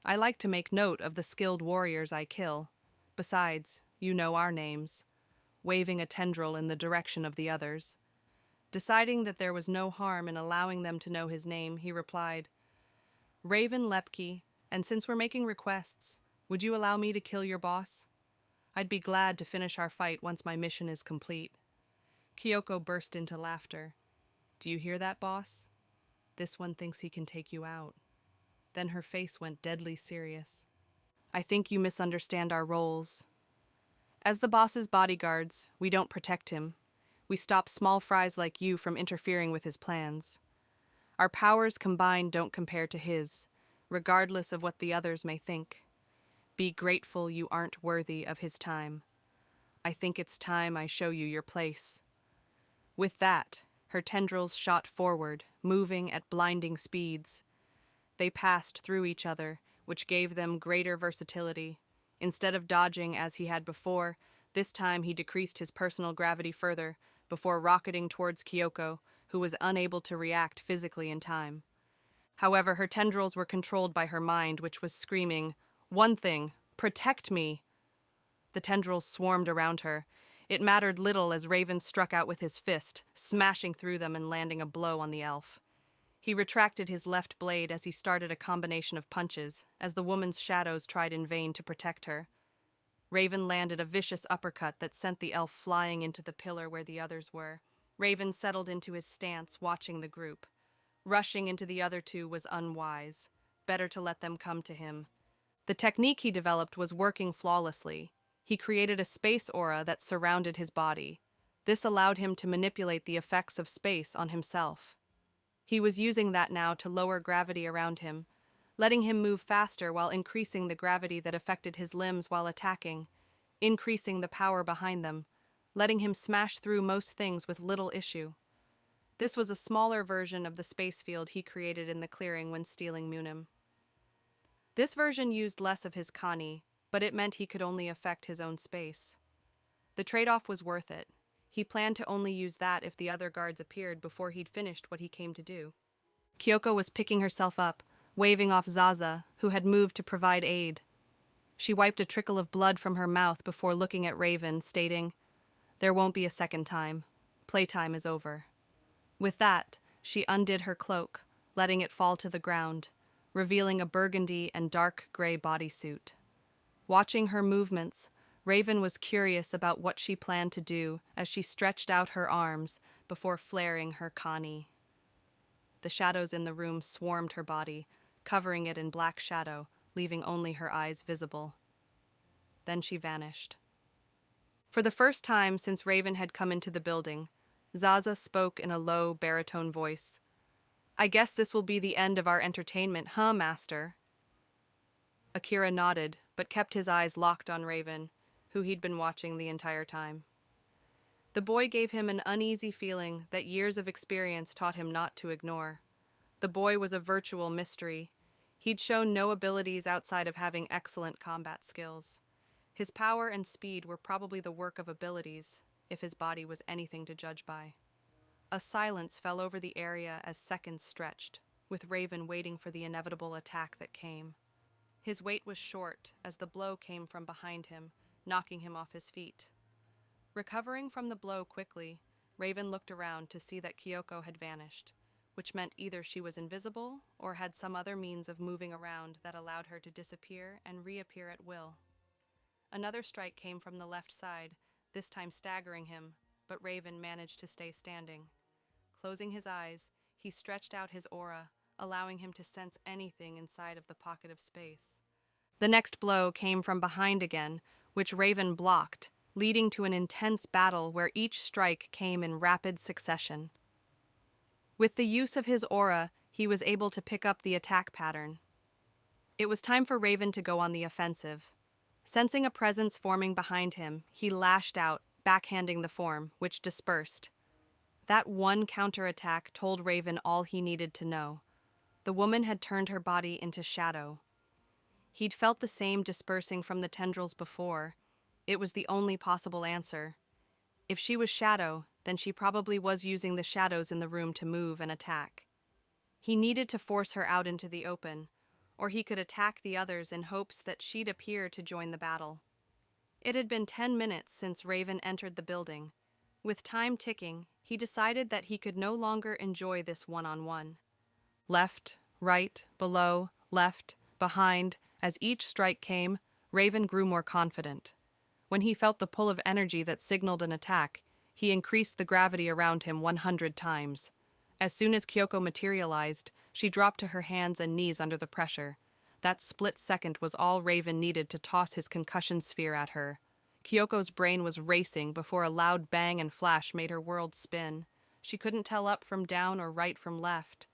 S1: I like to make note of the skilled warriors I kill. Besides, you know our names," waving a tendril in the direction of the others. Deciding that there was no harm in allowing them to know his name, he replied, "Raven Lepkey, and since we're making requests, would you allow me to kill your boss? I'd be glad to finish our fight once my mission is complete." Kyoko burst into laughter. "Do you hear that, boss? This one thinks he can take you out." Then her face went deadly serious. "I think you misunderstand our roles. As the boss's bodyguards, we don't protect him. We stop small fries like you from interfering with his plans. Our powers combined don't compare to his, regardless of what the others may think. Be grateful you aren't worthy of his time. I think it's time I show you your place." With that, her tendrils shot forward, moving at blinding speeds. They passed through each other, which gave them greater versatility. Instead of dodging as he had before, This time he decreased his personal gravity further before rocketing towards Kyoko, who was unable to react physically in time. However, her tendrils were controlled by her mind, which was screaming, "One thing, protect me!" The tendrils swarmed around her. It mattered little as Raven struck out with his fist, smashing through them and landing a blow on the elf. He retracted his left blade as he started a combination of punches, as the woman's shadows tried in vain to protect her. Raven landed a vicious uppercut that sent the elf flying into the pillar where the others were. Raven settled into his stance, watching the group. Rushing into the other two was unwise. Better to let them come to him. The technique he developed was working flawlessly. He created a space aura that surrounded his body. This allowed him to manipulate the effects of space on himself. He was using that now to lower gravity around him, letting him move faster while increasing the gravity that affected his limbs while attacking, increasing the power behind them, letting him smash through most things with little issue. This was a smaller version of the space field he created in the clearing when stealing Munim. This version used less of his Kani, but it meant he could only affect his own space. The trade-off was worth it. He planned to only use that if the other guards appeared before he'd finished what he came to do. Kyoko was picking herself up, waving off Zaza, who had moved to provide aid. She wiped a trickle of blood from her mouth before looking at Raven, stating, "There won't be a second time. Playtime is over." With that, she undid her cloak, letting it fall to the ground, revealing a burgundy and dark gray bodysuit. Watching her movements, Raven was curious about what she planned to do as she stretched out her arms before flaring her Kani. The shadows in the room swarmed her body, covering it in black shadow, leaving only her eyes visible. Then she vanished. For the first time since Raven had come into the building, Zaza spoke in a low, baritone voice. "I guess this will be the end of our entertainment, huh, Master?" Akira nodded, but kept his eyes locked on Raven, who he'd been watching the entire time. The boy gave him an uneasy feeling that years of experience taught him not to ignore. The boy was a virtual mystery. He'd shown no abilities outside of having excellent combat skills. His power and speed were probably the work of abilities, if his body was anything to judge by. A silence fell over the area as seconds stretched, with Raven waiting for the inevitable attack that came. His wait was short as the blow came from behind him, knocking him off his feet. Recovering from the blow quickly, Raven looked around to see that Kyoko had vanished, which meant either she was invisible or had some other means of moving around that allowed her to disappear and reappear at will. Another strike came from the left side, this time staggering him, but Raven managed to stay standing. Closing his eyes, he stretched out his aura, allowing him to sense anything inside of the pocket of space. The next blow came from behind again, which Raven blocked, leading to an intense battle where each strike came in rapid succession. With the use of his aura, he was able to pick up the attack pattern. It was time for Raven to go on the offensive. Sensing a presence forming behind him, he lashed out, backhanding the form, which dispersed. That one counterattack told Raven all he needed to know. The woman had turned her body into shadow. He'd felt the same dispersing from the tendrils before. It was the only possible answer. If she was shadow, then she probably was using the shadows in the room to move and attack. He needed to force her out into the open, or he could attack the others in hopes that she'd appear to join the battle. It had been 10 minutes since Raven entered the building. With time ticking, he decided that he could no longer enjoy this one-on-one. Left, right, below, left, behind, as each strike came, Raven grew more confident. When he felt the pull of energy that signaled an attack, he increased the gravity around him 100 times. As soon as Kyoko materialized, she dropped to her hands and knees under the pressure. That split second was all Raven needed to toss his concussion sphere at her. Kyoko's brain was racing before a loud bang and flash made her world spin. She couldn't tell up from down or right from left.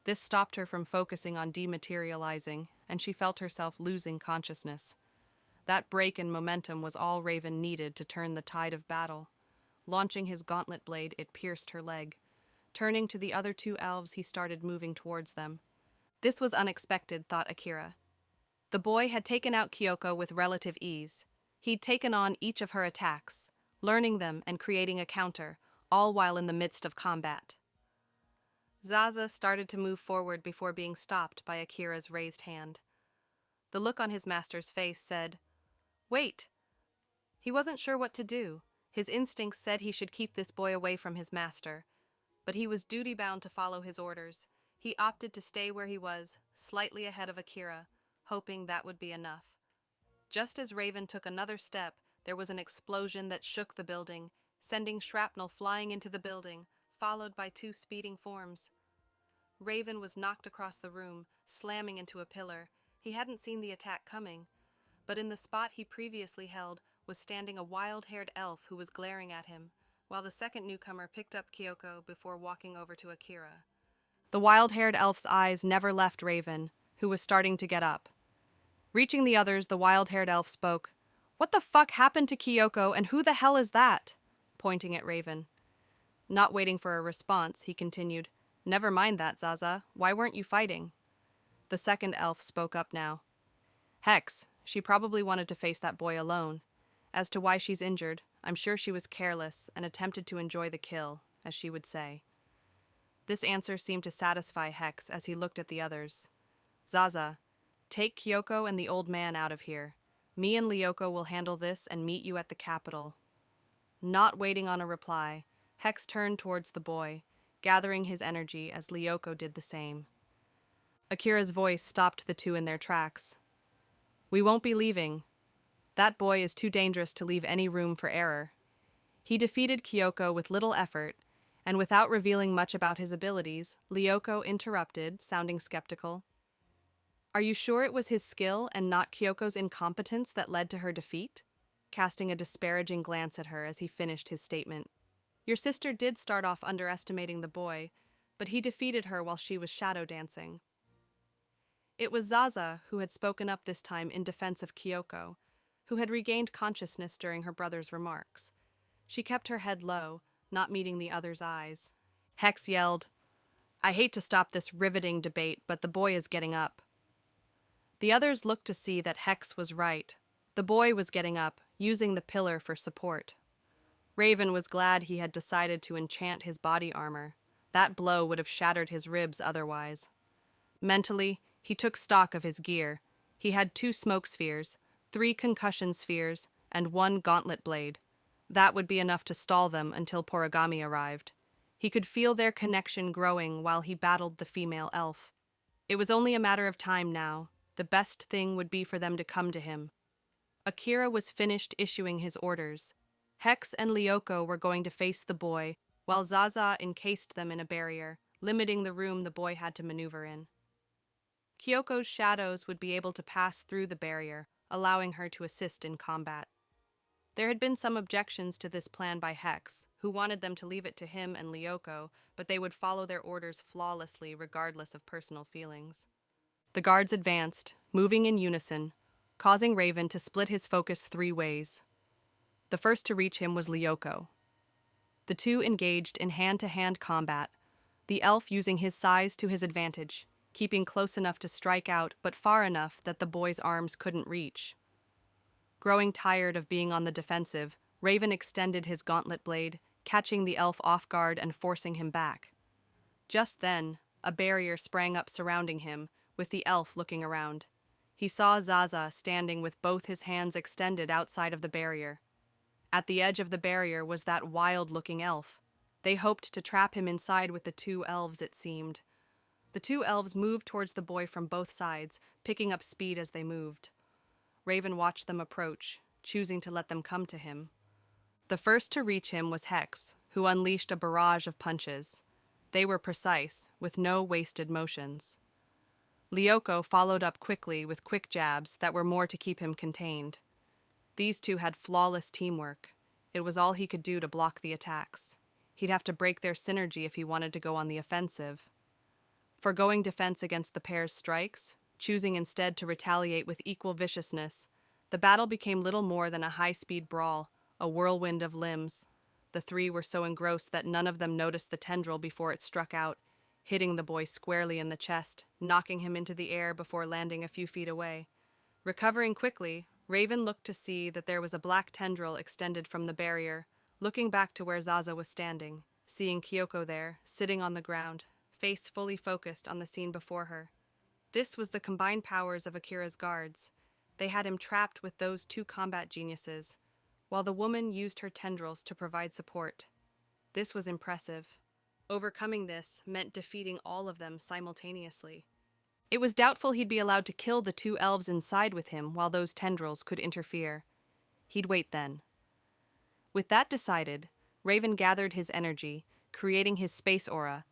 S1: This stopped her from focusing on dematerializing, and she felt herself losing consciousness. That break in momentum was all Raven needed to turn the tide of battle. Launching his gauntlet blade, it pierced her leg. Turning to the other two elves, he started moving towards them. This was unexpected, thought Akira. The boy had taken out Kyoko with relative ease. He'd taken on each of her attacks, learning them and creating a counter, all while in the midst of combat. Zaza started to move forward before being stopped by Akira's raised hand. The look on his master's face said, "Wait!" He wasn't sure what to do. His instincts said he should keep this boy away from his master, but he was duty-bound to follow his orders. He opted to stay where he was, slightly ahead of Akira, hoping that would be enough. Just as Raven took another step, there was an explosion that shook the building, sending shrapnel flying into the building, followed by two speeding forms. Raven was knocked across the room, slamming into a pillar. He hadn't seen the attack coming, but in the spot he previously held was standing a wild-haired elf who was glaring at him, while the second newcomer picked up Kyoko before walking over to Akira. The wild-haired elf's eyes never left Raven, who was starting to get up. Reaching the others, the wild-haired elf spoke, "What the fuck happened to Kyoko, and who the hell is that?" pointing at Raven. Not waiting for a response, he continued, "Never mind that, Zaza. Why weren't you fighting?" The second elf spoke up now. "Hex, she probably wanted to face that boy alone. As to why she's injured, I'm sure she was careless and attempted to enjoy the kill, as she would say." This answer seemed to satisfy Hex as he looked at the others. "Zaza, take Kyoko and the old man out of here. Me and Lyoko will handle this and meet you at the capital." Not waiting on a reply, Hex turned towards the boy, gathering his energy as Lyoko did the same. Akira's voice stopped the two in their tracks. "We won't be leaving. That boy is too dangerous to leave any room for error." He defeated Kyoko with little effort, and without revealing much about his abilities, Lyoko interrupted, sounding skeptical. "Are you sure it was his skill and not Kyoko's incompetence that led to her defeat?" casting a disparaging glance at her as he finished his statement. "Your sister did start off underestimating the boy, but he defeated her while she was shadow dancing." It was Zaza who had spoken up this time in defense of Kyoko, who had regained consciousness during her brother's remarks. She kept her head low, not meeting the other's eyes. Hex yelled, "I hate to stop this riveting debate, but the boy is getting up." The others looked to see that Hex was right. The boy was getting up, using the pillar for support. Raven was glad he had decided to enchant his body armor. That blow would have shattered his ribs otherwise. Mentally, he took stock of his gear. He had 2 smoke spheres, 3 concussion spheres, and 1 gauntlet blade. That would be enough to stall them until Porigami arrived. He could feel their connection growing while he battled the female elf. It was only a matter of time now. The best thing would be for them to come to him. Akira was finished issuing his orders. Hex and Lyoko were going to face the boy, while Zaza encased them in a barrier, limiting the room the boy had to maneuver in. Kyoko's shadows would be able to pass through the barrier, allowing her to assist in combat. There had been some objections to this plan by Hex, who wanted them to leave it to him and Lyoko, but they would follow their orders flawlessly regardless of personal feelings. The guards advanced, moving in unison, causing Raven to split his focus 3 ways. The first to reach him was Lyoko. The two engaged in hand-to-hand combat, the elf using his size to his advantage, keeping close enough to strike out but far enough that the boy's arms couldn't reach. Growing tired of being on the defensive, Raven extended his gauntlet blade, catching the elf off guard and forcing him back. Just then, a barrier sprang up surrounding him, with the elf looking around. He saw Zaza standing with both his hands extended outside of the barrier. At the edge of the barrier was that wild-looking elf. They hoped to trap him inside with the 2 elves, it seemed. The 2 elves moved towards the boy from both sides, picking up speed as they moved. Raven watched them approach, choosing to let them come to him. The first to reach him was Hex, who unleashed a barrage of punches. They were precise, with no wasted motions. Lyoko followed up quickly with quick jabs that were more to keep him contained. These 2 had flawless teamwork. It was all he could do to block the attacks. He'd have to break their synergy if he wanted to go on the offensive. Forgoing defense against the pair's strikes, choosing instead to retaliate with equal viciousness, the battle became little more than a high-speed brawl, a whirlwind of limbs. The 3 were so engrossed that none of them noticed the tendril before it struck out, hitting the boy squarely in the chest, knocking him into the air before landing a few feet away. Recovering quickly, Raven looked to see that there was a black tendril extended from the barrier, looking back to where Zaza was standing, seeing Kyoko there, sitting on the ground, face fully focused on the scene before her. This was the combined powers of Akira's guards. They had him trapped with those two combat geniuses, while the woman used her tendrils to provide support. This was impressive. Overcoming this meant defeating all of them simultaneously. It was doubtful he'd be allowed to kill the two elves inside with him while those tendrils could interfere. He'd wait then. With that decided, Raven gathered his energy, creating his space aura.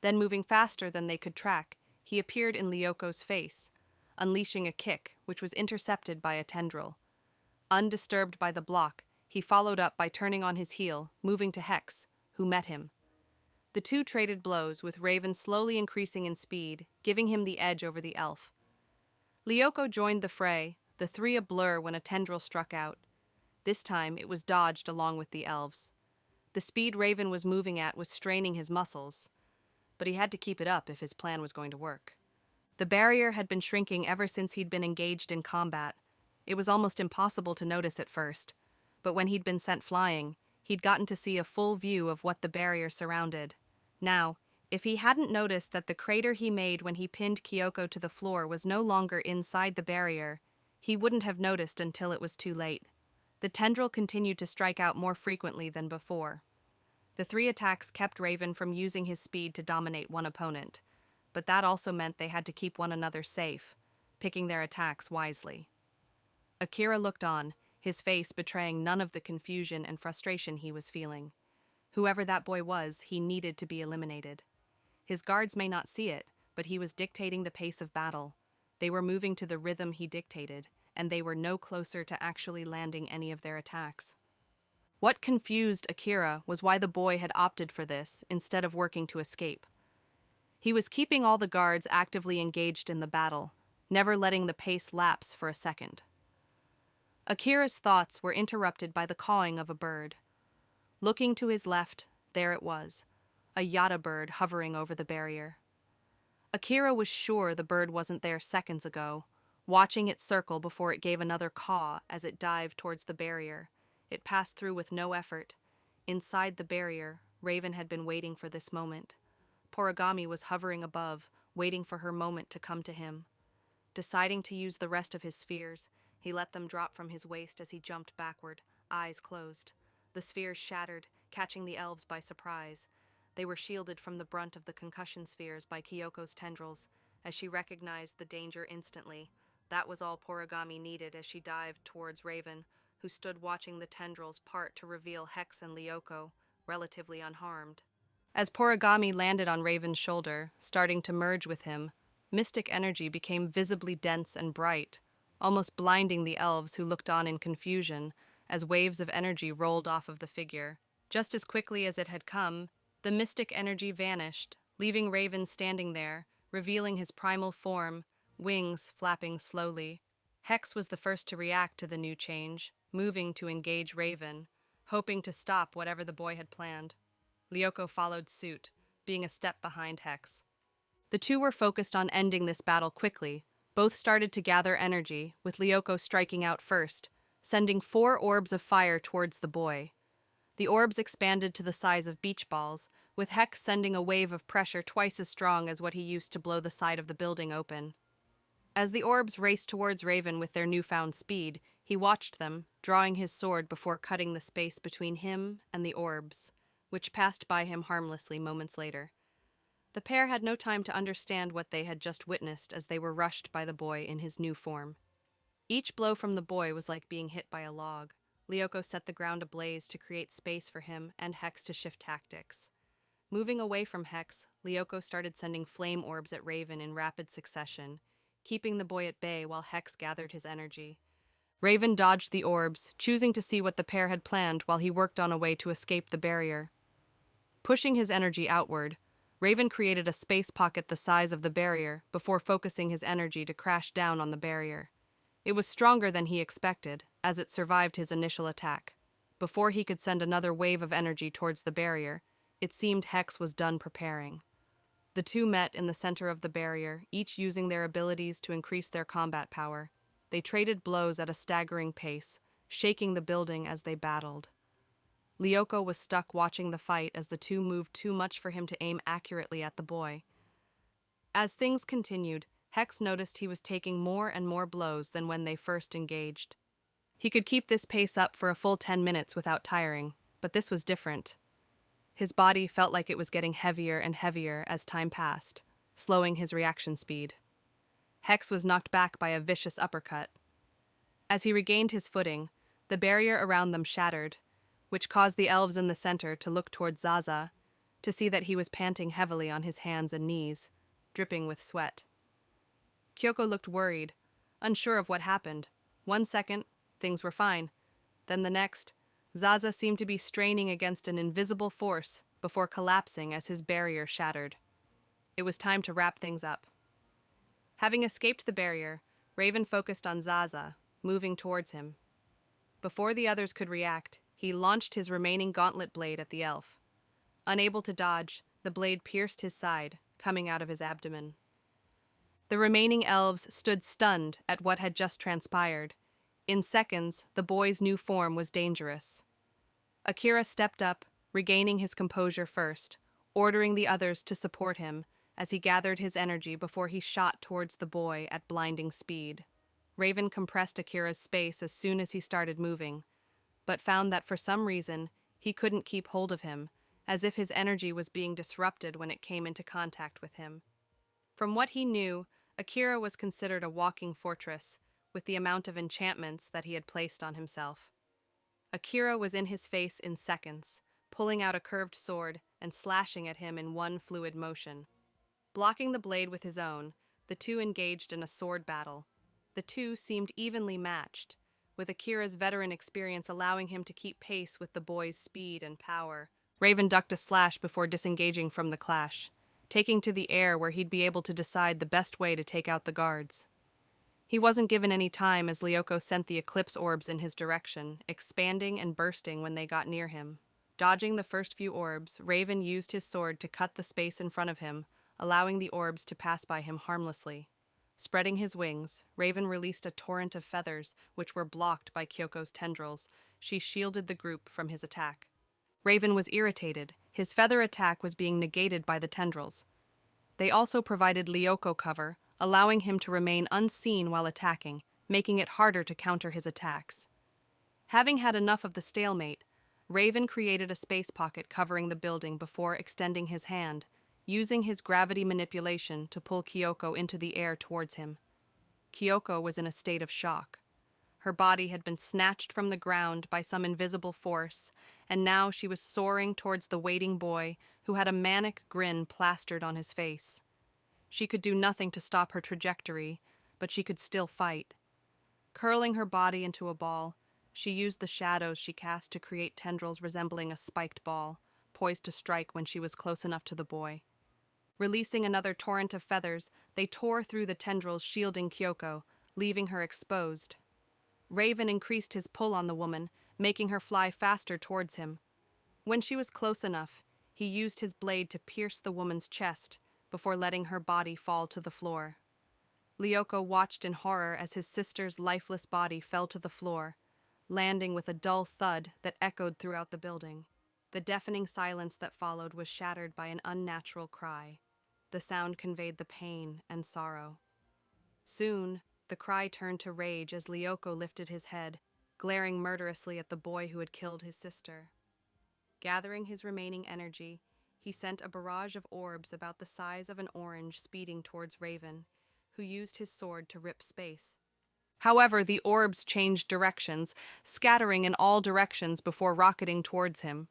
S1: Then, moving faster than they could track, he appeared in Lyoko's face, unleashing a kick, which was intercepted by a tendril. Undisturbed by the block, he followed up by turning on his heel, moving to Hex, who met him. The two traded blows, with Raven slowly increasing in speed, giving him the edge over the elf. Lyoko joined the fray, the three a blur when a tendril struck out. This time it was dodged along with the elves. The speed Raven was moving at was straining his muscles, but he had to keep it up if his plan was going to work. The barrier had been shrinking ever since he'd been engaged in combat. It was almost impossible to notice at first, but when he'd been sent flying, he'd gotten to see a full view of what the barrier surrounded. Now, if he hadn't noticed that the crater he made when he pinned Kyoko to the floor was no longer inside the barrier, he wouldn't have noticed until it was too late. The tendril continued to strike out more frequently than before. The three attacks kept Raven from using his speed to dominate one opponent, but that also meant they had to keep one another safe, picking their attacks wisely. Akira looked on, his face betraying none of the confusion and frustration he was feeling. Whoever that boy was, he needed to be eliminated. His guards may not see it, but he was dictating the pace of battle. They were moving to the rhythm he dictated, and they were no closer to actually landing any of their attacks. What confused Akira was why the boy had opted for this instead of working to escape. He was keeping all the guards actively engaged in the battle, never letting the pace lapse for a second. Akira's thoughts were interrupted by the cawing of a bird. Looking to his left, there it was, a yata bird hovering over the barrier. Akira was sure the bird wasn't there seconds ago, watching it circle before it gave another caw as it dived towards the barrier. It passed through with no effort. Inside the barrier, Raven had been waiting for this moment. Porigami was hovering above, waiting for her moment to come to him. Deciding to use the rest of his spheres, he let them drop from his waist as he jumped backward, eyes closed. The spheres shattered, catching the elves by surprise. They were shielded from the brunt of the concussion spheres by Kyoko's tendrils, as she recognized the danger instantly. That was all Porigami needed as she dived towards Raven, who stood watching the tendrils part to reveal Hex and Lyoko, relatively unharmed. As Porigami landed on Raven's shoulder, starting to merge with him, mystic energy became visibly dense and bright, almost blinding the elves who looked on in confusion as waves of energy rolled off of the figure. Just as quickly as it had come, the mystic energy vanished, leaving Raven standing there, revealing his primal form, wings flapping slowly. Hex was the first to react to the new change, moving to engage Raven, hoping to stop whatever the boy had planned. Lyoko followed suit, being a step behind Hex. The two were focused on ending this battle quickly. Both started to gather energy, with Lyoko striking out first, sending 4 orbs of fire towards the boy. The orbs expanded to the size of beach balls, with Hex sending a wave of pressure twice as strong as what he used to blow the side of the building open. As the orbs raced towards Raven with their newfound speed, he watched them, drawing his sword before cutting the space between him and the orbs, which passed by him harmlessly moments later. The pair had no time to understand what they had just witnessed as they were rushed by the boy in his new form. Each blow from the boy was like being hit by a log. Lyoko set the ground ablaze to create space for him and Hex to shift tactics. Moving away from Hex, Lyoko started sending flame orbs at Raven in rapid succession, keeping the boy at bay while Hex gathered his energy. Raven dodged the orbs, choosing to see what the pair had planned while he worked on a way to escape the barrier. Pushing his energy outward, Raven created a space pocket the size of the barrier before focusing his energy to crash down on the barrier. It was stronger than he expected, as it survived his initial attack. Before he could send another wave of energy towards the barrier, it seemed Hex was done preparing. The two met in the center of the barrier, each using their abilities to increase their combat power. They traded blows at a staggering pace, shaking the building as they battled. Lyoko was stuck watching the fight as the two moved too much for him to aim accurately at the boy. As things continued, Hex noticed he was taking more and more blows than when they first engaged. He could keep this pace up for a full 10 minutes without tiring, but this was different. His body felt like it was getting heavier and heavier as time passed, slowing his reaction speed. Hex was knocked back by a vicious uppercut. As he regained his footing, the barrier around them shattered, which caused the elves in the center to look toward Zaza, to see that he was panting heavily on his hands and knees, dripping with sweat. Kyoko looked worried, unsure of what happened. 1 second, things were fine. Then the next, Zaza seemed to be straining against an invisible force before collapsing as his barrier shattered. It was time to wrap things up. Having escaped the barrier, Raven focused on Zaza, moving towards him. Before the others could react, he launched his remaining gauntlet blade at the elf. Unable to dodge, the blade pierced his side, coming out of his abdomen. The remaining elves stood stunned at what had just transpired. In seconds, the boy's new form was dangerous. Akira stepped up, regaining his composure first, ordering the others to support him as he gathered his energy before he shot towards the boy at blinding speed. Raven compressed Akira's space as soon as he started moving, but found that for some reason he couldn't keep hold of him, as if his energy was being disrupted when it came into contact with him. From what he knew, Akira was considered a walking fortress, with the amount of enchantments that he had placed on himself. Akira was in his face in seconds, pulling out a curved sword and slashing at him in one fluid motion. Blocking the blade with his own, the two engaged in a sword battle. The two seemed evenly matched, with Akira's veteran experience allowing him to keep pace with the boy's speed and power. Raven ducked a slash before disengaging from the clash, taking to the air where he'd be able to decide the best way to take out the guards. He wasn't given any time as Lyoko sent the eclipse orbs in his direction, expanding and bursting when they got near him. Dodging the first few orbs, Raven used his sword to cut the space in front of him, allowing the orbs to pass by him harmlessly. Spreading his wings, Raven released a torrent of feathers, which were blocked by Kyoko's tendrils. She shielded the group from his attack. Raven was irritated. His feather attack was being negated by the tendrils. They also provided Lyoko cover, allowing him to remain unseen while attacking, making it harder to counter his attacks. Having had enough of the stalemate, Raven created a space pocket covering the building before extending his hand, using his gravity manipulation to pull Kyoko into the air towards him. Kyoko was in a state of shock. Her body had been snatched from the ground by some invisible force, and now she was soaring towards the waiting boy who had a manic grin plastered on his face. She could do nothing to stop her trajectory, but she could still fight. Curling her body into a ball, she used the shadows she cast to create tendrils resembling a spiked ball, poised to strike when she was close enough to the boy. Releasing another torrent of feathers, they tore through the tendrils shielding Kyoko, leaving her exposed. Raven increased his pull on the woman, making her fly faster towards him. When she was close enough, he used his blade to pierce the woman's chest before letting her body fall to the floor. Lyoko watched in horror as his sister's lifeless body fell to the floor, landing with a dull thud that echoed throughout the building. The deafening silence that followed was shattered by an unnatural cry. The sound conveyed the pain and sorrow. Soon, the cry turned to rage as Lyoko lifted his head, glaring murderously at the boy who had killed his sister. Gathering his remaining energy, he sent a barrage of orbs about the size of an orange speeding towards Raven, who used his sword to rip space. However, the orbs changed directions, scattering in all directions before rocketing towards him.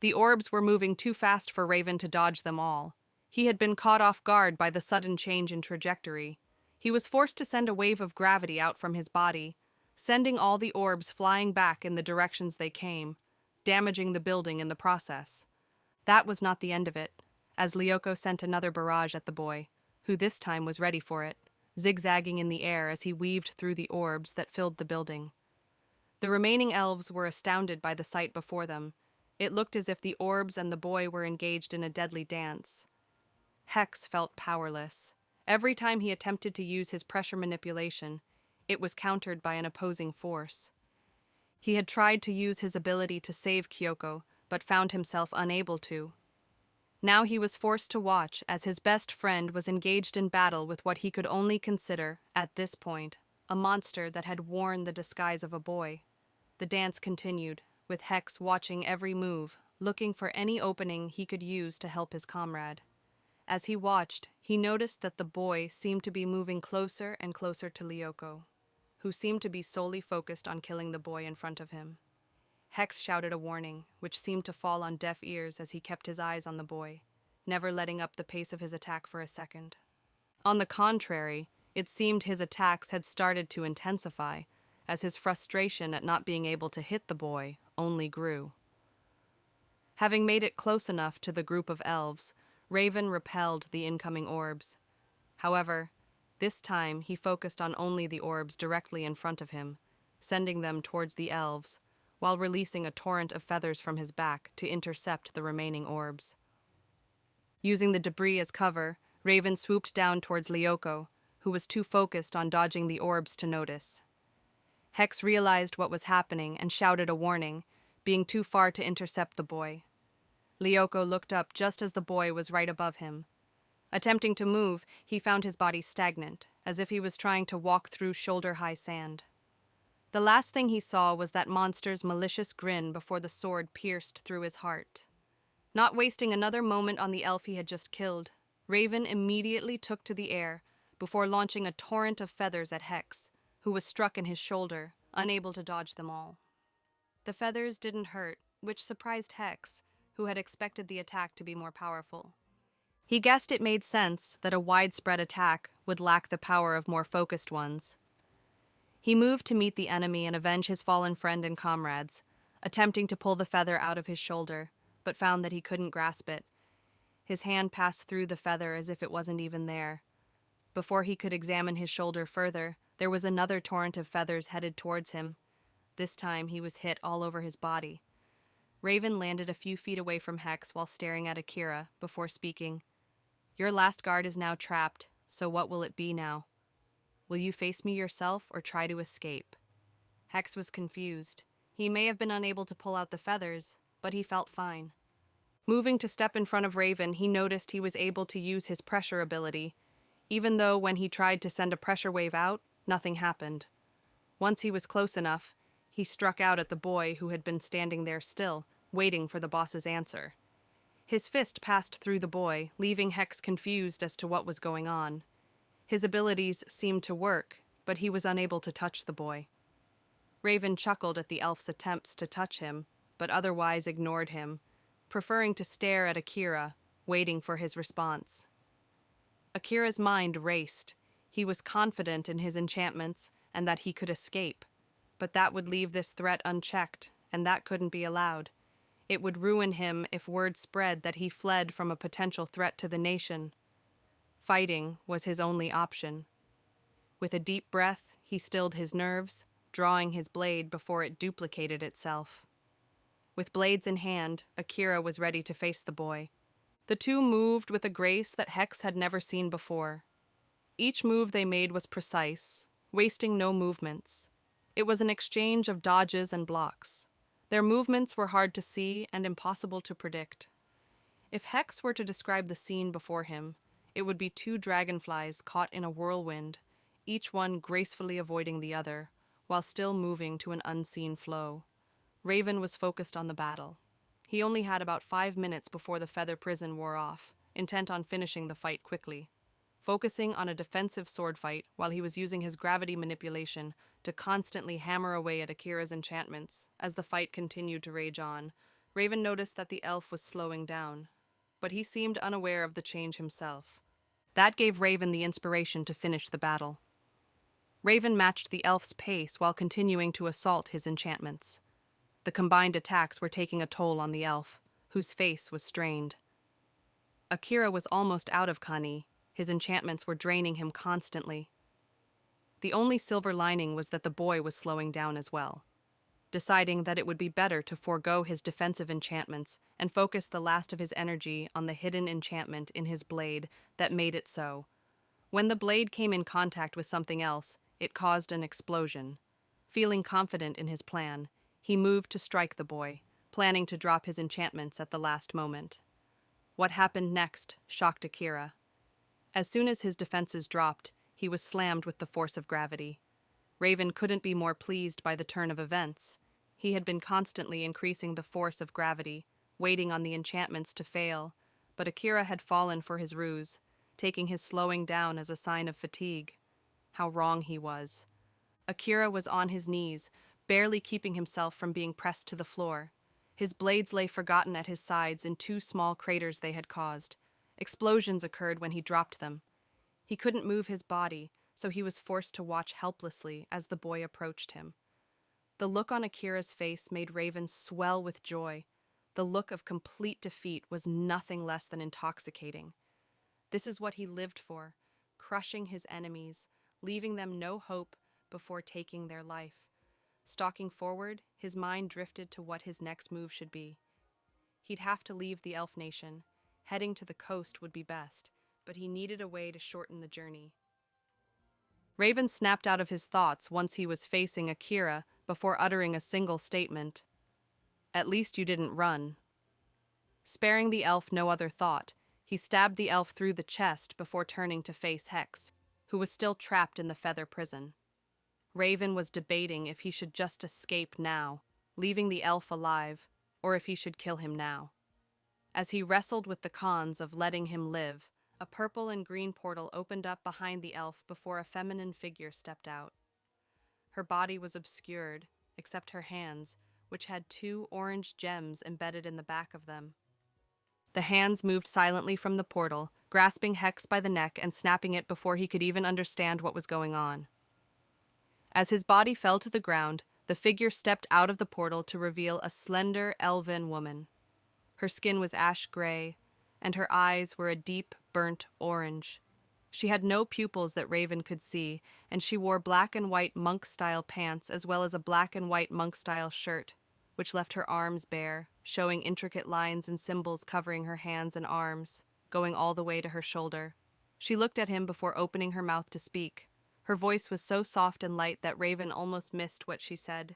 S1: The orbs were moving too fast for Raven to dodge them all. He had been caught off guard by the sudden change in trajectory. He was forced to send a wave of gravity out from his body, sending all the orbs flying back in the directions they came, damaging the building in the process. That was not the end of it, as Lyoko sent another barrage at the boy, who this time was ready for it, zigzagging in the air as he weaved through the orbs that filled the building. The remaining elves were astounded by the sight before them. It looked as if the orbs and the boy were engaged in a deadly dance. Hex felt powerless. Every time he attempted to use his pressure manipulation, it was countered by an opposing force. He had tried to use his ability to save Kyoko, but found himself unable to. Now he was forced to watch as his best friend was engaged in battle with what he could only consider, at this point, a monster that had worn the disguise of a boy. The dance continued, with Hex watching every move, looking for any opening he could use to help his comrade. As he watched, he noticed that the boy seemed to be moving closer and closer to Lyoko, who seemed to be solely focused on killing the boy in front of him. Hex shouted a warning, which seemed to fall on deaf ears as he kept his eyes on the boy, never letting up the pace of his attack for a second. On the contrary, it seemed his attacks had started to intensify, as his frustration at not being able to hit the boy only grew. Having made it close enough to the group of elves, Raven repelled the incoming orbs. However, this time he focused on only the orbs directly in front of him, sending them towards the elves, while releasing a torrent of feathers from his back to intercept the remaining orbs. Using the debris as cover, Raven swooped down towards Lyoko, who was too focused on dodging the orbs to notice. Hex realized what was happening and shouted a warning, being too far to intercept the boy. Lyoko looked up just as the boy was right above him. Attempting to move, he found his body stagnant, as if he was trying to walk through shoulder-high sand. The last thing he saw was that monster's malicious grin before the sword pierced through his heart. Not wasting another moment on the elf he had just killed, Raven immediately took to the air before launching a torrent of feathers at Hex, who was struck in his shoulder, unable to dodge them all. The feathers didn't hurt, which surprised Hex, who had expected the attack to be more powerful. He guessed it made sense that a widespread attack would lack the power of more focused ones. He moved to meet the enemy and avenge his fallen friend and comrades, attempting to pull the feather out of his shoulder, but found that he couldn't grasp it. His hand passed through the feather as if it wasn't even there. Before he could examine his shoulder further, there was another torrent of feathers headed towards him. This time he was hit all over his body. Raven landed a few feet away from Hex while staring at Akira before speaking. "Your last guard is now trapped, so what will it be now? Will you face me yourself or try to escape?" Hex was confused. He may have been unable to pull out the feathers, but he felt fine. Moving to step in front of Raven, he noticed he was able to use his pressure ability, even though when he tried to send a pressure wave out, nothing happened. Once he was close enough, he struck out at the boy who had been standing there still, waiting for the boss's answer. His fist passed through the boy, leaving Hex confused as to what was going on. His abilities seemed to work, but he was unable to touch the boy. Raven chuckled at the elf's attempts to touch him, but otherwise ignored him, preferring to stare at Akira, waiting for his response. Akira's mind raced. He was confident in his enchantments and that he could escape, but that would leave this threat unchecked, and that couldn't be allowed. It would ruin him if word spread that he fled from a potential threat to the nation. Fighting was his only option. With a deep breath, he stilled his nerves, drawing his blade before it duplicated itself. With blades in hand, Akira was ready to face the boy. The two moved with a grace that Hex had never seen before. Each move they made was precise, wasting no movements. It was an exchange of dodges and blocks. Their movements were hard to see and impossible to predict. If Hex were to describe the scene before him, it would be two dragonflies caught in a whirlwind, each one gracefully avoiding the other, while still moving to an unseen flow. Raven was focused on the battle. He only had about 5 minutes before the feather prison wore off, intent on finishing the fight quickly. Focusing on a defensive sword fight while he was using his gravity manipulation to constantly hammer away at Akira's enchantments, as the fight continued to rage on, Raven noticed that the elf was slowing down, but he seemed unaware of the change himself. That gave Raven the inspiration to finish the battle. Raven matched the elf's pace while continuing to assault his enchantments. The combined attacks were taking a toll on the elf, whose face was strained. Akira was almost out of Kani. His enchantments were draining him constantly. The only silver lining was that the boy was slowing down as well. Deciding that it would be better to forego his defensive enchantments and focus the last of his energy on the hidden enchantment in his blade that made it so. When the blade came in contact with something else, it caused an explosion. Feeling confident in his plan, he moved to strike the boy, planning to drop his enchantments at the last moment. What happened next shocked Akira. As soon as his defenses dropped, he was slammed with the force of gravity. Raven couldn't be more pleased by the turn of events. He had been constantly increasing the force of gravity, waiting on the enchantments to fail, but Akira had fallen for his ruse, taking his slowing down as a sign of fatigue. How wrong he was. Akira was on his knees, barely keeping himself from being pressed to the floor. His blades lay forgotten at his sides in two small craters they had caused. Explosions occurred when he dropped them. He couldn't move his body, so he was forced to watch helplessly as the boy approached him. The look on Akira's face made Raven swell with joy. The look of complete defeat was nothing less than intoxicating. This is what he lived for, crushing his enemies, leaving them no hope before taking their life. Stalking forward, his mind drifted to what his next move should be. He'd have to leave the Elf Nation. Heading to the coast would be best, but he needed a way to shorten the journey. Raven snapped out of his thoughts once he was facing Akira before uttering a single statement. "At least you didn't run." Sparing the elf no other thought, he stabbed the elf through the chest before turning to face Hex, who was still trapped in the feather prison. Raven was debating if he should just escape now, leaving the elf alive, or if he should kill him now. As he wrestled with the cons of letting him live, a purple and green portal opened up behind the elf before a feminine figure stepped out. Her body was obscured, except her hands, which had two orange gems embedded in the back of them. The hands moved silently from the portal, grasping Hex by the neck and snapping it before he could even understand what was going on. As his body fell to the ground, the figure stepped out of the portal to reveal a slender, elven woman. Her skin was ash gray, and her eyes were a deep, burnt orange. She had no pupils that Raven could see, and she wore black and white monk-style pants as well as a black and white monk-style shirt, which left her arms bare, showing intricate lines and symbols covering her hands and arms, going all the way to her shoulder. She looked at him before opening her mouth to speak. Her voice was so soft and light that Raven almost missed what she said.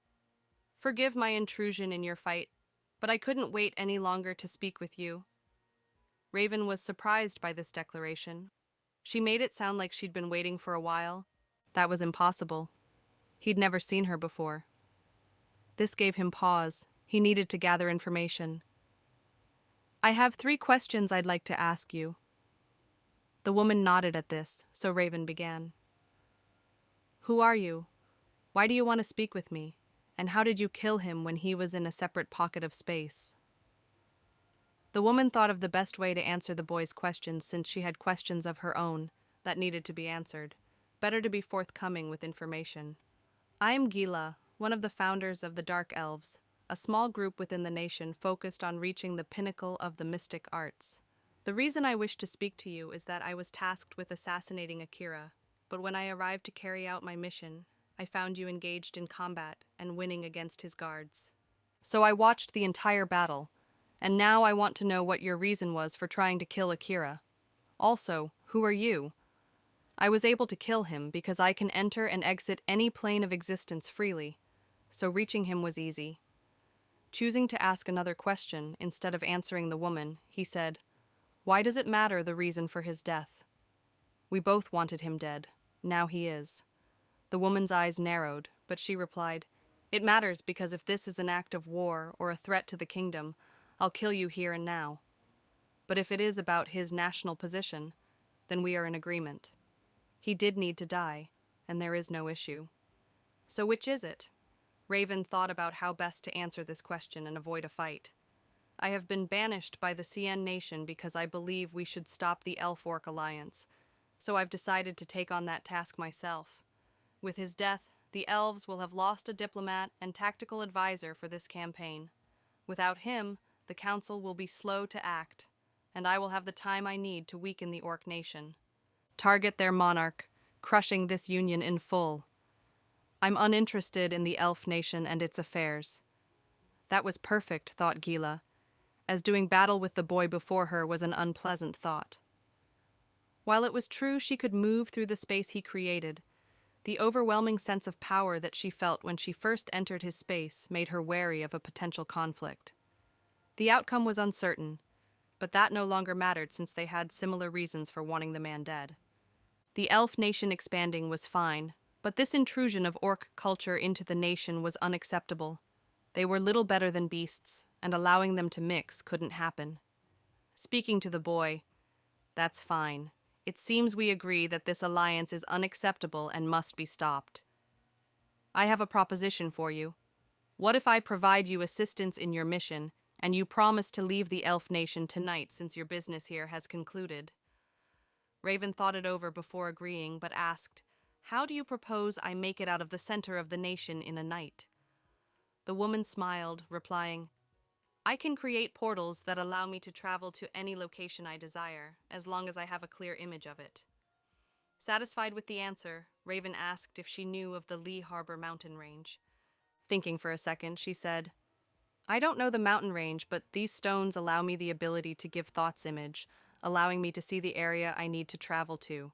S1: "Forgive my intrusion in your fight, but I couldn't wait any longer to speak with you." Raven was surprised by this declaration. She made it sound like she'd been waiting for a while. That was impossible. He'd never seen her before. This gave him pause. He needed to gather information. "I have 3 questions I'd like to ask you." The woman nodded at this, so Raven began. "Who are you? Why do you want to speak with me? And how did you kill him when he was in a separate pocket of space?" The woman thought of the best way to answer the boy's questions since she had questions of her own that needed to be answered. Better to be forthcoming with information. "I am Gila, one of the founders of the Dark Elves, a small group within the nation focused on reaching the pinnacle of the mystic arts. The reason I wish to speak to you is that I was tasked with assassinating Akira, but when I arrived to carry out my mission, I found you engaged in combat and winning against his guards. So I watched the entire battle, and now I want to know what your reason was for trying to kill Akira. Also, who are you? I was able to kill him because I can enter and exit any plane of existence freely, so reaching him was easy." Choosing to ask another question instead of answering the woman, he said, "Why does it matter the reason for his death? We both wanted him dead. Now he is." The woman's eyes narrowed, but she replied, "It matters because if this is an act of war or a threat to the kingdom, I'll kill you here and now. But if it is about his national position, then we are in agreement. He did need to die, and there is no issue. So which is it?" Raven thought about how best to answer this question and avoid a fight. "I have been banished by the Cien Nation because I believe we should stop the Elf-Orc alliance, so I've decided to take on that task myself. With his death, the elves will have lost a diplomat and tactical advisor for this campaign. Without him, the council will be slow to act, and I will have the time I need to weaken the Orc nation. Target their monarch, crushing this union in full. I'm uninterested in the Elf nation and its affairs." That was perfect, thought Gila, as doing battle with the boy before her was an unpleasant thought. While it was true she could move through the space he created, The overwhelming sense of power that she felt when she first entered his space made her wary of a potential conflict. The outcome was uncertain, but that no longer mattered since they had similar reasons for wanting the man dead. The elf nation expanding was fine, but this intrusion of orc culture into the nation was unacceptable. They were little better than beasts, and allowing them to mix couldn't happen. Speaking to the boy, "That's fine. It seems we agree that this alliance is unacceptable and must be stopped. I have a proposition for you. What if I provide you assistance in your mission, and you promise to leave the elf nation tonight since your business here has concluded?" Raven thought it over before agreeing, but asked, "How do you propose I make it out of the center of the nation in a night?" The woman smiled, replying, "I can create portals that allow me to travel to any location I desire, as long as I have a clear image of it." Satisfied with the answer, Raven asked if she knew of the Lee Harbor mountain range. Thinking for a second, she said, "I don't know the mountain range, but these stones allow me the ability to give thoughts image, allowing me to see the area I need to travel to.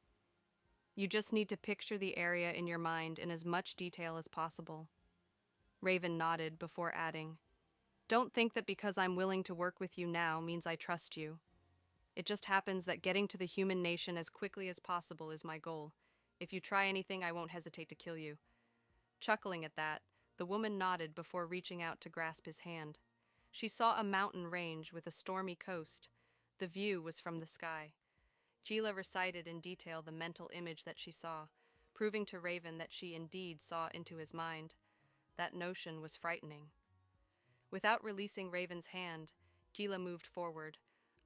S1: You just need to picture the area in your mind in as much detail as possible." Raven nodded before adding, "Don't think that because I'm willing to work with you now means I trust you. It just happens that getting to the human nation as quickly as possible is my goal. If you try anything, I won't hesitate to kill you." Chuckling at that, the woman nodded before reaching out to grasp his hand. She saw a mountain range with a stormy coast. The view was from the sky. Gila recited in detail the mental image that she saw, proving to Raven that she indeed saw into his mind. That notion was frightening. Without releasing Raven's hand, Gila moved forward.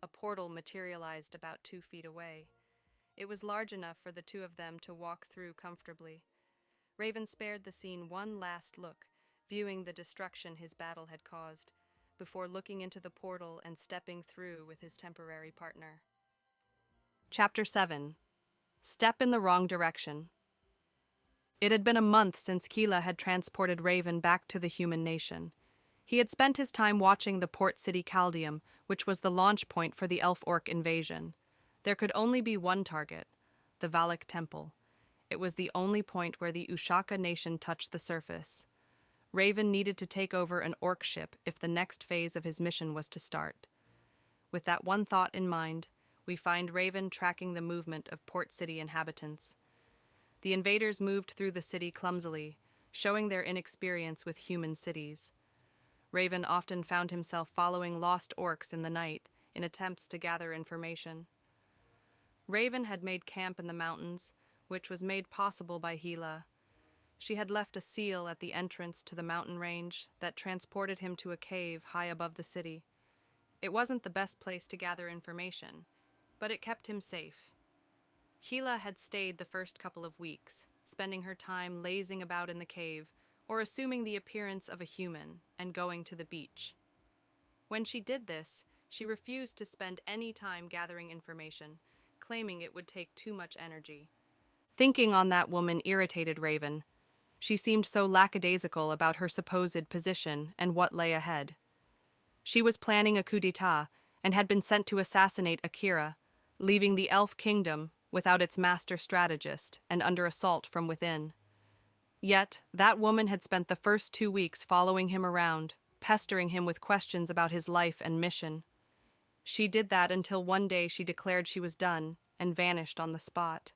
S1: A portal materialized about 2 feet away. It was large enough for the two of them to walk through comfortably. Raven spared the scene one last look, viewing the destruction his battle had caused, before looking into the portal and stepping through with his temporary partner. Chapter 7. Step in the Wrong Direction. It had been a month since Keela had transported Raven back to the human nation. He had spent his time watching the port city Caldeum, which was the launch point for the Elf-Orc invasion. There could only be one target, the Valak Temple. It was the only point where the Ushaka nation touched the surface. Raven needed to take over an orc ship if the next phase of his mission was to start. With that one thought in mind, we find Raven tracking the movement of port city inhabitants. The invaders moved through the city clumsily, showing their inexperience with human cities. Raven often found himself following lost orcs in the night in attempts to gather information. Raven had made camp in the mountains, which was made possible by Hela. She had left a seal at the entrance to the mountain range that transported him to a cave high above the city. It wasn't the best place to gather information, but it kept him safe. Hela had stayed the first couple of weeks, spending her time lazing about in the cave, or assuming the appearance of a human and going to the beach. When she did this, she refused to spend any time gathering information, claiming it would take too much energy. Thinking on that woman irritated Raven. She seemed so lackadaisical about her supposed position and what lay ahead. She was planning a coup d'etat and had been sent to assassinate Akira, leaving the Elf Kingdom without its master strategist and under assault from within. Yet, that woman had spent the first 2 weeks following him around, pestering him with questions about his life and mission. She did that until one day she declared she was done and vanished on the spot.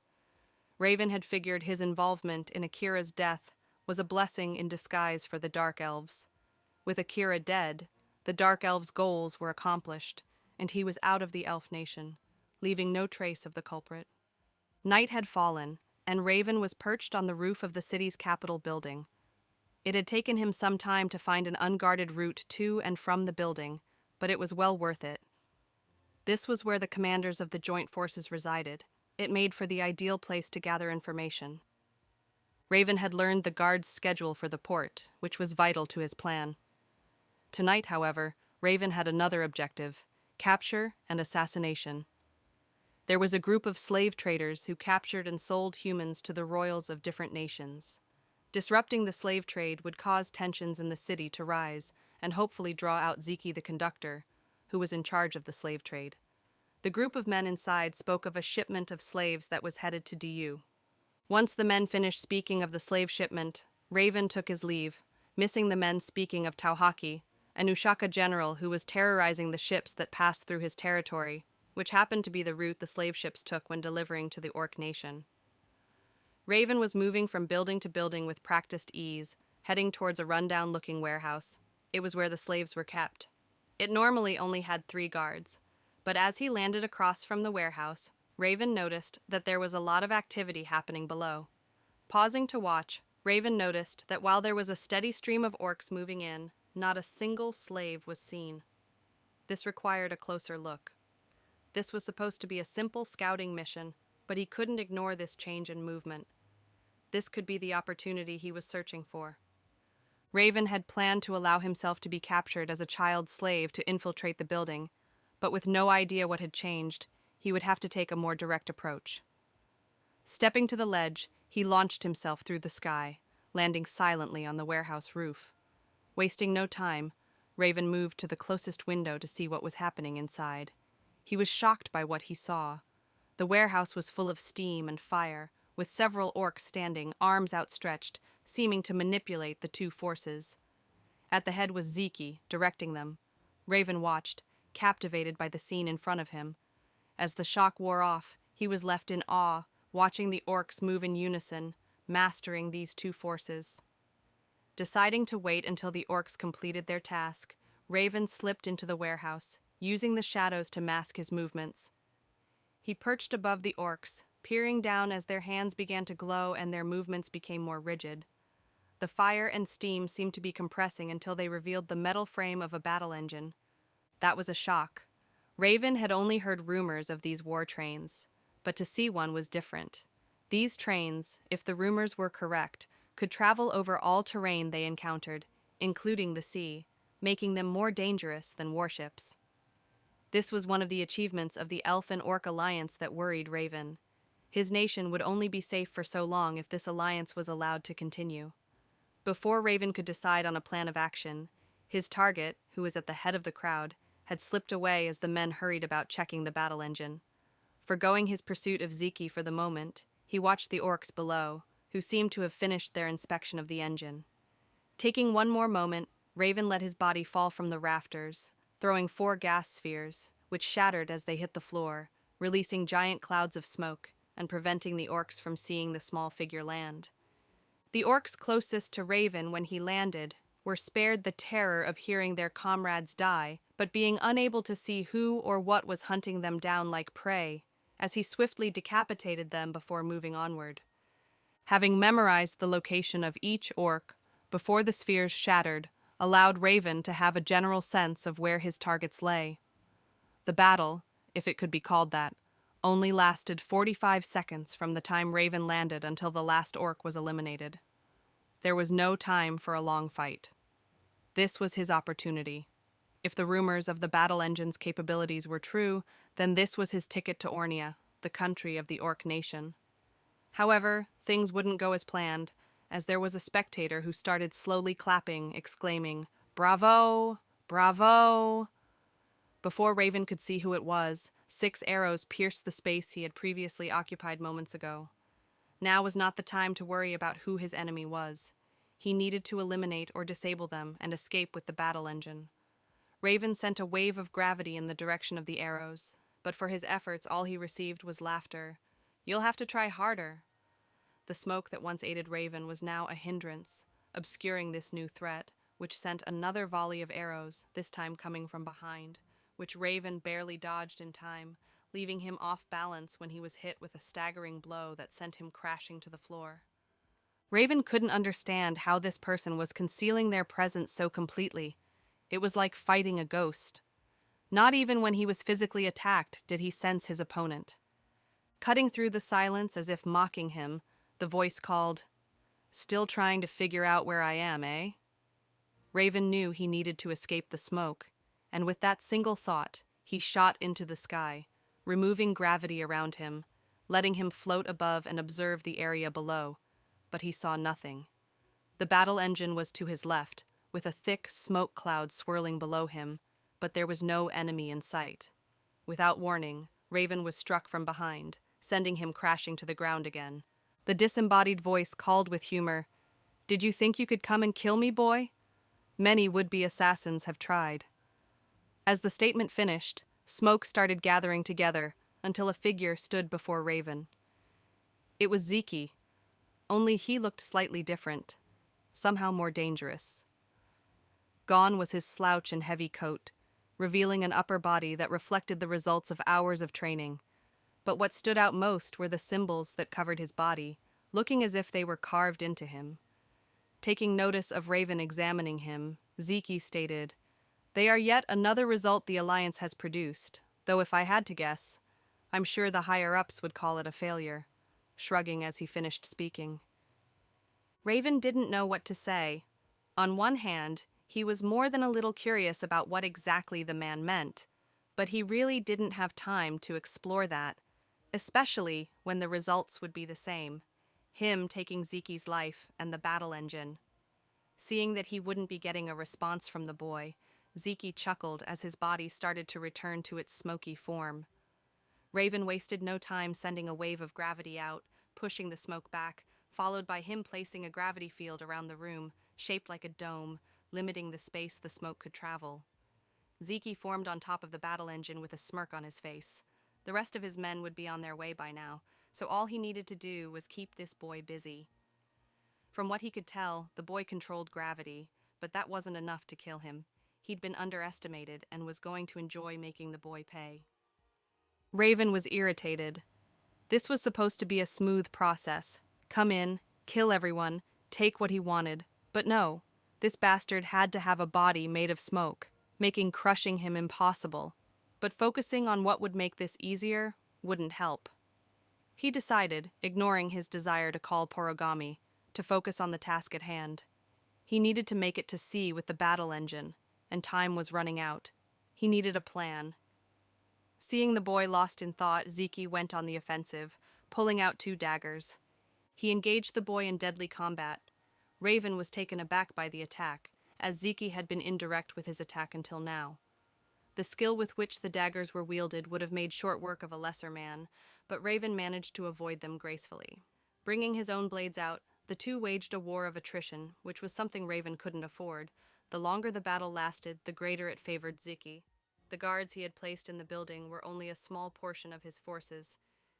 S1: Raven had figured his involvement in Akira's death was a blessing in disguise for the Dark Elves. With Akira dead, the Dark Elves' goals were accomplished, and he was out of the Elf Nation, leaving no trace of the culprit. Night had fallen, and Raven was perched on the roof of the city's Capitol building. It had taken him some time to find an unguarded route to and from the building, but it was well worth it. This was where the commanders of the joint forces resided. It made for the ideal place to gather information. Raven had learned the guard's schedule for the port, which was vital to his plan. Tonight, however, Raven had another objective: capture and assassination. There was a group of slave traders who captured and sold humans to the royals of different nations. Disrupting the slave trade would cause tensions in the city to rise and hopefully draw out Ziki the conductor, who was in charge of the slave trade. The group of men inside spoke of a shipment of slaves that was headed to DU. Once the men finished speaking of the slave shipment, Raven took his leave, missing the men speaking of Tauhaki, an Ushaka general who was terrorizing the ships that passed through his territory, which happened to be the route the slave ships took when delivering to the Orc nation. Raven was moving from building to building with practiced ease, heading towards a rundown-looking warehouse. It was where the slaves were kept. It normally only had 3 guards, but as he landed across from the warehouse, Raven noticed that there was a lot of activity happening below. Pausing to watch, Raven noticed that while there was a steady stream of orcs moving in, not a single slave was seen. This required a closer look. This was supposed to be a simple scouting mission, but he couldn't ignore this change in movement. This could be the opportunity he was searching for. Raven had planned to allow himself to be captured as a child slave to infiltrate the building, but with no idea what had changed, he would have to take a more direct approach. Stepping to the ledge, he launched himself through the sky, landing silently on the warehouse roof. Wasting no time, Raven moved to the closest window to see what was happening inside. He was shocked by what he saw. The warehouse was full of steam and fire, with several orcs standing, arms outstretched, seeming to manipulate the 2 forces. At the head was Zeke, directing them. Raven watched, captivated by the scene in front of him. As the shock wore off, he was left in awe, watching the orcs move in unison, mastering these 2 forces. Deciding to wait until the orcs completed their task, Raven slipped into the warehouse, using the shadows to mask his movements. He perched above the orcs, peering down as their hands began to glow and their movements became more rigid. The fire and steam seemed to be compressing until they revealed the metal frame of a battle engine. That was a shock. Raven had only heard rumors of these war trains, but to see one was different. These trains, if the rumors were correct, could travel over all terrain they encountered, including the sea, making them more dangerous than warships. This was one of the achievements of the Elf and Orc alliance that worried Raven. His nation would only be safe for so long if this alliance was allowed to continue. Before Raven could decide on a plan of action, his target, who was at the head of the crowd, had slipped away as the men hurried about checking the battle engine. Forgoing his pursuit of Zeke for the moment, he watched the orcs below, who seemed to have finished their inspection of the engine. Taking one more moment, Raven let his body fall from the rafters, throwing 4 gas spheres, which shattered as they hit the floor, releasing giant clouds of smoke and preventing the orcs from seeing the small figure land. The orcs closest to Raven when he landed were spared the terror of hearing their comrades die, but being unable to see who or what was hunting them down like prey, as he swiftly decapitated them before moving onward. Having memorized the location of each orc before the spheres shattered, allowed Raven to have a general sense of where his targets lay. The battle, if it could be called that, only lasted 45 seconds from the time Raven landed until the last orc was eliminated. There was no time for a long fight. This was his opportunity. If the rumors of the battle engine's capabilities were true, then this was his ticket to Ornia, the country of the Orc nation. However, things wouldn't go as planned, as there was a spectator who started slowly clapping, exclaiming, "Bravo! Bravo!" Before Raven could see who it was, 6 arrows pierced the space he had previously occupied moments ago. Now was not the time to worry about who his enemy was. He needed to eliminate or disable them and escape with the battle engine. Raven sent a wave of gravity in the direction of the arrows, but for his efforts all he received was laughter. "You'll have to try harder." The smoke that once aided Raven was now a hindrance, obscuring this new threat, which sent another volley of arrows, this time coming from behind, which Raven barely dodged in time, leaving him off balance when he was hit with a staggering blow that sent him crashing to the floor. Raven couldn't understand how this person was concealing their presence so completely. It was like fighting a ghost. Not even when he was physically attacked did he sense his opponent. Cutting through the silence as if mocking him, the voice called, "Still trying to figure out where I am, eh?" Raven knew he needed to escape the smoke, and with that single thought, he shot into the sky, removing gravity around him, letting him float above and observe the area below, but he saw nothing. The battle engine was to his left, with a thick smoke cloud swirling below him, but there was no enemy in sight. Without warning, Raven was struck from behind, sending him crashing to the ground again. The disembodied voice called with humor, "Did you think you could come and kill me, boy? Many would-be assassins have tried." As the statement finished, smoke started gathering together until a figure stood before Raven. It was Zeke, only he looked slightly different, somehow more dangerous. Gone was his slouch and heavy coat, revealing an upper body that reflected the results of hours of training. But what stood out most were the symbols that covered his body, looking as if they were carved into him. Taking notice of Raven examining him, Zeke stated, "They are yet another result the Alliance has produced, though if I had to guess, I'm sure the higher-ups would call it a failure," shrugging as he finished speaking. Raven didn't know what to say. On one hand, he was more than a little curious about what exactly the man meant, but he really didn't have time to explore that, especially when the results would be the same, him taking Zeke's life and the battle engine. Seeing that he wouldn't be getting a response from the boy, Zeke chuckled as his body started to return to its smoky form. Raven wasted no time sending a wave of gravity out, pushing the smoke back, followed by him placing a gravity field around the room, shaped like a dome, limiting the space the smoke could travel. Zeke formed on top of the battle engine with a smirk on his face. The rest of his men would be on their way by now, so all he needed to do was keep this boy busy. From what he could tell, the boy controlled gravity, but that wasn't enough to kill him. He'd been underestimated and was going to enjoy making the boy pay. Raven was irritated. This was supposed to be a smooth process. Come in, kill everyone, take what he wanted. But no, this bastard had to have a body made of smoke, making crushing him impossible. But focusing on what would make this easier wouldn't help. He decided, ignoring his desire to call Porogami, to focus on the task at hand. He needed to make it to sea with the battle engine, and time was running out. He needed a plan. Seeing the boy lost in thought, Zeke went on the offensive, pulling out 2 daggers. He engaged the boy in deadly combat. Raven was taken aback by the attack, as Zeke had been indirect with his attack until now. The skill with which the daggers were wielded would have made short work of a lesser man, but Raven managed to avoid them gracefully. Bringing his own blades out, the two waged a war of attrition, which was something Raven couldn't afford. The longer the battle lasted, the greater it favored Zeke. The guards he had placed in the building were only a small portion of his forces,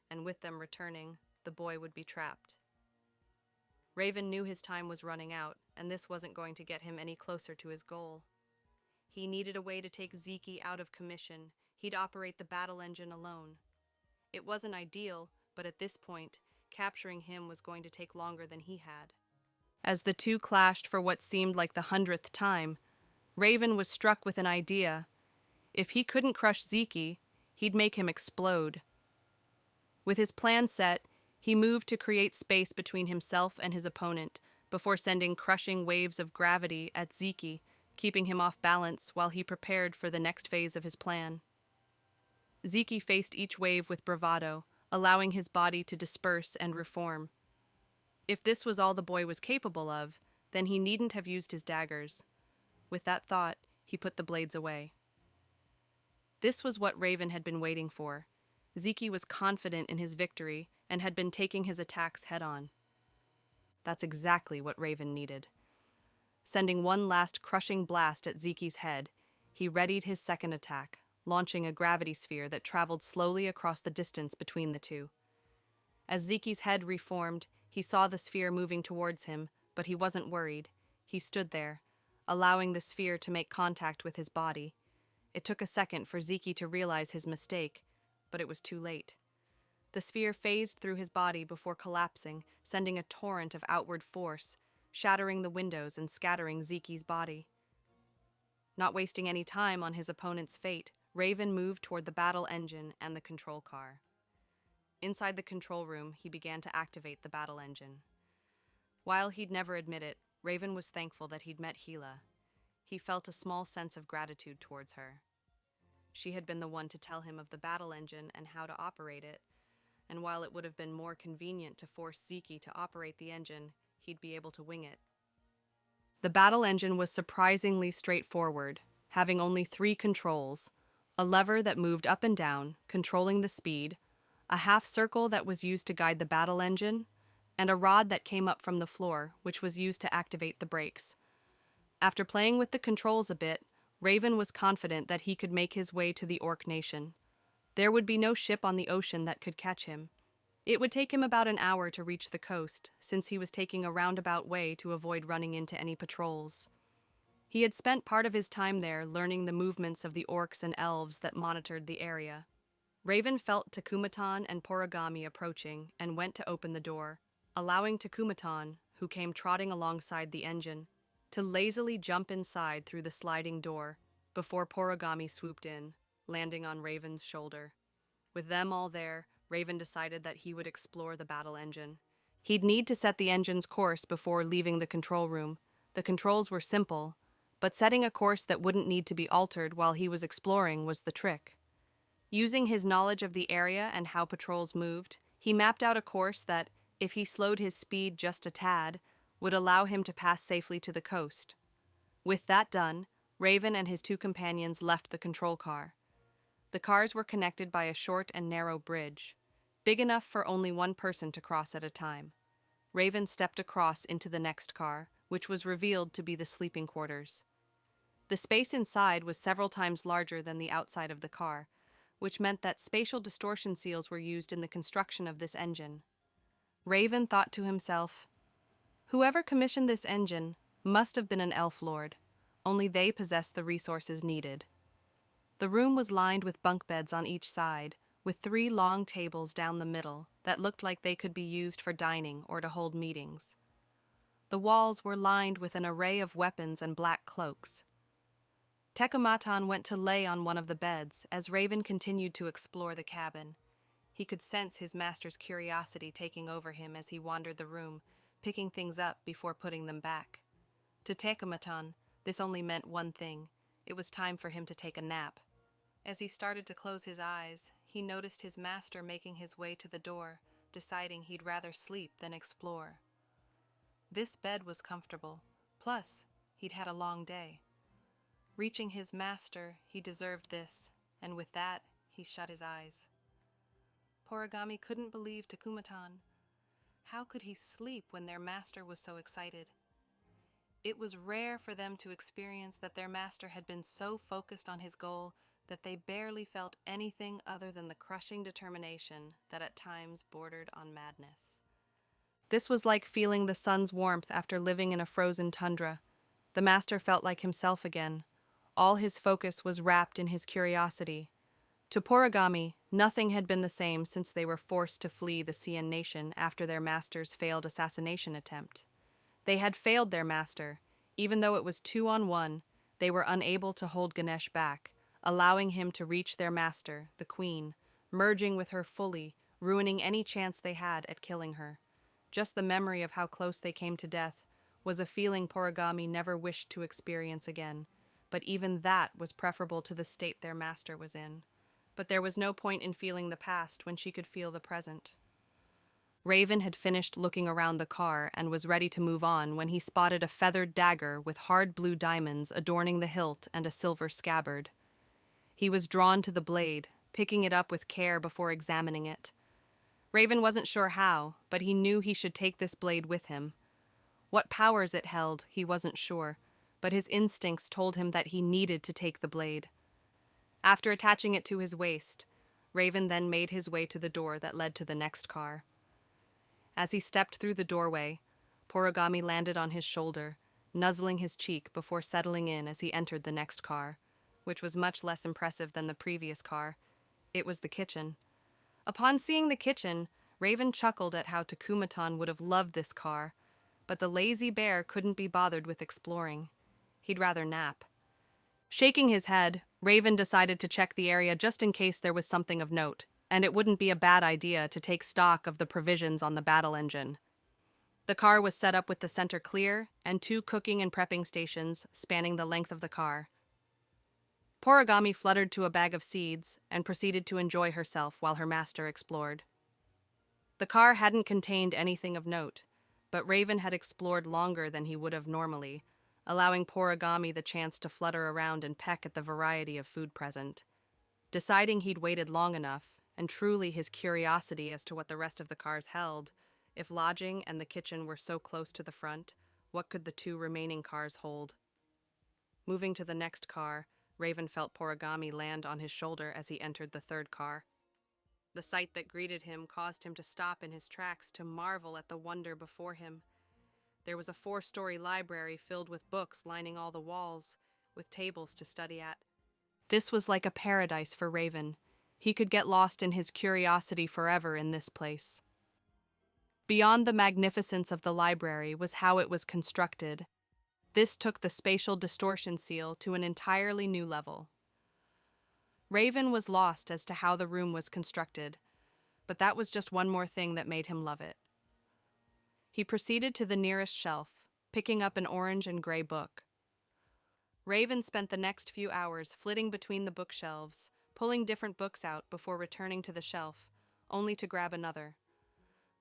S1: and with them returning, the boy would be trapped. Raven knew his time was running out, and this wasn't going to get him any closer to his goal. He needed a way to take Zeke out of commission. He'd operate the battle engine alone. It wasn't ideal, but at this point, capturing him was going to take longer than he had. As the two clashed for what seemed like the 100th time, Raven was struck with an idea. If he couldn't crush Zeke, he'd make him explode. With his plan set, he moved to create space between himself and his opponent before sending crushing waves of gravity at Zeke, keeping him off balance while he prepared for the next phase of his plan. Zeke faced each wave with bravado, allowing his body to disperse and reform. If this was all the boy was capable of, then he needn't have used his daggers. With that thought, he put the blades away. This was what Raven had been waiting for. Zeke was confident in his victory and had been taking his attacks head-on. That's exactly what Raven needed. Sending one last crushing blast at Zeke's head, he readied his second attack, launching a gravity sphere that traveled slowly across the distance between the two. As Zeke's head reformed, he saw the sphere moving towards him, but he wasn't worried. He stood there, allowing the sphere to make contact with his body. It took a second for Zeke to realize his mistake, but it was too late. The sphere phased through his body before collapsing, sending a torrent of outward force, shattering the windows and scattering Zeke's body. Not wasting any time on his opponent's fate, Raven moved toward the battle engine and the control car. Inside the control room, he began to activate the battle engine. While he'd never admit it, Raven was thankful that he'd met Gila. He felt a small sense of gratitude towards her. She had been the one to tell him of the battle engine and how to operate it, and while it would have been more convenient to force Zeke to operate the engine, he'd be able to wing it. The battle engine was surprisingly straightforward, having only 3 controls: a lever that moved up and down, controlling the speed, a half circle that was used to guide the battle engine, and a rod that came up from the floor, which was used to activate the brakes. After playing with the controls a bit, Raven was confident that he could make his way to the Orc Nation. There would be no ship on the ocean that could catch him. It would take him about an hour to reach the coast, since he was taking a roundabout way to avoid running into any patrols. He had spent part of his time there learning the movements of the orcs and elves that monitored the area. Raven felt Takumatan and Porogami approaching and went to open the door, allowing Takumatan, who came trotting alongside the engine, to lazily jump inside through the sliding door before Porogami swooped in, landing on Raven's shoulder. With them all there, Raven decided that he would explore the battle engine. He'd need to set the engine's course before leaving the control room. The controls were simple, but setting a course that wouldn't need to be altered while he was exploring was the trick. Using his knowledge of the area and how patrols moved, he mapped out a course that, if he slowed his speed just a tad, would allow him to pass safely to the coast. With that done, Raven and his two companions left the control car. The cars were connected by a short and narrow bridge, big enough for only one person to cross at a time. Raven stepped across into the next car, which was revealed to be the sleeping quarters. The space inside was several times larger than the outside of the car, which meant that spatial distortion seals were used in the construction of this engine. Raven thought to himself, "Whoever commissioned this engine must have been an elf lord. Only they possessed the resources needed." The room was lined with bunk beds on each side, with 3 long tables down the middle that looked like they could be used for dining or to hold meetings. The walls were lined with an array of weapons and black cloaks. Takumatan went to lay on one of the beds as Raven continued to explore the cabin. He could sense his master's curiosity taking over him as he wandered the room, picking things up before putting them back. To Takumatan, this only meant one thing. It was time for him to take a nap. As he started to close his eyes, he noticed his master making his way to the door, deciding he'd rather sleep than explore. This bed was comfortable, plus he'd had a long day. Reaching his master, he deserved this, and with that, he shut his eyes. Porogami couldn't believe Takumatan. How could he sleep when their master was so excited? It was rare for them to experience that their master had been so focused on his goal that they barely felt anything other than the crushing determination that at times bordered on madness. This was like feeling the sun's warmth after living in a frozen tundra. The master felt like himself again. All his focus was wrapped in his curiosity. To Porogami, nothing had been the same since they were forced to flee the Cien Nation after their master's failed assassination attempt. They had failed their master. Even though it was 2-on-1, they were unable to hold Ganesh back, allowing him to reach their master, the queen, merging with her fully, ruining any chance they had at killing her. Just the memory of how close they came to death was a feeling Porogami never wished to experience again, but even that was preferable to the state their master was in. But there was no point in feeling the past when she could feel the present. Raven had finished looking around the car and was ready to move on when he spotted a feathered dagger with hard blue diamonds adorning the hilt and a silver scabbard. He was drawn to the blade, picking it up with care before examining it. Raven wasn't sure how, but he knew he should take this blade with him. What powers it held, he wasn't sure, but his instincts told him that he needed to take the blade. After attaching it to his waist, Raven then made his way to the door that led to the next car. As he stepped through the doorway, Porogami landed on his shoulder, nuzzling his cheek before settling in as he entered the next car, which was much less impressive than the previous car. It was the kitchen. Upon seeing the kitchen, Raven chuckled at how Takumatan would have loved this car, but the lazy bear couldn't be bothered with exploring. He'd rather nap. Shaking his head, Raven decided to check the area just in case there was something of note, and it wouldn't be a bad idea to take stock of the provisions on the battle engine. The car was set up with the center clear and 2 cooking and prepping stations spanning the length of the car. Porogami fluttered to a bag of seeds and proceeded to enjoy herself while her master explored. The car hadn't contained anything of note, but Raven had explored longer than he would have normally, allowing Porogami the chance to flutter around and peck at the variety of food present. Deciding he'd waited long enough, and truly his curiosity as to what the rest of the cars held, If lodging and the kitchen were so close to the front, what could the two remaining cars hold? Moving to the next car, Raven felt Poragami land on his shoulder as he entered the third car. The sight that greeted him caused him to stop in his tracks to marvel at the wonder before him. There was a 4-story library filled with books lining all the walls, with tables to study at. This was like a paradise for Raven. He could get lost in his curiosity forever in this place. Beyond the magnificence of the library was how it was constructed. This took the spatial distortion seal to an entirely new level. Raven was lost as to how the room was constructed, but that was just one more thing that made him love it. He proceeded to the nearest shelf, picking up an orange and gray book. Raven spent the next few hours flitting between the bookshelves, pulling different books out before returning to the shelf, only to grab another.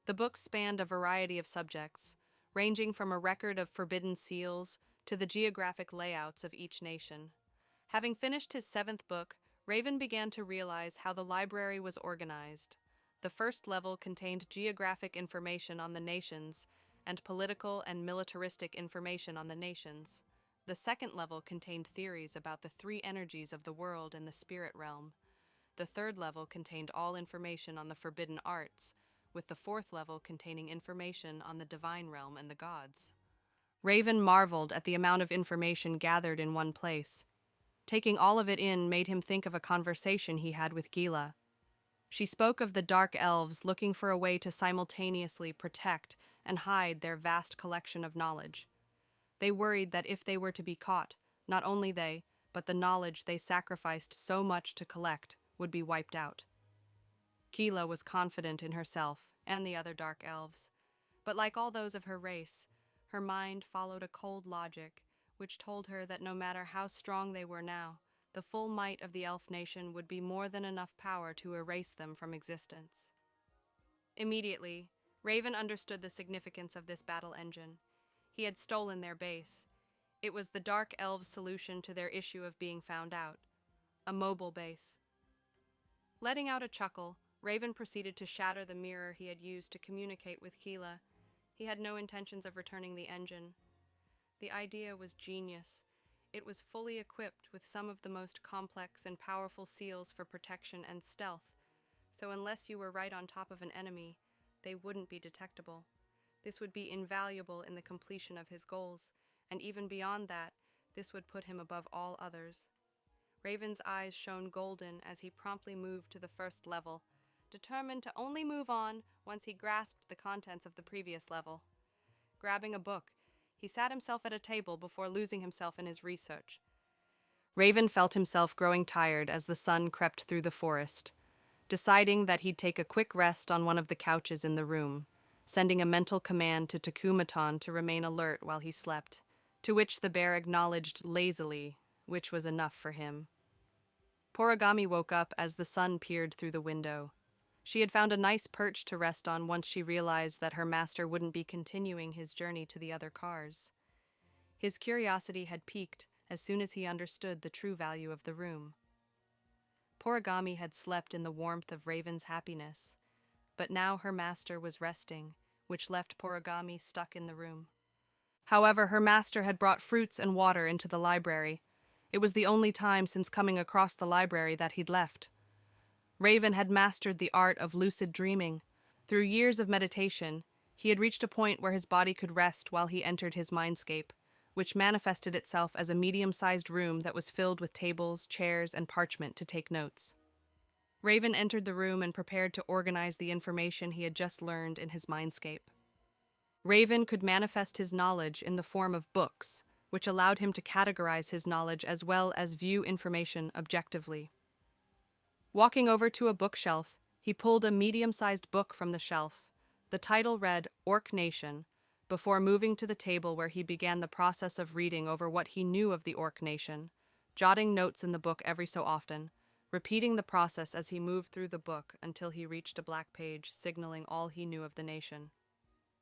S1: The books spanned a variety of subjects, ranging from a record of forbidden seals to the geographic layouts of each nation. Having finished his 7th book, Raven began to realize how the library was organized. The first level contained geographic information on the nations and political and militaristic information on the nations. The second level contained theories about the 3 energies of the world and the spirit realm. The third level contained all information on the forbidden arts, with the 4th level containing information on the divine realm and the gods. Raven marveled at the amount of information gathered in one place. Taking all of it in made him think of a conversation he had with Gila. She spoke of the dark elves looking for a way to simultaneously protect and hide their vast collection of knowledge. They worried that if they were to be caught, not only they, but the knowledge they sacrificed so much to collect would be wiped out. Gila was confident in herself and the other dark elves, but like all those of her race, her mind followed a cold logic which told her that no matter how strong they were now, the full might of the elf nation would be more than enough power to erase them from existence. Immediately, Raven understood the significance of this battle engine. He had stolen their base. It was the dark elves' solution to their issue of being found out. A mobile base. Letting out a chuckle, Raven proceeded to shatter the mirror he had used to communicate with Keela. He had no intentions of returning the engine. The idea was genius. It was fully equipped with some of the most complex and powerful seals for protection and stealth, so unless you were right on top of an enemy, they wouldn't be detectable. This would be invaluable in the completion of his goals, and even beyond that, this would put him above all others. Raven's eyes shone golden as he promptly moved to the first level, determined to only move on once he grasped the contents of the previous level. Grabbing a book, he sat himself at a table before losing himself in his research. Raven felt himself growing tired as the sun crept through the forest, deciding that he'd take a quick rest on one of the couches in the room, sending a mental command to Takumaton to remain alert while he slept, to which the bear acknowledged lazily, which was enough for him. Poragami woke up as the sun peered through the window. She had found a nice perch to rest on once she realized that her master wouldn't be continuing his journey to the other cars. His curiosity had piqued as soon as he understood the true value of the room. Poragami had slept in the warmth of Raven's happiness, but now her master was resting, which left Poragami stuck in the room. However, her master had brought fruits and water into the library. It was the only time since coming across the library that he'd left. Raven had mastered the art of lucid dreaming. Through years of meditation, he had reached a point where his body could rest while he entered his mindscape, which manifested itself as a medium-sized room that was filled with tables, chairs, and parchment to take notes. Raven entered the room and prepared to organize the information he had just learned in his mindscape. Raven could manifest his knowledge in the form of books, which allowed him to categorize his knowledge as well as view information objectively. Walking over to a bookshelf, he pulled a medium-sized book from the shelf. The title read Orc Nation, before moving to the table where he began the process of reading over what he knew of the Orc Nation, jotting notes in the book every so often, repeating the process as he moved through the book until he reached a black page signaling all he knew of the nation.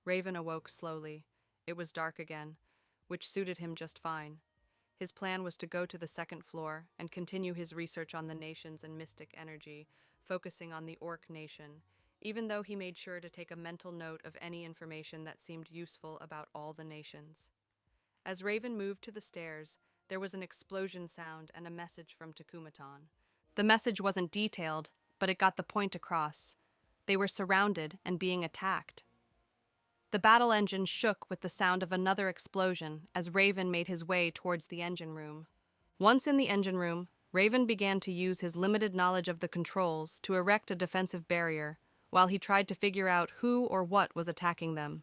S1: Raven awoke slowly. It was dark again, which suited him just fine. His plan was to go to the 2nd floor and continue his research on the nations and mystic energy, focusing on the Orc Nation, even though he made sure to take a mental note of any information that seemed useful about all the nations. As Raven moved to the stairs, there was an explosion sound and a message from Tecumatan. The message wasn't detailed, but it got the point across. They were surrounded and being attacked. The battle engine shook with the sound of another explosion as Raven made his way towards the engine room. Once in the engine room, Raven began to use his limited knowledge of the controls to erect a defensive barrier, while he tried to figure out who or what was attacking them.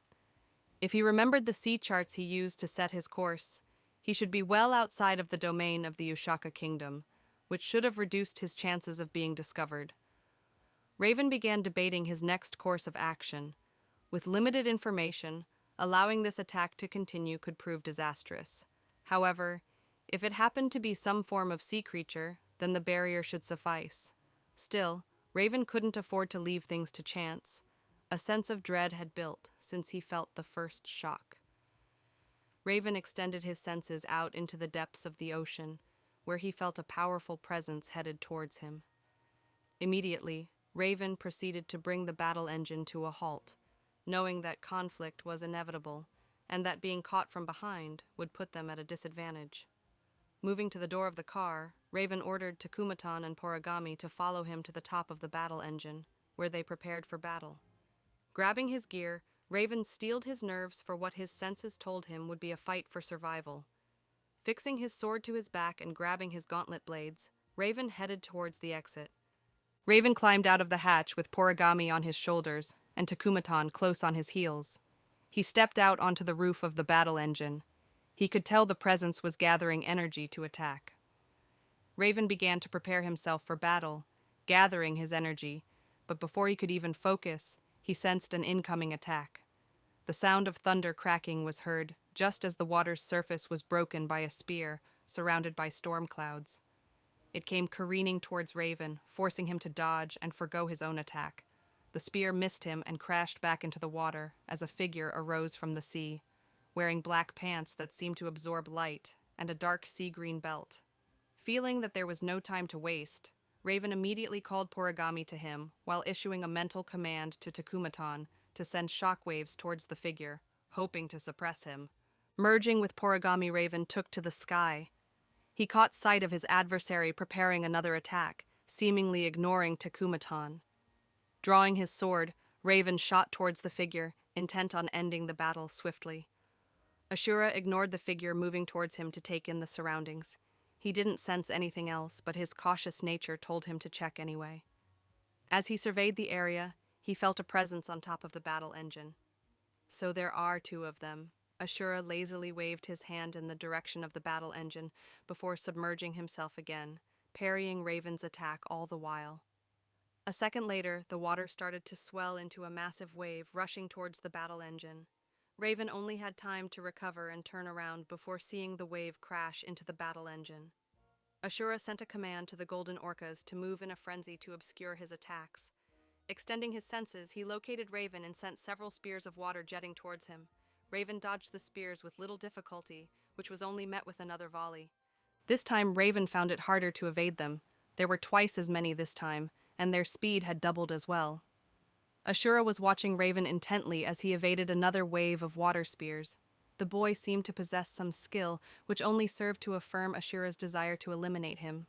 S1: If he remembered the sea charts he used to set his course, he should be well outside of the domain of the Ushaka kingdom, which should have reduced his chances of being discovered. Raven began debating his next course of action. With limited information, allowing this attack to continue could prove disastrous. However, if it happened to be some form of sea creature, then the barrier should suffice. Still, Raven couldn't afford to leave things to chance. A sense of dread had built since he felt the first shock. Raven extended his senses out into the depths of the ocean, where he felt a powerful presence headed towards him. Immediately, Raven proceeded to bring the battle engine to a halt, knowing that conflict was inevitable and that being caught from behind would put them at a disadvantage. Moving to the door of the car, Raven ordered Tecumatan and Poragami to follow him to the top of the battle engine, where they prepared for battle. Grabbing his gear, Raven steeled his nerves for what his senses told him would be a fight for survival. Fixing his sword to his back and grabbing his gauntlet blades, Raven headed towards the exit. Raven climbed out of the hatch with Poragami on his shoulders and Tecumatan close on his heels. He stepped out onto the roof of the battle engine. He could tell the presence was gathering energy to attack. Raven began to prepare himself for battle, gathering his energy, but before he could even focus, he sensed an incoming attack. The sound of thunder cracking was heard just as the water's surface was broken by a spear surrounded by storm clouds. It came careening towards Raven, forcing him to dodge and forgo his own attack. The spear missed him and crashed back into the water as a figure arose from the sea, wearing black pants that seemed to absorb light and a dark sea-green belt. Feeling that there was no time to waste, Raven immediately called Poragami to him while issuing a mental command to Tecumatan to send shockwaves towards the figure, hoping to suppress him. Merging with Poragami, Raven took to the sky. He caught sight of his adversary preparing another attack, seemingly ignoring Tecumatan. Drawing his sword, Raven shot towards the figure, intent on ending the battle swiftly. Ashura ignored the figure moving towards him to take in the surroundings. He didn't sense anything else, but his cautious nature told him to check anyway. As he surveyed the area, he felt a presence on top of the battle engine. So there are two of them. Ashura lazily waved his hand in the direction of the battle engine before submerging himself again, parrying Raven's attack all the while. A second later, the water started to swell into a massive wave rushing towards the battle engine. Raven only had time to recover and turn around before seeing the wave crash into the battle engine. Ashura sent a command to the golden orcas to move in a frenzy to obscure his attacks. Extending his senses, he located Raven and sent several spears of water jetting towards him. Raven dodged the spears with little difficulty, which was only met with another volley. This time, Raven found it harder to evade them. There were twice as many this time, and their speed had doubled as well. Ashura was watching Raven intently as he evaded another wave of water spears. The boy seemed to possess some skill, which only served to affirm Ashura's desire to eliminate him.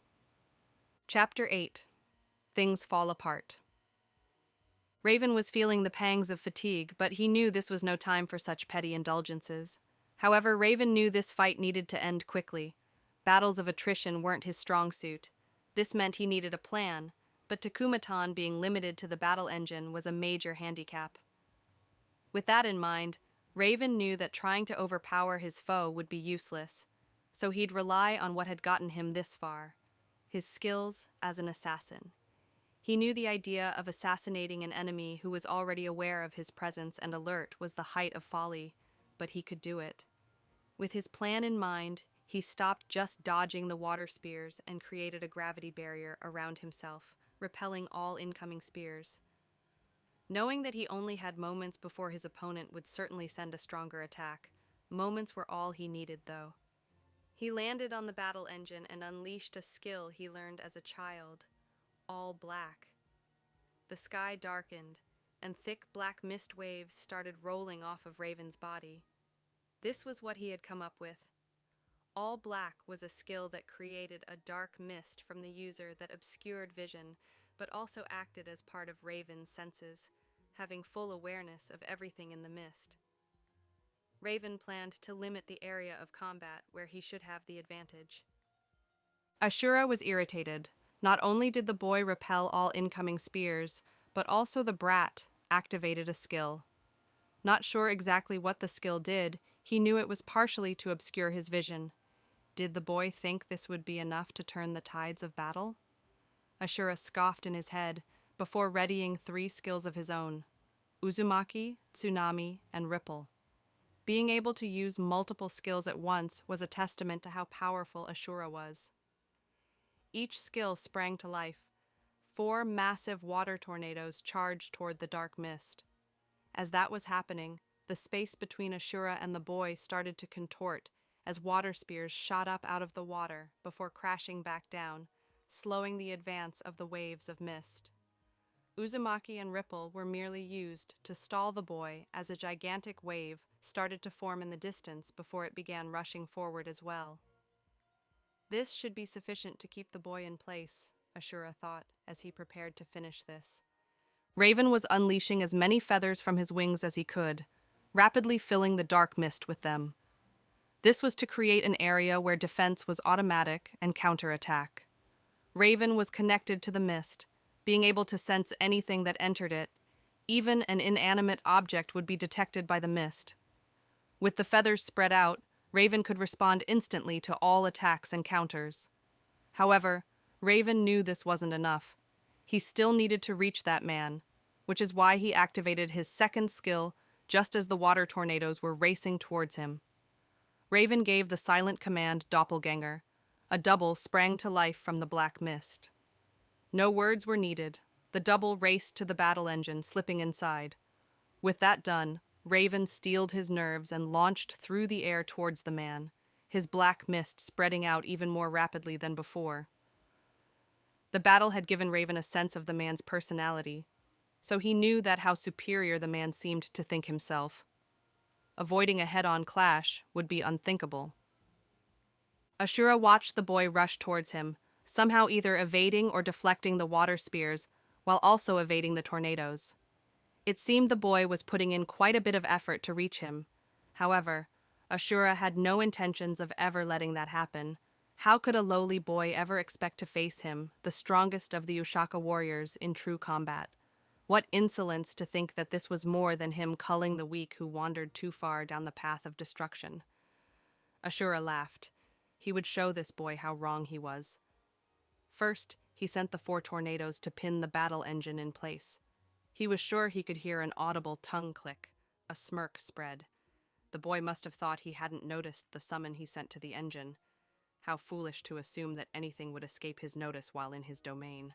S1: Chapter 8. Things Fall Apart. Raven was feeling the pangs of fatigue, but he knew this was no time for such petty indulgences. However, Raven knew this fight needed to end quickly. Battles of attrition weren't his strong suit. This meant he needed a plan, but Tecumatan being limited to the battle engine was a major handicap. With that in mind, Raven knew that trying to overpower his foe would be useless, so he'd rely on what had gotten him this far: his skills as an assassin. He knew the idea of assassinating an enemy who was already aware of his presence and alert was the height of folly, but he could do it. With his plan in mind, he stopped just dodging the water spears and created a gravity barrier around himself, repelling all incoming spears. Knowing that he only had moments before his opponent would certainly send a stronger attack, moments were all he needed, though. He landed on the battle engine and unleashed a skill he learned as a child: all black. The sky darkened, and thick black mist waves started rolling off of Raven's body. This was what he had come up with. All black was a skill that created a dark mist from the user that obscured vision, but also acted as part of Raven's senses, having full awareness of everything in the mist. Raven planned to limit the area of combat where he should have the advantage. Ashura was irritated. Not only did the boy repel all incoming spears, but also the brat activated a skill. Not sure exactly what the skill did, he knew it was partially to obscure his vision. Did the boy think this would be enough to turn the tides of battle? Ashura scoffed in his head before readying 3 skills of his own: Uzumaki, Tsunami, and Ripple. Being able to use multiple skills at once was a testament to how powerful Ashura was. Each skill sprang to life. 4 massive water tornadoes charged toward the dark mist. As that was happening, the space between Ashura and the boy started to contort as water spears shot up out of the water before crashing back down, slowing the advance of the waves of mist. Uzumaki and Ripple were merely used to stall the boy as a gigantic wave started to form in the distance before it began rushing forward as well. This should be sufficient to keep the boy in place, Ashura thought as he prepared to finish this. Raven was unleashing as many feathers from his wings as he could, rapidly filling the dark mist with them. This was to create an area where defense was automatic and counterattack. Raven was connected to the mist, being able to sense anything that entered it. Even an inanimate object would be detected by the mist. With the feathers spread out, Raven could respond instantly to all attacks and counters. However, Raven knew this wasn't enough. He still needed to reach that man, which is why he activated his second skill just as the water tornadoes were racing towards him. Raven gave the silent command Doppelganger. A double sprang to life from the black mist. No words were needed. The double raced to the battle engine, slipping inside. With that done, Raven steeled his nerves and launched through the air towards the man, his black mist spreading out even more rapidly than before. The battle had given Raven a sense of the man's personality, so he knew that how superior the man seemed to think himself. Avoiding a head-on clash would be unthinkable. Ashura watched the boy rush towards him, somehow either evading or deflecting the water spears, while also evading the tornadoes. It seemed the boy was putting in quite a bit of effort to reach him. However, Ashura had no intentions of ever letting that happen. How could a lowly boy ever expect to face him, the strongest of the Ushaka warriors, in true combat? What insolence to think that this was more than him culling the weak who wandered too far down the path of destruction. Ashura laughed. He would show this boy how wrong he was. First, he sent the 4 tornadoes to pin the battle engine in place. He was sure he could hear an audible tongue click. A smirk spread. The boy must have thought he hadn't noticed the summon he sent to the engine. How foolish to assume that anything would escape his notice while in his domain.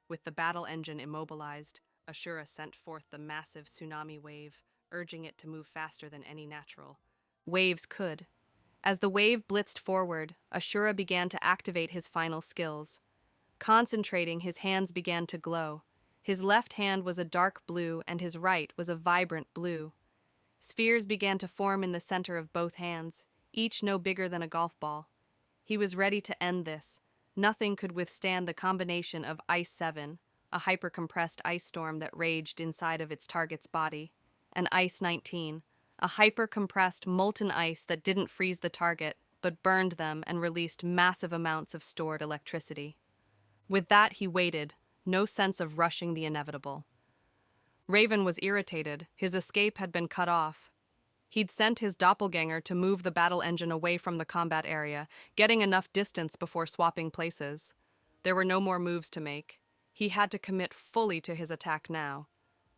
S1: With the battle engine immobilized, Ashura sent forth the massive tsunami wave, urging it to move faster than any natural waves could. As the wave blitzed forward, Ashura began to activate his final skills. Concentrating, his hands began to glow. His left hand was a dark blue and his right was a vibrant blue. Spheres began to form in the center of both hands, each no bigger than a golf ball. He was ready to end this. Nothing could withstand the combination of Ice 7, a hyper-compressed ice storm that raged inside of its target's body, and Ice 19, a hyper-compressed molten ice that didn't freeze the target, but burned them and released massive amounts of stored electricity. With that, he waited, no sense of rushing the inevitable. Raven was irritated. His escape had been cut off. He'd sent his doppelganger to move the battle engine away from the combat area, getting enough distance before swapping places. There were no more moves to make. He had to commit fully to his attack now.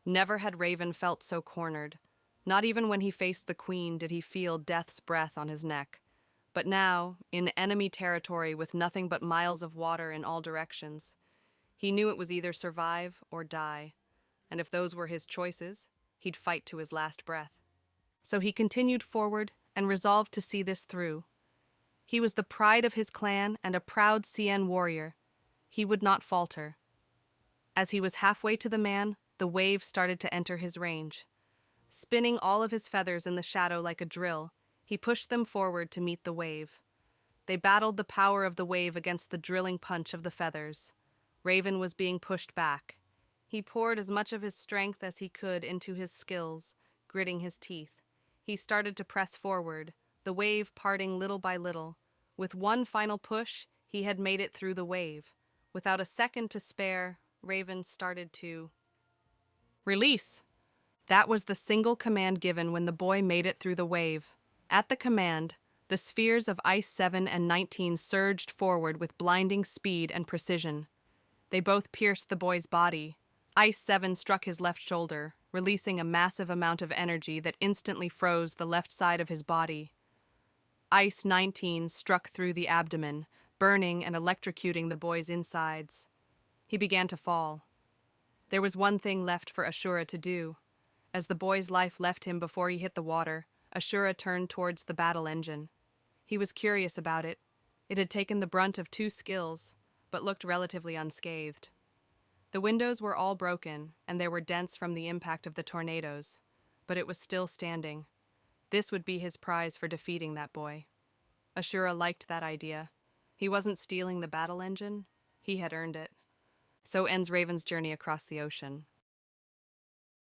S1: Never had Raven felt so cornered. Not even when he faced the queen did he feel death's breath on his neck. But now, in enemy territory with nothing but miles of water in all directions, he knew it was either survive or die. And if those were his choices, he'd fight to his last breath. So he continued forward and resolved to see this through. He was the pride of his clan and a proud Cien warrior. He would not falter. As he was halfway to the man, the wave started to enter his range. Spinning all of his feathers in the shadow like a drill, he pushed them forward to meet the wave. They battled the power of the wave against the drilling punch of the feathers. Raven was being pushed back. He poured as much of his strength as he could into his skills, gritting his teeth. He started to press forward, the wave parting little by little. With one final push, he had made it through the wave. Without a second to spare, Raven started to release. That was the single command given when the boy made it through the wave. At the command, the spheres of Ice 7 and 19 surged forward with blinding speed and precision. They both pierced the boy's body. Ice 7 struck his left shoulder, releasing a massive amount of energy that instantly froze the left side of his body. Ice 19 struck through the abdomen, burning and electrocuting the boy's insides. He began to fall. There was one thing left for Ashura to do. As the boy's life left him before he hit the water, Ashura turned towards the battle engine. He was curious about it. It had taken the brunt of 2 skills, but looked relatively unscathed. The windows were all broken, and there were dents from the impact of the tornadoes, but it was still standing. This would be his prize for defeating that boy. Ashura liked that idea. He wasn't stealing the battle engine, he had earned it. So ends Raven's journey across the ocean.